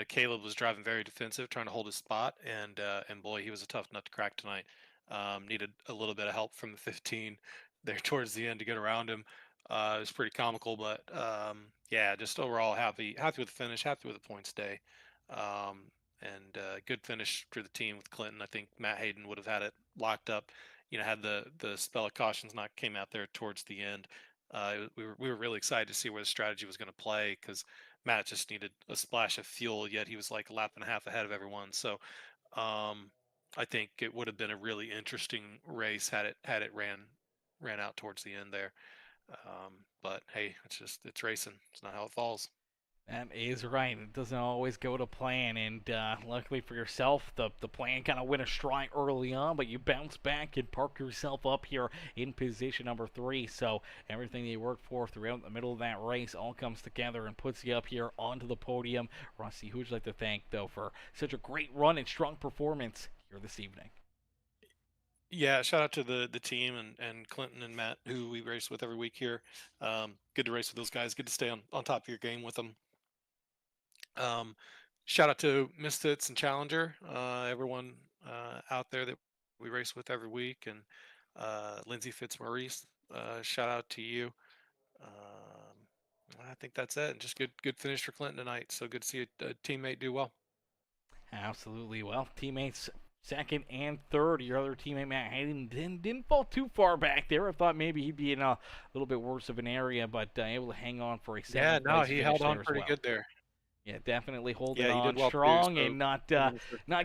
Caleb was driving very defensive, trying to hold his spot, and boy, he was a tough nut to crack tonight. Needed a little bit of help from the 15 there towards the end to get around him. It was pretty comical, but yeah, just overall happy with the finish, happy with the points day. And good finish for the team with Clinton. I think Matt Hayden would have had it locked up. Had the spell of cautions not came out there towards the end. We were really excited to see where the strategy was going to play because Matt just needed a splash of fuel. Yet he was like a lap and a half ahead of everyone. So I think it would have been a really interesting race had it ran out towards the end there. But hey, it's racing. It's not how it falls. That is right. It doesn't always go to plan, and luckily for yourself, the plan kind of went astray early on, but you bounce back and park yourself up here in position number 3. So everything that you worked for throughout the middle of that race all comes together and puts you up here onto the podium. Rusty, who would you like to thank, though, for such a great run and strong performance here this evening? Yeah, shout out to the team and Clinton and Matt, who we race with every week here. Good to race with those guys. Good to stay on top of your game with them. Shout out to Misfits and Challenger, everyone out there that we race with every week, and Lindsay Fitzmaurice. Shout out to you. I think that's it. And just good finish for Clinton tonight. So good to see a teammate do well. Absolutely. Well, teammates second and third. Your other teammate, Matt Hayden, didn't fall too far back there. I thought maybe he'd be in a little bit worse of an area, but able to hang on for a Yeah, seventh no, place he finish held there on as pretty well. good there. Yeah, definitely holding Yeah, he on did well too. strong So and not yeah.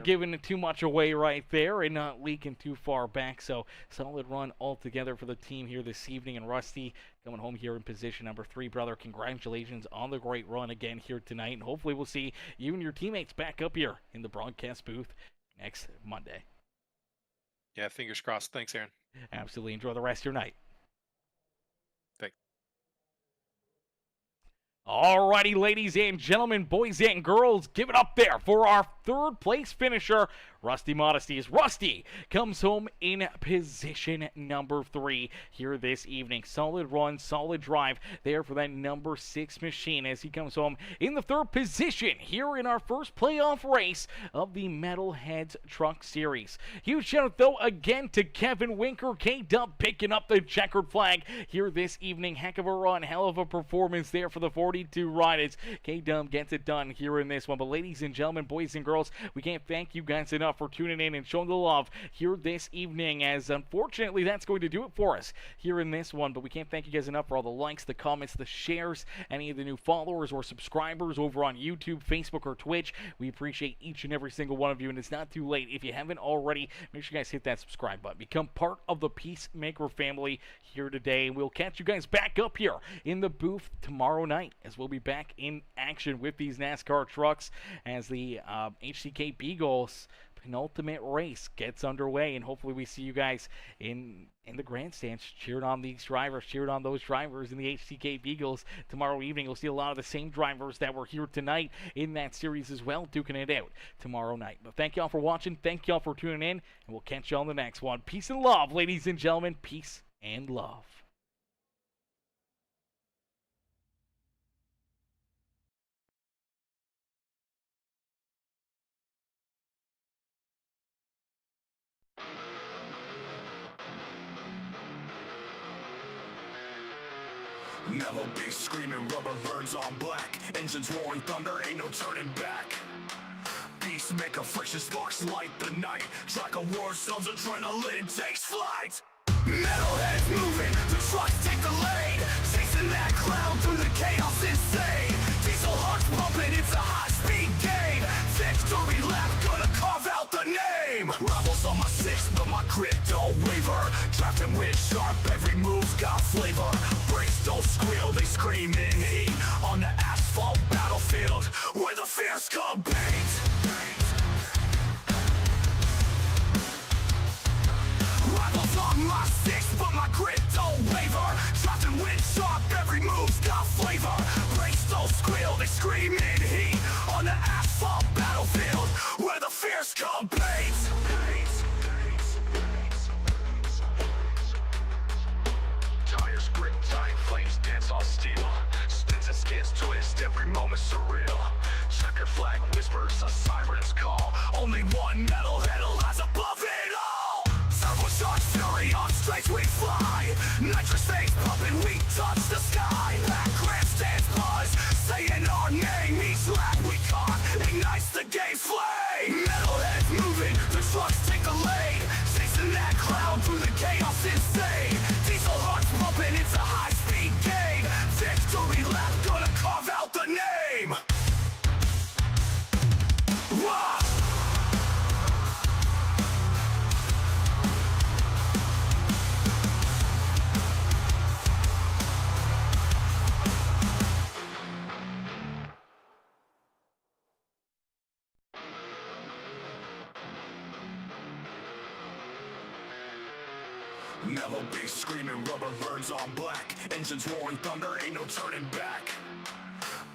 giving too much away right there and not leaking too far back. So solid run altogether for the team here this evening. And Rusty coming home here in position number 3, brother. Congratulations on the great run again here tonight. And hopefully we'll see you and your teammates back up here in the broadcast booth next Monday. Yeah, fingers crossed. Thanks, Aaron. Absolutely. Enjoy the rest of your night. Thanks. Alrighty, ladies and gentlemen, boys and girls, give it up there for our third place finisher, Rusty Modesty. As Rusty comes home in position number 3 here this evening. Solid run, solid drive there for that number 6 machine as he comes home in the third position here in our first playoff race of the Metalheads Truck Series. Huge shout out, though, again to Kevin Winker, K-Dub picking up the checkered flag here this evening. Heck of a run, hell of a performance there for the 42 riders. K-Dub gets it done here in this one. But ladies and gentlemen, boys and girls, we can't thank you guys enough for tuning in and showing the love here this evening, as unfortunately that's going to do it for us here in this one. But we can't thank you guys enough for all the likes, the comments, the shares, any of the new followers or subscribers over on YouTube, Facebook, or Twitch. We appreciate each and every single one of you, and it's not too late. If you haven't already, make sure you guys hit that subscribe button. Become part of the Peacemaker family here today. We'll catch you guys back up here in the booth tomorrow night, as we'll be back in action with these NASCAR trucks as the HCK Beagles penultimate race gets underway, and hopefully we see you guys in the grandstands cheering on these drivers, cheering on those drivers in the HCK Beagles tomorrow evening. You'll see a lot of the same drivers that were here tonight in that series as well, duking it out tomorrow night. But thank y'all for watching, thank y'all for tuning in, and we'll catch y'all on the next one. Peace and love, ladies and gentlemen. Peace and love. Mellow bass screaming, rubber burns on black. Engines roaring thunder, ain't no turning back. Beats make a friction, sparks light the night. Track of war zones, adrenaline takes flight. Metalheads moving, the trucks take the lead. Chasing that cloud through the chaos insane. Diesel hearts pumping, it's a high-speed game. Victory lap, gonna carve out the name. Rebels on my six, but my grip don't waver. Drafting with sharp, every move's got flavor. Brakes don't squeal, they scream in heat. On the asphalt battlefield, where the fears compete. Rivals on my six, but my grit don't waver. Drafting with sharp, every move's got flavor. Brakes don't squeal, they scream in heat. On the asphalt battlefield, where the fears compete. Tires grip tight, flames dance on steel. Spins and skids twist, every moment surreal. Checker flag whispers, a siren's call. Only one metalhead lies above it all. Turbocharged fury on straight we fly. Nitrous face pumping, we touch the sky. Back grandstands buzz, saying our name. Each lap we caught ignites the game flame. Metalheads moving, the trucks take the lead. Chasing that cloud through the chaos insane. Diesel hearts pumping, it's a high-speed game. Victory lap, gonna carve out the name. Wah! Mellow bass screaming, rubber burns on black. Engines roaring thunder, ain't no turning back.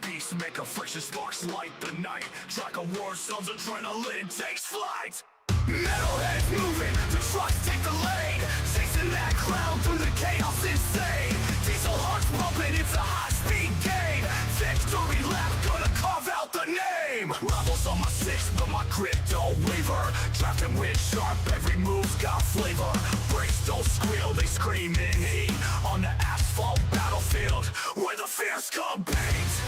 Beasts make a friction, sparks light the night. Track of war zones, adrenaline takes flight. Metalheads moving, the trucks take the lead. Chasing that cloud through the chaos insane. Diesel hearts pumping, it's a high-speed game. Victory lap, gonna carve out the name. Rebels on my six, but my grip don't waver. Drafting with sharp, every move's got flavor. Brakes don't squeal, they scream in heat. On the asphalt battlefield, where the fears compete.